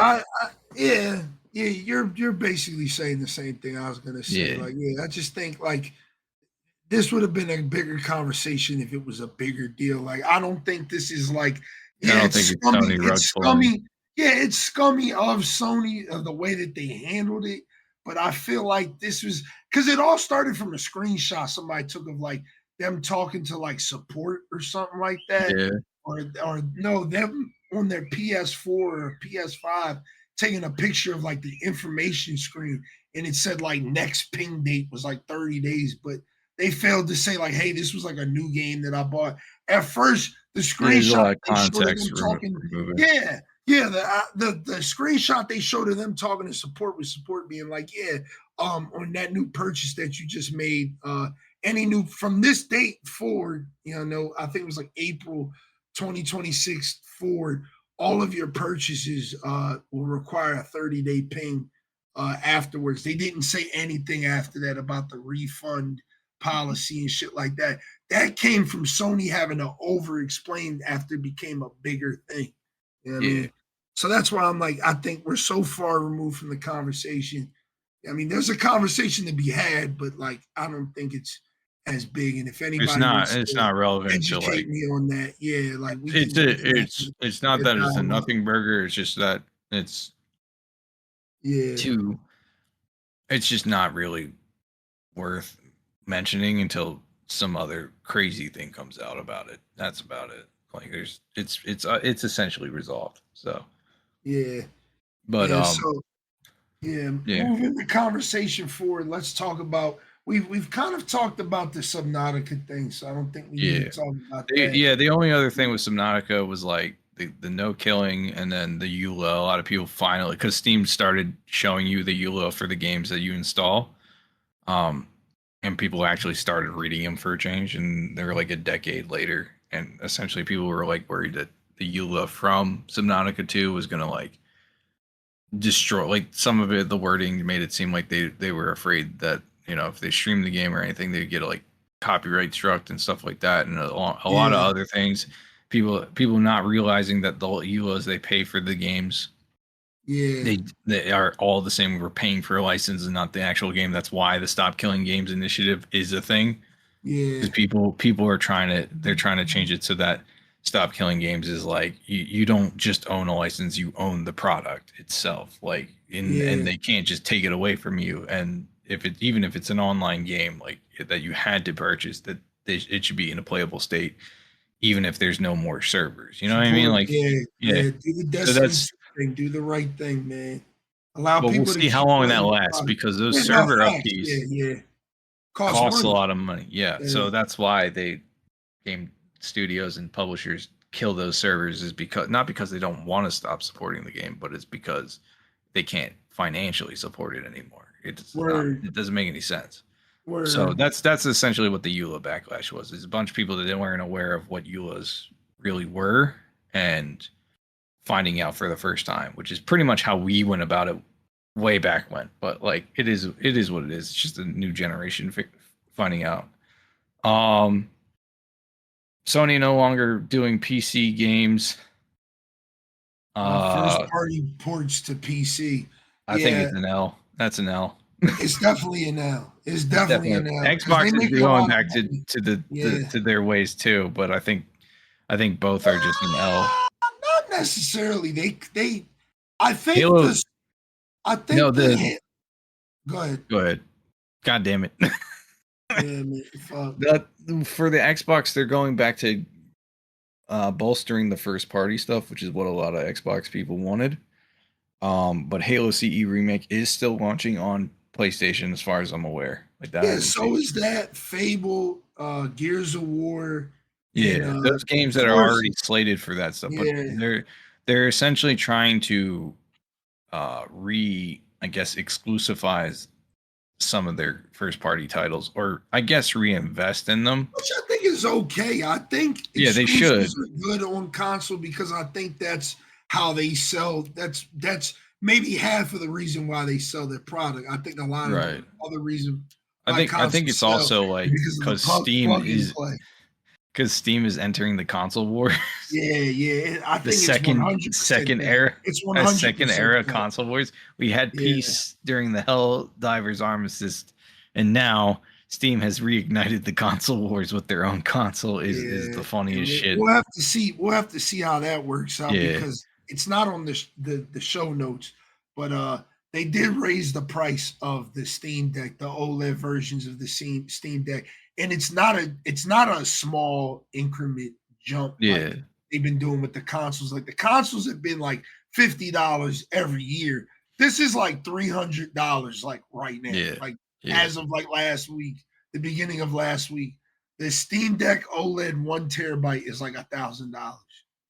you're basically saying the same thing I was gonna say. Like, I just think like this would have been a bigger conversation if it was a bigger deal. Like, I don't think this is like, I don't think it's Sony it's scummy. Yeah, it's scummy of Sony of the way that they handled it. But I feel like this was because it all started from a screenshot somebody took of like them talking to like support or something like that. Yeah. Or no, them on their PS4 or PS5 taking a picture of like the information screen and it said like next ping date was like 30 days, but they failed to say like, hey, this was like a new game that I bought. At first, the screenshot they showed of them talking, the screenshot they showed of them talking to support with support being like, on that new purchase that you just made, any new from this date forward, I think it was like April 2026 forward, all of your purchases will require a 30-day ping afterwards. They didn't say anything after that about the refund policy and shit like that. That came from Sony having to over-explain after it became a bigger thing. You know what I mean? So that's why I'm like, I think we're so far removed from the conversation. I mean, there's a conversation to be had, but like, I don't think it's as big. And if anybody it's not relevant educate to like me on that, like it's not that it's a nothing burger. It's just that it's it's just not really worth mentioning until some other crazy thing comes out about it. That's about it. Like it's essentially resolved. So but moving the conversation forward, let's talk about we've kind of talked about the Subnautica thing, so I don't think we need to talk about that. The only other thing with Subnautica was like the no killing and then the EULA. A lot of people finally, because Steam started showing you the EULA for the games that you install. And people actually started reading them for a change, and they're like a decade later. And essentially, people were like worried that the EULA from Subnautica 2 was gonna like destroy. Like some of it, the wording made it seem like they were afraid that if they streamed the game or anything, they'd get like copyright struck and stuff like that, and a lot of other things. People not realizing that the EULAs they pay for the games. They are all the same. We're paying for a license and not the actual game. That's why the Stop Killing Games initiative is a thing. Because people are trying to change it so that Stop Killing Games is like you don't just own a license, you own the product itself. Like and they can't just take it away from you. And even if it's an online game like that you had to purchase, that it should be in a playable state, even if there's no more servers. You know what I mean? Like do the Destiny thing, do the right thing, man. Allow people. We'll see how long that lasts because those server upkeeps cost a lot of money. So that's why game studios and publishers kill those servers, is because not because they don't want to stop supporting the game, but it's because they can't financially support it anymore. Word. It doesn't make any sense. Word. So that's essentially what the EULA backlash was. Is a bunch of people that weren't aware of what EULAs really were and finding out for the first time, which is pretty much how we went about it way back when. But like it is what it is. It's just a new generation finding out. Sony no longer doing PC games. First party ports to PC. I think it's an L. That's an L. It's definitely an L. It's definitely an L. Xbox is going back to their ways too, but I think both are just an L. Not necessarily. I think Halo, no, go ahead. God damn it. Yeah, man, fuck. For the Xbox, they're going back to bolstering the first party stuff, which is what a lot of Xbox people wanted. But Halo CE Remake is still launching on PlayStation, as far as I'm aware. Like that. Yeah, so is that Fable, Gears of War. Yeah, and, those games that are already slated for that stuff. Yeah. But they're essentially trying to exclusivize some of their first party titles, or I guess reinvest in them, which I think is okay. I think they should are good on console because I think that's how they sell. That's maybe half of the reason why they sell their product. I think a lot of other reason. I think it's also like because Steam is entering the console war. Yeah. I think the second era. It's 100% second era console wars. We had peace during the Helldivers Armistice, and now Steam has reignited the console wars with their own console. Is the funniest shit. We'll have to see how that works out because it's not on the show notes, but they did raise the price of the Steam Deck, the OLED versions of the Steam Deck. And it's not a small increment jump like they've been doing with the consoles. Like the consoles have been like $50 every year. This is like $300 like right now. As of like last week, the beginning of last week, the Steam Deck OLED 1 terabyte is like $1,000.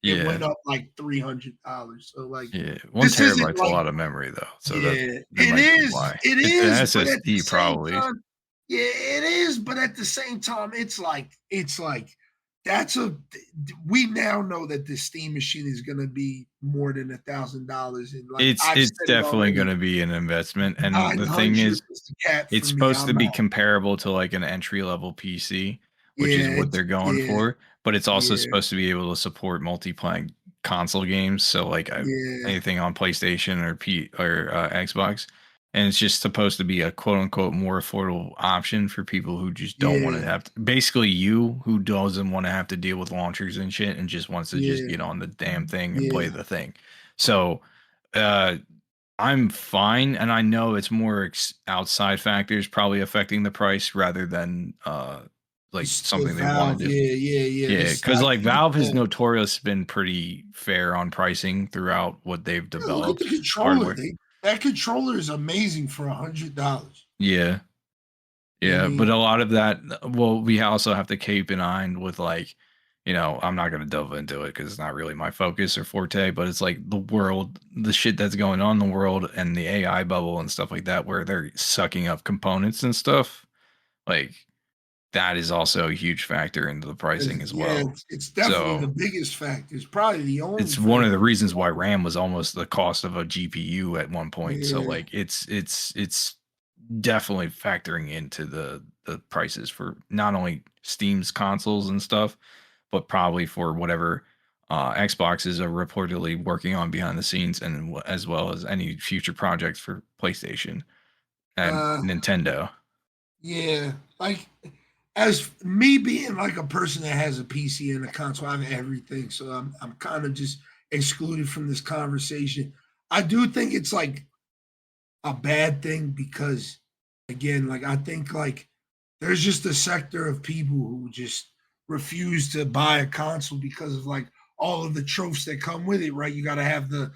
It went up like $300. So like 1 terabyte's a lot of memory though. So it is. It's an SSD probably. Yeah, it is, but at the same time, it's like we now know that the Steam machine is going to be more than $1,000, and like it's definitely going to be an investment. And the thing is, it's supposed to be comparable to like an entry level PC, which is what they're going for. But it's also supposed to be able to support multi-playing console games, so like anything on PlayStation or Xbox. And it's just supposed to be a quote unquote more affordable option for people who just don't want to have to, basically you who doesn't want to have to deal with launchers and shit and just wants to just get on the damn thing and play the thing. So I'm fine. And I know it's more outside factors probably affecting the price rather than like something they want to do. Yeah. Because like Valve has notorious been pretty fair on pricing throughout what they've developed. Look at the controller. That controller is amazing for $100. Yeah. But a lot of that, well, we also have to keep in mind with like, I'm not going to delve into it because it's not really my focus or forte, but it's like the shit that's going on in the world and the AI bubble and stuff like that, where they're sucking up components and stuff. Like that is also a huge factor into the pricing as well. It's definitely the biggest factor. It's probably the only. It's one of the reasons why RAM was almost the cost of a GPU at one point. So like it's definitely factoring into the prices for not only Steam's consoles and stuff, but probably for whatever Xboxes are reportedly working on behind the scenes, and as well as any future projects for PlayStation and Nintendo. Yeah, like. As me being like a person that has a PC and a console, I have everything. So I'm kind of just excluded from this conversation. I do think it's like a bad thing because, again, like I think like there's just a sector of people who just refuse to buy a console because of like all of the tropes that come with it, right? You got to have the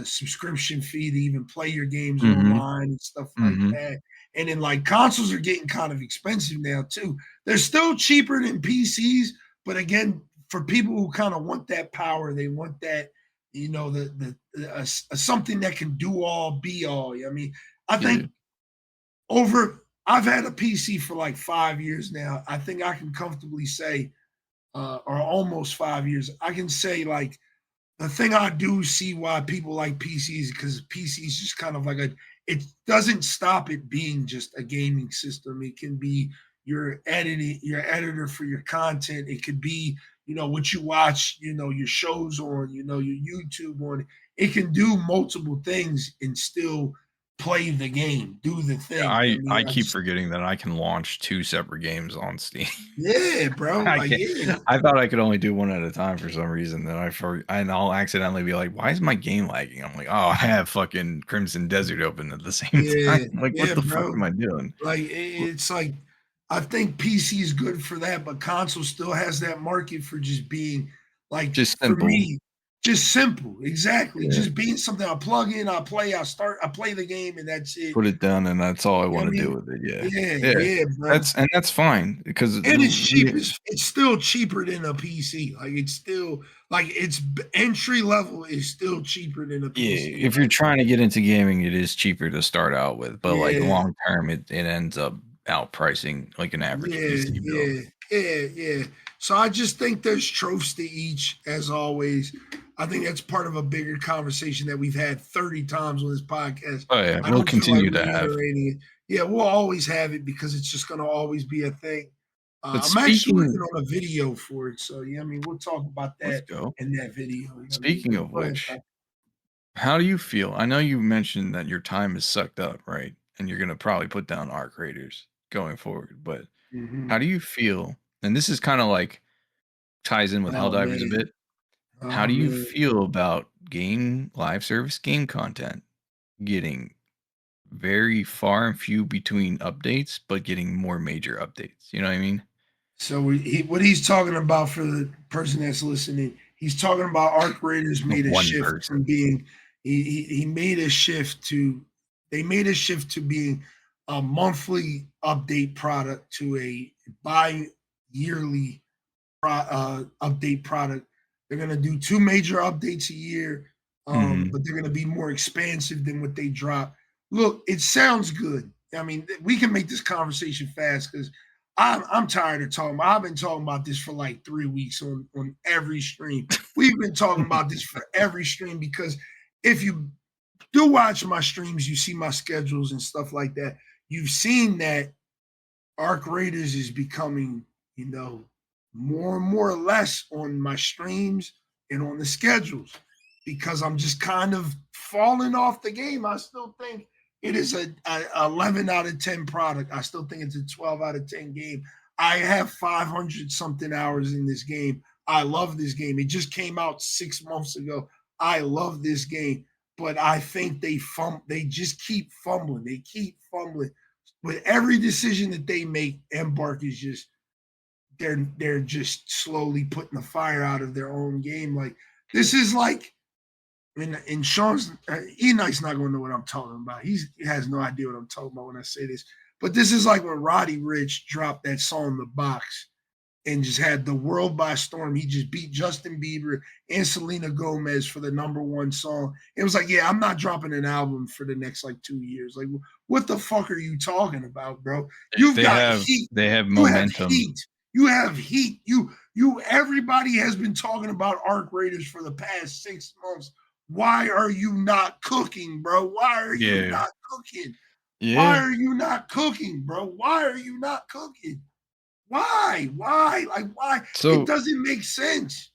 subscription fee to even play your games online and stuff like that. And then like consoles are getting kind of expensive now too. They're still cheaper than PCs, but again, for people who kind of want that power, they want that, something that can do all, be all. I mean, I Yeah. think I've had a PC for like 5 years now. I think I can comfortably say, or almost 5 years, I can say like the thing I do see why people like PCs, because PCs just kind of like it doesn't stop it being just a gaming system. It can be your editor for your content. It could be, what you watch, your shows on, your YouTube on. It can do multiple things and still play the game, do the thing. I mean, I keep forgetting that I can launch 2 separate games on Steam. Yeah, bro. I Like, can't. yeah. I thought I could only do one at a time for some reason. Then and I'll accidentally be like, "Why is my game lagging?" I'm like, "Oh, I have fucking Crimson Desert open at the same Yeah, time." I'm like, what yeah, the fuck bro. am I doing? Like it's like I think PC is good for that, but console still has that market for just being like Just for simple. me, just simple. Exactly. Yeah. Just being something I plug in, I play, I play the game, and that's it. Put it down, and that's all I You know want what I to do mean? with it. Yeah, Yeah, bro. that's fine because And it's cheap. It's still cheaper than a PC. Like it's still like it's entry level is still cheaper than a PC. if you're trying to get into gaming, it is cheaper to start out with, but like Yeah. long term, it ends up outpricing like an average PC bill. Yeah. So I just think there's tropes to each, as always. I think that's part of a bigger conversation that we've had 30 times on this podcast. Oh yeah, I we'll don't feel like continue to have. reiterating it. Yeah, we'll always have it because it's just going to always be a thing. But I'm actually working speaking, on a video for it, so yeah, I mean, we'll talk about let's that go. in that video. Speaking of Go ahead, which, Ty. how do you feel? I know you mentioned that your time is sucked up, right? And you're gonna probably put down arc raiders going forward, but how Mhm. do you feel? And this is kind of like ties in with Oh Helldivers a man, bit. How oh do you man. feel about game live service game content getting very far and few between updates, but getting more major updates? You know what I mean? So what he's talking about for the person that's listening, he's talking about Arc Raiders The made a one shift person. from being he made a shift to they made a shift to being a monthly update product to a bi-yearly update product. They're gonna do 2 major updates a year, Mhm. but they're gonna be more expansive than what they drop. Look, it sounds good. I mean, we can make this conversation fast because I'm tired of talking. I've been talking about this for like 3 weeks on every stream. We've been talking about this for every stream because if you do watch my streams, you see my schedules and stuff like that. You've seen that Arc Raiders is becoming, more and more or less on my streams and on the schedules because I'm just kind of falling off the game. I still think it is a 11 out of 10 product. I still think it's a 12 out of 10 game. I have 500 something hours in this game. I love this game. It just came out 6 months ago. I love this game, but I think they just keep fumbling. They keep fumbling with every decision that they make. Embark is just they're just slowly putting the fire out of their own game. Like this is like in Sean's Eknight's not going to know what I'm talking about. He has no idea what I'm talking about when I say this. But this is like when Roddy Ricch dropped that song "The Box" and just had the world by storm. He just beat Justin Bieber and Selena Gomez for the #1 song. It was like, yeah, I'm not dropping an album for the next like 2 years. Like, what the fuck are you talking about, bro? You've got heat. They have You have momentum. heat. You have heat. Everybody has been talking about Arc Raiders for the past 6 months. Why are you not cooking, bro? Why are you Yeah. not cooking? Why Yeah. are you not cooking, bro? Why are you not cooking? Why? Like why? It So doesn't make sense.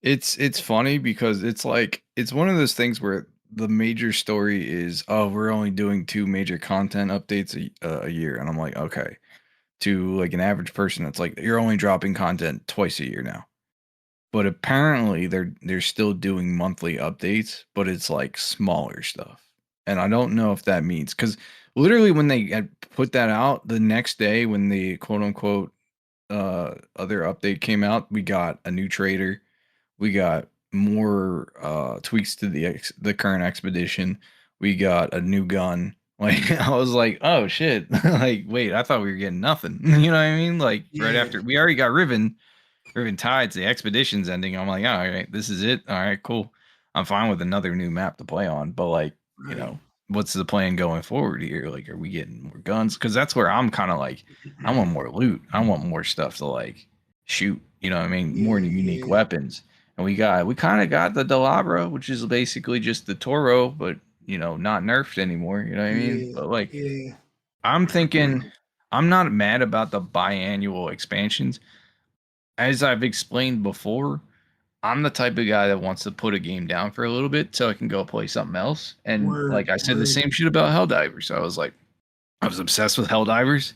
it's funny because it's like it's one of those things where the major story is, oh, we're only doing 2 major content updates a year, and I'm like, okay. To like an average person, it's like you're only dropping content twice a year now. But apparently they're still doing monthly updates, but it's like smaller stuff. And I don't know if that means because literally when they had put that out, the next day when the quote unquote other update came out, we got a new trader, we got more tweaks to the current expedition, we got a new gun. Like I was like, oh shit. Like, wait, I thought we were getting nothing. You know what I mean? Like right Yeah. after we already got Riven Tides, the expedition's ending. I'm like, all right, this is it. All right, cool. I'm fine with another new map to play on, but like, you Right. know, what's the plan going forward here? Like, are we getting more guns? Because that's where I'm kind of like, I want more loot. I want more stuff to like shoot. You know what I mean? More unique Yeah. weapons. And we kind of got the Delabra, which is basically just the Toro, but you know, not nerfed anymore. You know what I mean? Yeah. But like, Yeah. I'm thinking, I'm not mad about the biannual expansions. As I've explained before, I'm the type of guy that wants to put a game down for a little bit so I can go play something else. And like Word. I said, the Word. same shit about Helldivers. I was obsessed with Helldivers.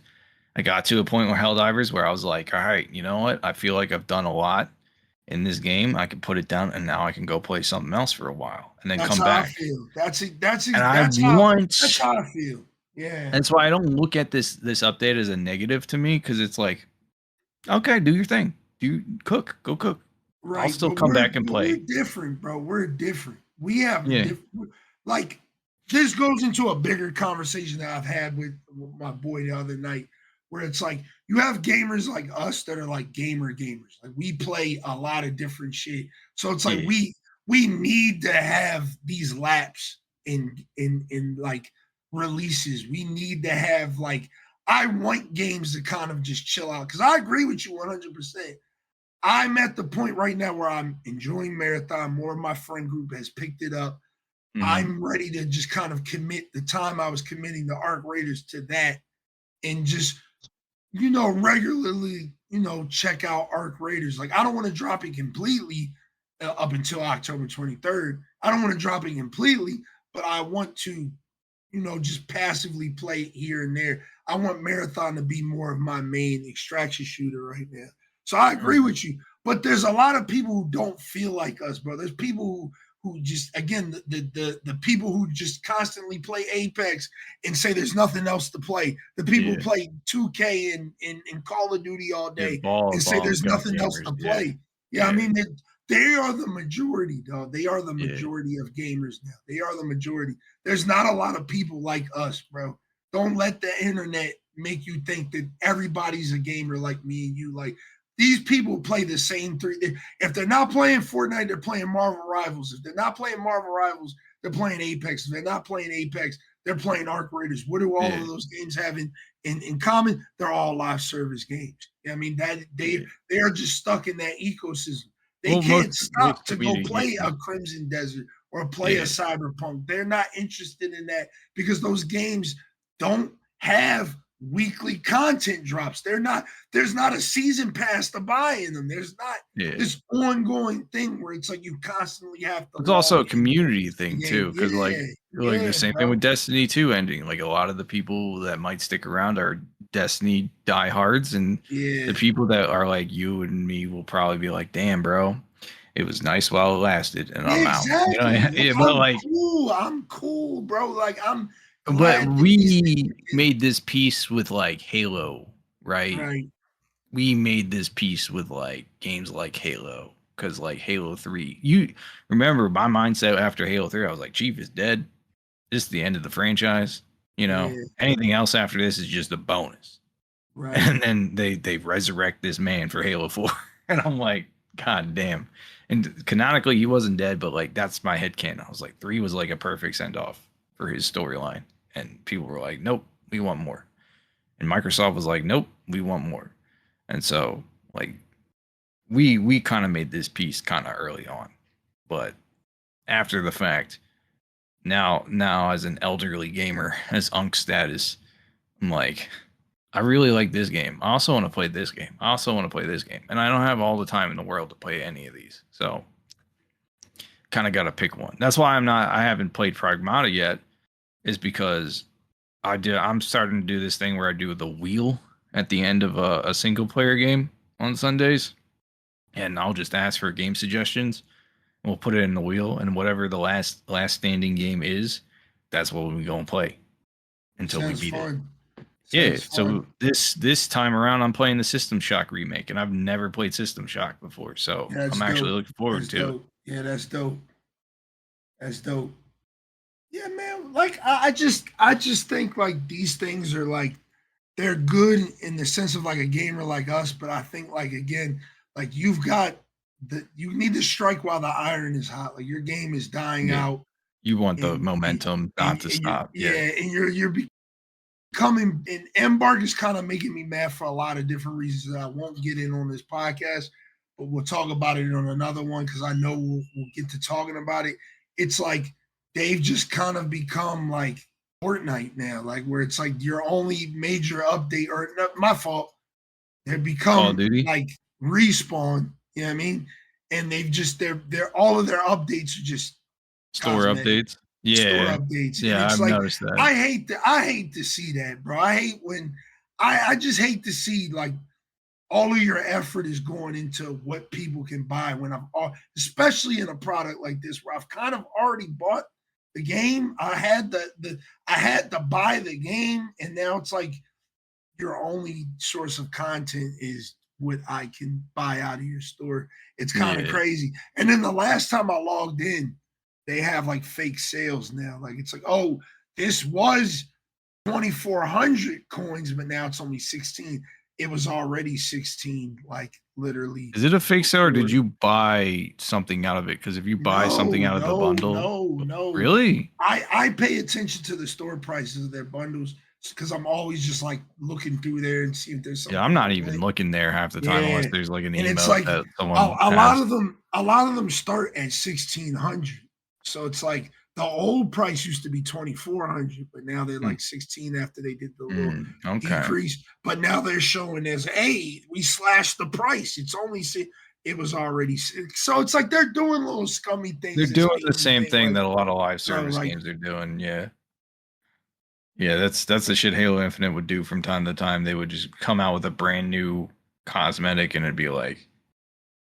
I got to a point where Helldivers where I was like, all right, you know what? I feel like I've done a lot in this game. I can put it down and now I can go play something else for a while and then That's come how I back. feel. And I That's want how I feel. Yeah. That's why I don't look at this update as a negative to me, because it's like, okay, do your thing. Go cook. I'll Right, still come back and we're play. different, bro. We're different. We have Yeah. like this goes into a bigger conversation that I've had with my boy the other night, where it's like you have gamers like us that are like gamers. Like we play a lot of different shit. So it's like Yeah. we need to have these laps in like releases. We need to have like I want games to kind of just chill out because I agree with you 100%. I'm at the point right now where I'm enjoying Marathon. More of my friend group has picked it up. I'm ready to just kind of commit the time I was committing to Arc Raiders to that and just, regularly, check out Arc Raiders. Like, I don't want to drop it completely up until October 23rd. I don't want to drop it completely, but I want to, just passively play here and there. I want Marathon to be more of my main extraction shooter right now. So I agree with you, but there's a lot of people who don't feel like us, bro. There's people who just, again, the people who just constantly play Apex and say there's nothing else to play. The people who play 2K and Call of Duty all day and say there's gun nothing else gamers. to play. Yeah, I mean, they are the majority, dog. They are the majority of gamers now. They are the majority. There's not a lot of people like us, bro. Don't let the internet make you think that everybody's a gamer like me and you. Like, these people play the same three. If they're not playing Fortnite, they're playing Marvel Rivals. If they're not playing Marvel Rivals, they're playing Apex. If they're not playing Apex, they're playing Arc Raiders. What do all of those games have in common? They're all live service games. I mean, that they are just stuck in that ecosystem. They can't stop to go play a Crimson Desert or play a Cyberpunk. They're not interested in that because those games don't have weekly content drops. There's not a season pass to buy in them. There's not this ongoing thing where it's like you constantly have to. It's also a community thing too, because like the same thing with Destiny 2 ending. Like a lot of the people that might stick around are Destiny diehards, and the people that are like you and me will probably be like, "Damn, bro, it was nice while it lasted," and I'm out. You know? But like, I'm cool, bro. Like but we made this peace with like Halo, right? Right. We made this peace with like games like Halo, because like Halo 3, you remember my mindset after Halo 3, I was like, Chief is dead. This is the end of the franchise. Anything else after this is just a bonus. Right. And then they resurrect this man for Halo 4. And I'm like, God damn. And canonically he wasn't dead, but like that's my headcanon. I was like, 3 was like a perfect send-off for his storyline. And people were like, nope, we want more. And Microsoft was like, nope, we want more. And so like we kind of made this piece kind of early on. But after the fact, now as an elderly gamer, as Unk status, I'm like, I really like this game. I also want to play this game. I also want to play this game. And I don't have all the time in the world to play any of these. So kind of got to pick one. That's why I haven't played Pragmata yet, is because I'm starting to do this thing where I do the wheel at the end of a single player game on Sundays. And I'll just ask for game suggestions. We'll put it in the wheel, and whatever the last standing game is, that's what we go and play until we beat it. Yeah, so this time around, I'm playing the System Shock remake, and I've never played System Shock before, so I'm actually looking forward to it. Yeah, that's dope. That's dope. Yeah, man. Like I just think like these things are like they're good in the sense of like a gamer like us, but I think like again, like you've got you need to strike while the iron is hot. Like your game is dying out. You want the and, momentum not to stop. And you're becoming, and Embark is kind of making me mad for a lot of different reasons that I won't get in on this podcast, but we'll talk about it on another one because I know we'll get to talking about it. It's like they've just kind of become like Fortnite now, like where it's like your only major update, or not my fault. They've become like Respawn, you know what I mean? And they've just they're all of their updates are just store cosmetic. updates. Yeah. Store updates. Yeah, and it's I've like, noticed that. I hate to see that, bro. I hate when I just hate to see like all of your effort is going into what people can buy when especially in a product like this where I've kind of already bought the game. I had to buy the game, and now it's like your only source of content is what I can buy out of your store. It's kind of crazy. And then the last time I logged in, they have like fake sales now. Like it's like, oh, this was 2,400 coins, but now it's only 16. It was already 16, like literally. Is it a fake sale, or did you buy something out of it? Because if you buy something out of the bundle, no, really, I pay attention to the store prices of their bundles because I'm always just like looking through there and see if there's something. Yeah, I'm not even looking there half the time unless there's like an email. It's like that someone a lot of them start at 1,600. So it's like the old price used to be 2,400, but now they're like 16 after they did the little decrease. But now they're showing as, hey, we slashed the price. It's only it was already so it's like they're doing little scummy things. They're doing the same thing that a lot of live service games are doing. Yeah. Yeah, that's the shit Halo Infinite would do from time to time. They would just come out with a brand new cosmetic and it'd be like,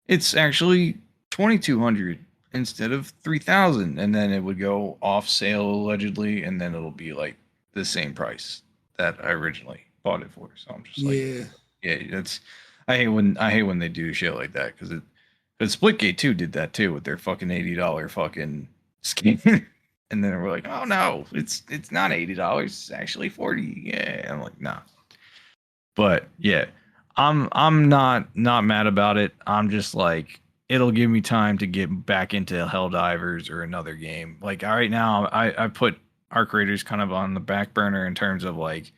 it's actually 2,200 instead of 3,000, and then it would go off sale allegedly, and then it'll be like the same price that I originally bought it for. So I'm just like, that's I hate when they do shit like that because Splitgate 2 did that too with their fucking $80 fucking skin. And then we're like, oh no, it's not $80, it's actually $40. Yeah, I'm like, nah. But yeah, I'm not mad about it. I'm just like, it'll give me time to get back into Helldivers or another game. Like right now, I put Arc Raiders kind of on the back burner in terms of like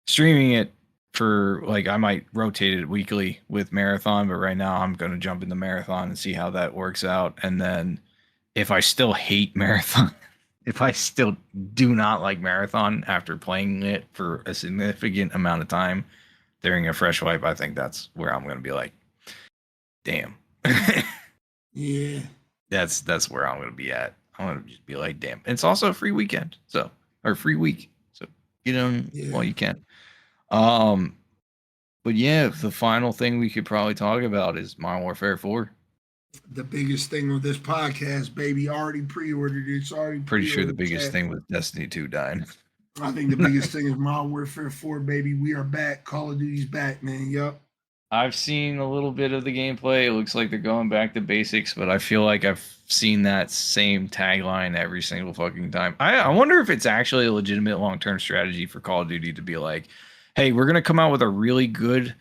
streaming it for like I might rotate it weekly with Marathon, but right now I'm gonna jump into Marathon and see how that works out. And then if I still hate Marathon, if I still do not like Marathon after playing it for a significant amount of time during a fresh wipe, I think that's where I'm going to be like, damn. Yeah. That's where I'm going to be at. I'm going to just be like, damn. It's also a free weekend, or free week. So get on while you can. But yeah, the final thing we could probably talk about is Modern Warfare 4. The biggest thing with this podcast, baby, already pre-ordered it. It's already pretty sure the biggest thing was Destiny 2 dying. I think the biggest thing is Modern Warfare 4, baby. We are back. Call of Duty's back, man. Yup. I've seen a little bit of the gameplay. It looks like they're going back to basics, but I feel like I've seen that same tagline every single fucking time. I wonder if it's actually a legitimate long-term strategy for Call of Duty to be like, hey, we're going to come out with a really good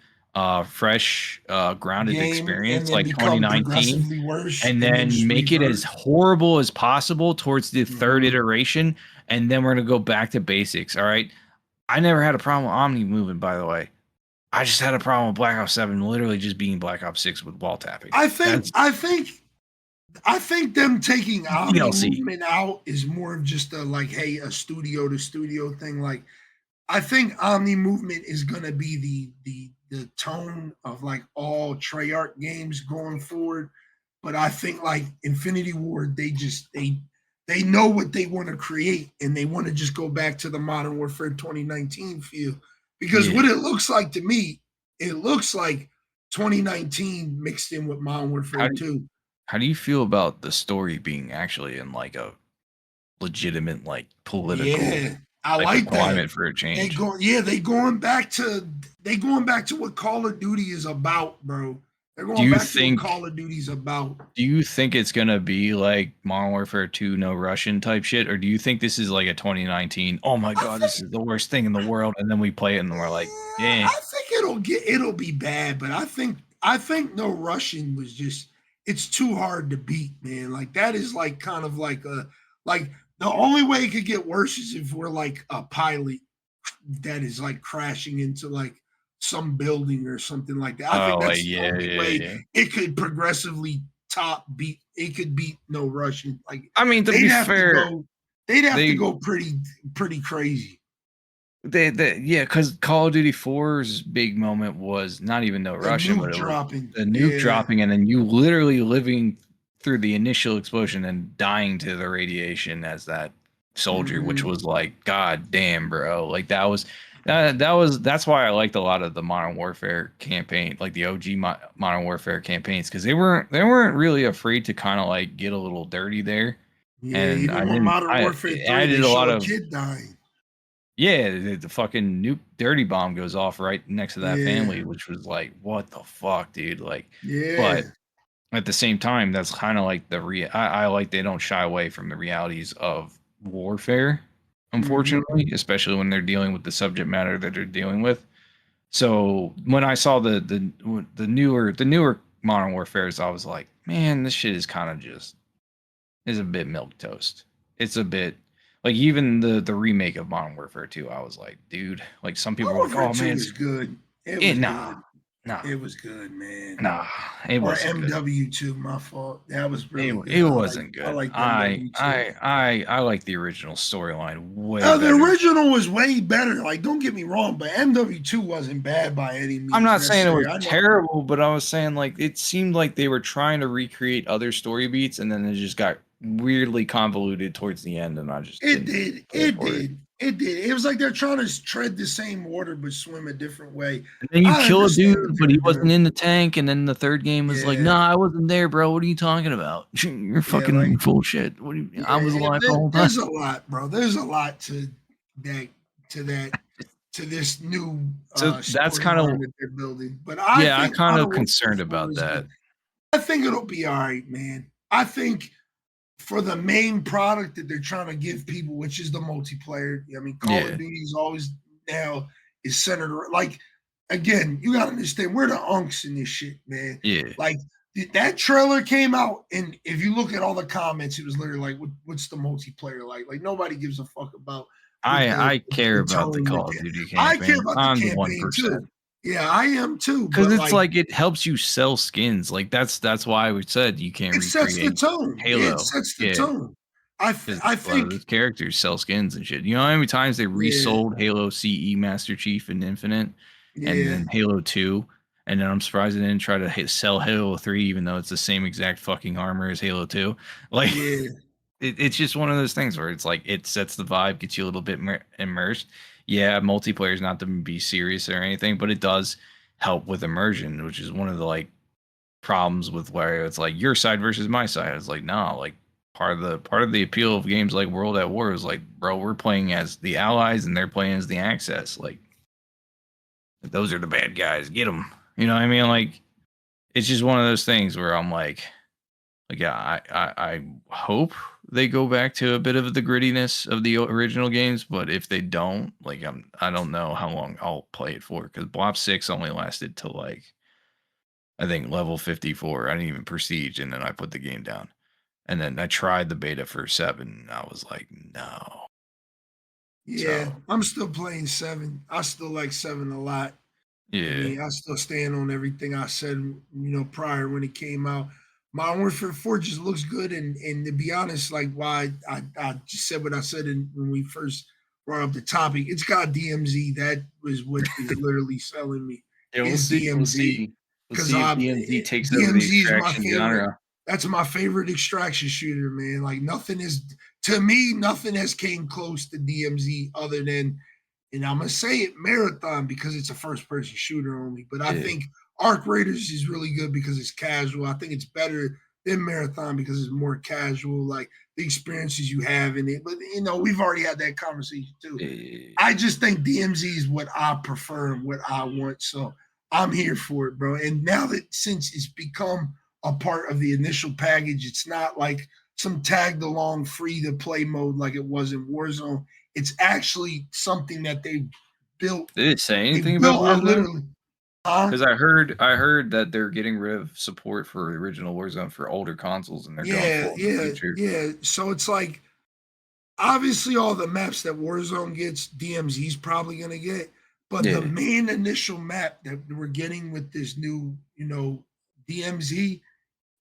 fresh grounded experience like 2019 and then make it as horrible as possible towards the third iteration, and then we're gonna go back to basics. All right, I never had a problem with Omni movement, by the way. I just had a problem with Black Ops 7 literally just being Black Ops 6 with wall tapping. I think them taking Omni movement out is more of just a like, hey, a studio to studio thing. Like I think Omni movement is gonna be the tone of like all Treyarch games going forward. But I think like Infinity Ward, they know what they want to create, and they want to just go back to the Modern Warfare 2019 feel. Because what it looks like to me, it looks like 2019 mixed in with Modern Warfare 2. How do you feel about the story being actually in like a legitimate like political I like climate for a change? They going back to what Call of Duty is about, bro. They're going back to what Call of Duty's about. Do you think it's gonna be like Modern Warfare 2 no Russian type shit, or do you think this is like a 2019? Oh my god, this is the worst thing in the world, and then we play it and we're like, yeah. I think it'll be bad, but I think no Russian was just it's too hard to beat, man. Like that is like kind of like like the only way it could get worse is if we're like a pilot that is like crashing into like some building or something like that. I think Oh, like, that's the yeah, only yeah, way yeah. it could progressively beat. It could beat No Russian. Like I mean, to they'd be have to fair, go. They'd have to they go pretty crazy. yeah, because Call of Duty 4's big moment was not even No The Russian, nuke but it was dropping. the nuke Yeah. dropping, and then you literally living through the initial explosion and dying to the radiation as that soldier, which Mm-hmm. was like, God damn, bro. Like that's why I liked a lot of the Modern Warfare campaign, like the OG Modern Warfare campaigns, because they weren't really afraid to kind of like get a little dirty there. Yeah. And Even with Modern I Warfare 3, added they a show lot a of, kid dying. yeah, the fucking nuke dirty bomb goes off right next to that Yeah. family, which was like, what the fuck, dude? Like, but Yeah. at the same time, that's kind of like I like they don't shy away from the realities of warfare, Mm-hmm. unfortunately, especially when they're dealing with the subject matter that they're dealing with. So when I saw the newer Modern Warfares, I was like, man, this shit is kind of just is a bit milk toast. It's a bit like even the remake of Modern Warfare 2, I was like, dude, like some people Modern were like, Warfare oh 2 man, was good. It it was nah, good. nah, It was good, man. nah, it Or wasn't good. MW2, my fault. That was really good. It wasn't I good. liked MW2. I like the original storyline way The better. original was way better. Like, don't get me wrong, but MW2 wasn't bad by any I'm means not saying it necessary. was I know terrible, but I was saying like it seemed like they were trying to recreate other story beats, and then it just got weirdly convoluted towards the end, and I just it didn't did. care It for it. did. It did. It was like they're trying to tread the same water but swim a different way. And then you I kill a understand dude, what they but were he wasn't doing. in the tank, and then the third game was like, Yeah. "Nah, I wasn't there, bro. What are you talking about? You're Yeah, like fucking bullshit. What do you, I was yeah, alive the whole time." there's a lot, bro. There's a lot that to that to this new So that's kind storyline of, that they're building. But I yeah, I think kind of Modern Warfare concerned 4 about is that. good. I think it'll be all right, man. I think for the main product that they're trying to give people, which is the multiplayer. I mean, Call of Yeah, Duty is always now is centered around, like, again, you gotta understand we're the unks in this shit, man. yeah. Like that trailer came out, and if you look at all the comments, it was literally like, what's the multiplayer like? Like nobody gives a fuck about what I care the about the tone. Call of Duty I care campaign. about the I'm the one campaign percent. too. Yeah, I am too. Because But it's like, like it helps you sell skins. Like that's why we said you can't it sets the recreate tone. It Halo. sets the Yeah, tone. because I a lot of think, those characters sell skins and shit. You know how many times they yeah, resold Halo CE Master Chief and Infinite, and yeah, then Halo 2, and then I'm surprised they didn't try to sell Halo 3, even though it's the same exact fucking armor as Halo 2. Like yeah. it's just one of those things where it's like it sets the vibe, gets you a little bit immersed. Yeah, multiplayer is not to be serious or anything, but it does help with immersion, which is one of the like problems with where it's like your side versus my side. It's like, no, like part of the appeal of games like World at War is like, bro, we're playing as the allies and they're playing as the Axis. Like those are the bad guys. Get them. You know what I mean? Like it's just one of those things where I'm like, yeah, I hope they go back to a bit of the grittiness of the original games, but if they don't, like, I don't know how long I'll play it for, because Blob 6 only lasted till like I think level 54. I didn't even prestige, and then I put the game down. And then I tried the beta for 7. And I was like, no. Yeah, So I'm still playing 7. I still like 7 a lot. I yeah, mean, I still stand on everything I said, prior when it came out. Modern Warfare 4 just looks good, and to be honest, like why I just said what I said when we first brought up the topic. It's got DMZ. That was what is literally selling me. yeah, we'll Is see. We'll DMZ see. We'll because see if I'm DMZ takes over the DMZ is my extraction favorite. genre. That's my favorite extraction shooter, man. Like nothing is to me, nothing has came close to DMZ other than, and I'm gonna say it, Marathon, because it's a first person shooter only. But I Yeah. think Arc Raiders is really good because it's casual. I think it's better than Marathon because it's more casual, like the experiences you have in it. But we've already had that conversation too. Yeah. I just think DMZ is what I prefer and what I want. So I'm here for it, bro. And now that since it's become a part of the initial package, it's not like some tagged along free to play mode like it was in Warzone. It's actually something that they built. Did it say They anything about built a Warzone? literally. Because I heard that they're getting rid of support for the original Warzone for older consoles, and they're going full in the future. Yeah. So it's like, obviously all the maps that Warzone gets, DMZ's probably gonna get, but the main initial map that we're getting with this new, DMZ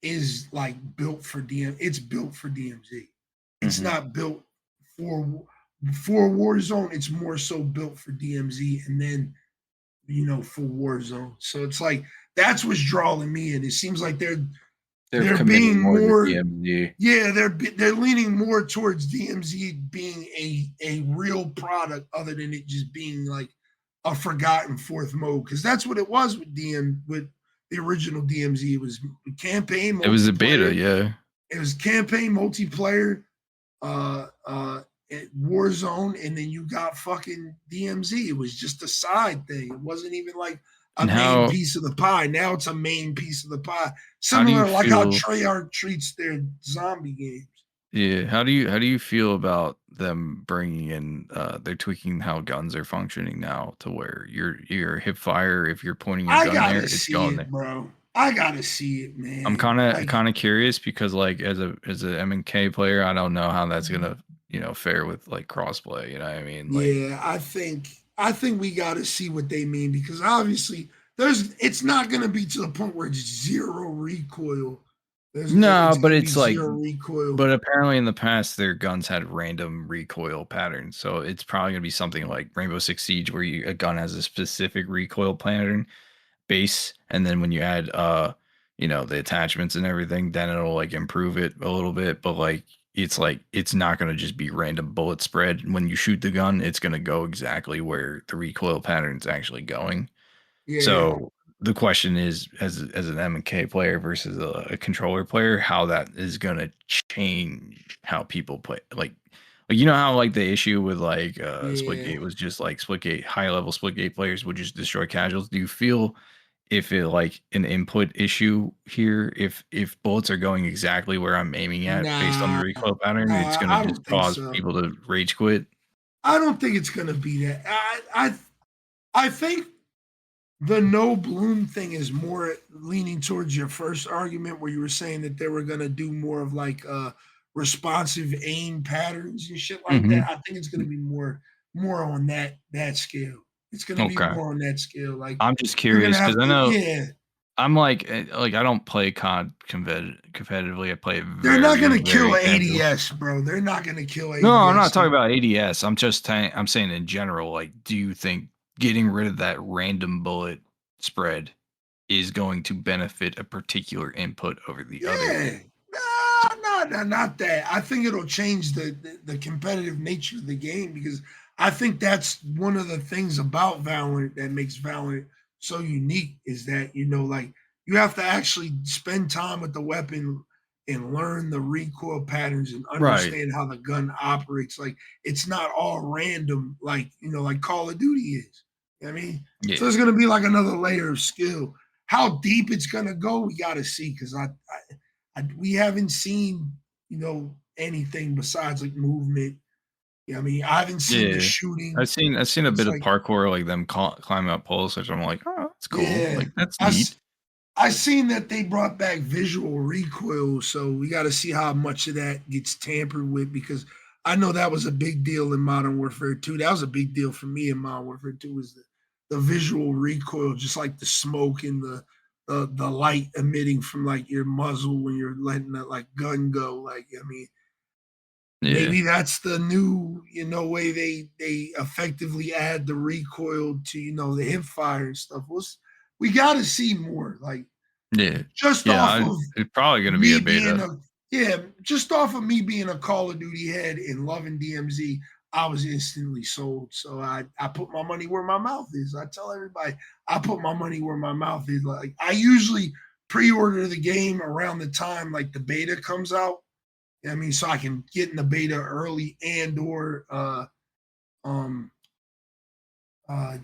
is like built for DM. It's built for DMZ. It's not built for Warzone. It's more so built for DMZ, and then for Warzone. So it's like that's what's drawing me in. It seems like they're being more DMZ. Yeah, they're leaning more towards DMZ being a real product other than it just being like a forgotten fourth mode, because that's what it was with the original DMZ. It was campaign. It was a beta, yeah. It was campaign multiplayer, Warzone, and then you got fucking DMZ. It was just a side thing. It wasn't even like a main piece of the pie. Now it's a main piece of the pie. Similar like how Treyarch treats their zombie games. Yeah. How do you feel about them bringing in they're tweaking how guns are functioning now to where your hip fire, if you're pointing your gun there, it's going there. Bro. I gotta see it, man. I'm kind of curious because like as a M&K player, I don't know how that's gonna fare with like crossplay. You know what I mean? Like, yeah, I think we got to see what they mean, because obviously it's not going to be to the point where it's zero recoil. But it's like zero recoil. But apparently in the past their guns had random recoil patterns, so it's probably going to be something like Rainbow Six Siege where a gun has a specific recoil pattern base, and then when you add the attachments and everything, then it'll like improve it a little bit. But like it's not going to just be random bullet spread. When you shoot the gun, it's going to go exactly where the recoil pattern's actually going. Yeah. So the question is, as an M&K player versus a controller player, how that is going to change how people play. Like how like the issue with like Splitgate was just like Splitgate, high level Splitgate players would just destroy casuals. Do you feel if it like an input issue here, if bullets are going exactly where I'm aiming at based on the recoil pattern, it's going to just cause people to rage quit? I don't think it's going to be that. I think the no bloom thing is more leaning towards your first argument, where you were saying that they were going to do more of like responsive aim patterns and shit like that. I think it's going to be more on that scale. It's going to be more on that scale. Like, I'm just curious because I know I'm like I don't play COD competitively. I play. They're not going to kill ADS, bro. They're not going to kill ADS. No, I'm not talking about ADS. I'm saying in general. Like, do you think getting rid of that random bullet spread is going to benefit a particular input over the other? No, not that. I think it'll change the competitive nature of the game, because I think that's one of the things about Valorant that makes Valorant so unique, is that, like, you have to actually spend time with the weapon and learn the recoil patterns and understand how the gun operates. Like, it's not all random, like, like Call of Duty is. You know what I mean? Yeah. So it's going to be like another layer of skill. How deep it's going to go, we got to see, because we haven't seen, anything besides like movement. I mean, I haven't seen the shooting. I've seen a bit of parkour, like them climbing up poles, which I'm like, oh, that's cool. Yeah. Like, that's neat. I seen that they brought back visual recoil, so we got to see how much of that gets tampered with, because I know that was a big deal in Modern Warfare 2. That was a big deal for me in Modern Warfare 2, was the visual recoil, just like the smoke and the light emitting from like your muzzle when you're letting that like gun go. Like, I mean, maybe that's the new, way they effectively add the recoil to, the hip fire and stuff. We got to see more. Like, off of it's probably going to be a beta. Just off of me being a Call of Duty head and loving DMZ, I was instantly sold. So I put my money where my mouth is. I tell everybody, I put my money where my mouth is. Like, I usually pre-order the game around the time like the beta comes out. I mean, so I can get in the beta early and or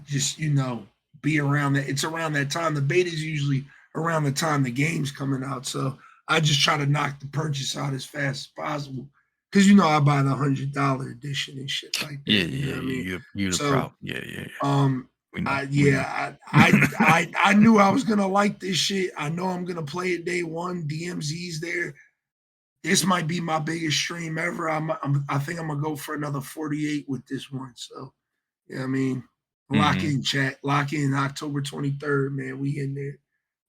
just, be around that. It's around that time. The beta is usually around the time the game's coming out. So I just try to knock the purchase out as fast as possible. Because, I buy the $100 edition and shit like that. Yeah, We know. I knew I was gonna like this shit. I know I'm gonna play it day one. DMZ's there. This might be my biggest stream ever. I think I'm gonna go for another 48 with this one. So, yeah, I mean, lock in, chat. Lock in October 23rd, man. We in there.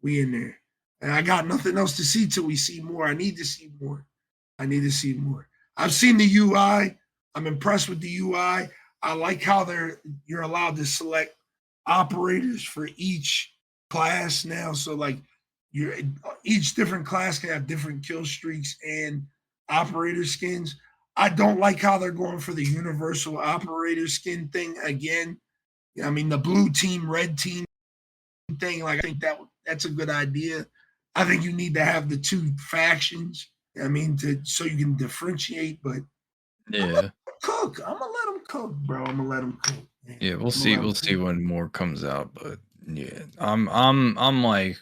We in there. And I got nothing else to see till we see more. I need to see more. I've seen the UI. I'm impressed with the UI. I like how you're allowed to select operators for each class now. So like each different class can have different kill streaks and operator skins. I don't like how they're going for the universal operator skin thing again. I mean, the blue team, red team thing, like I think that's a good idea. I think you need to have the two factions. I mean, so you can differentiate, but yeah, I'm gonna let them cook, bro. I'm gonna let them cook. Man. Yeah, we'll see when more comes out, but yeah, I'm like,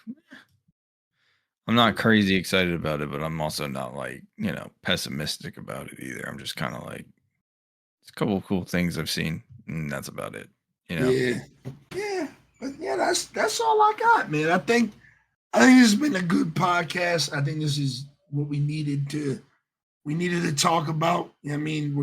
I'm not crazy excited about it, but I'm also not like, pessimistic about it either. I'm just kind of like, it's a couple of cool things I've seen, and that's about it. Yeah, but yeah, that's all I got, man. I think this has been a good podcast. I think this is what we needed to talk about. I mean,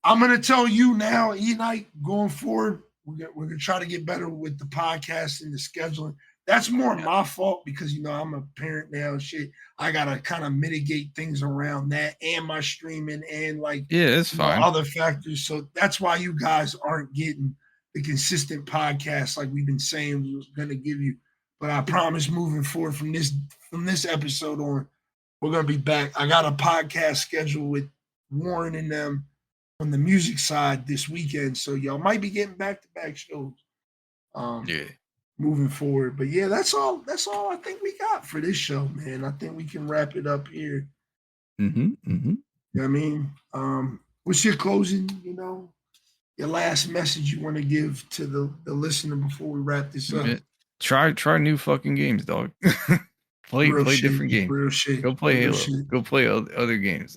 I'm gonna tell you now, Eknight, going forward, we're gonna try to get better with the podcast and the scheduling. That's more my fault because I'm a parent now and shit. I gotta kind of mitigate things around that and my streaming and it's fine. Other factors. So that's why you guys aren't getting the consistent podcast like we've been saying we was gonna give you. But I promise, moving forward from this episode on, we're gonna be back. I got a podcast scheduled with Warren and them on the music side this weekend, so y'all might be getting back-to-back shows. Moving forward, but yeah, that's all I think we got for this show, man. I think we can wrap it up here. You know what I mean, what's your closing? Your last message you want to give to the listener before we wrap this up? Try new fucking games, dog. play different games. Real shit. Go play Halo. Go play other games.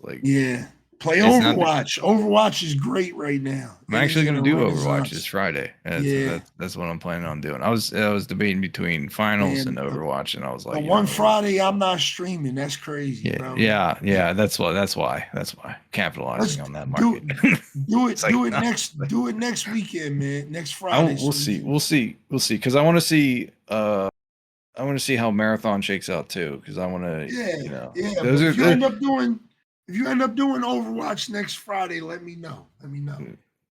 Play Overwatch. Overwatch is great right now. I'm actually going to do Overwatch this Friday. That's what I'm planning on doing. I was debating between finals and Overwatch, and I was like, the one Friday I'm not streaming. That's crazy, bro. Yeah. That's why capitalizing on that market. Do it next weekend, man. Next Friday. We'll see. Because I want to see. I want to see how Marathon shakes out too. Because I want to. If you end up doing Overwatch next Friday, let me know.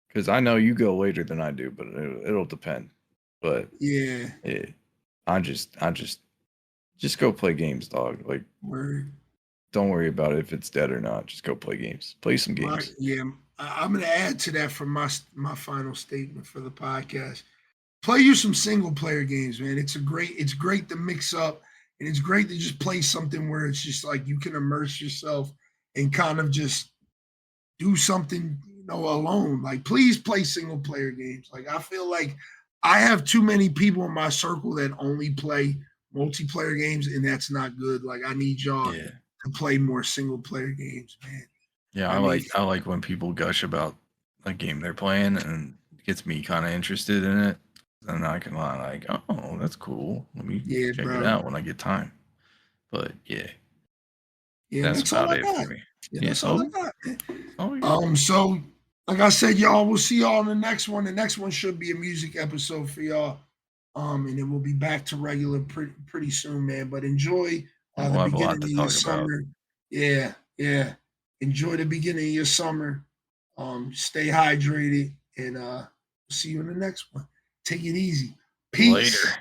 Because I know you go later than I do, but it'll depend. But I just go play games, dog. Don't worry about it if it's dead or not. Just go play games. Play some games. I'm gonna add to that for my final statement for the podcast. Play you some single player games, man. It's great to mix up, and it's great to just play something where it's just like you can immerse yourself and kind of just do something, alone. Please play single player games. I feel like I have too many people in my circle that only play multiplayer games, and that's not good. I need y'all to play more single player games, man. Yeah, I like when people gush about a game they're playing, and it gets me kind of interested in it. And I can oh, that's cool. Let me check it out when I get time. But that's about it for me. That's all I got, man. So like I said, y'all, we'll see y'all in the next one. The next one should be a music episode for y'all. And then we'll be back to regular pretty soon, man. But enjoy the beginning of your summer. Yeah. Enjoy the beginning of your summer. Stay hydrated, and see you in the next one. Take it easy. Peace. Later.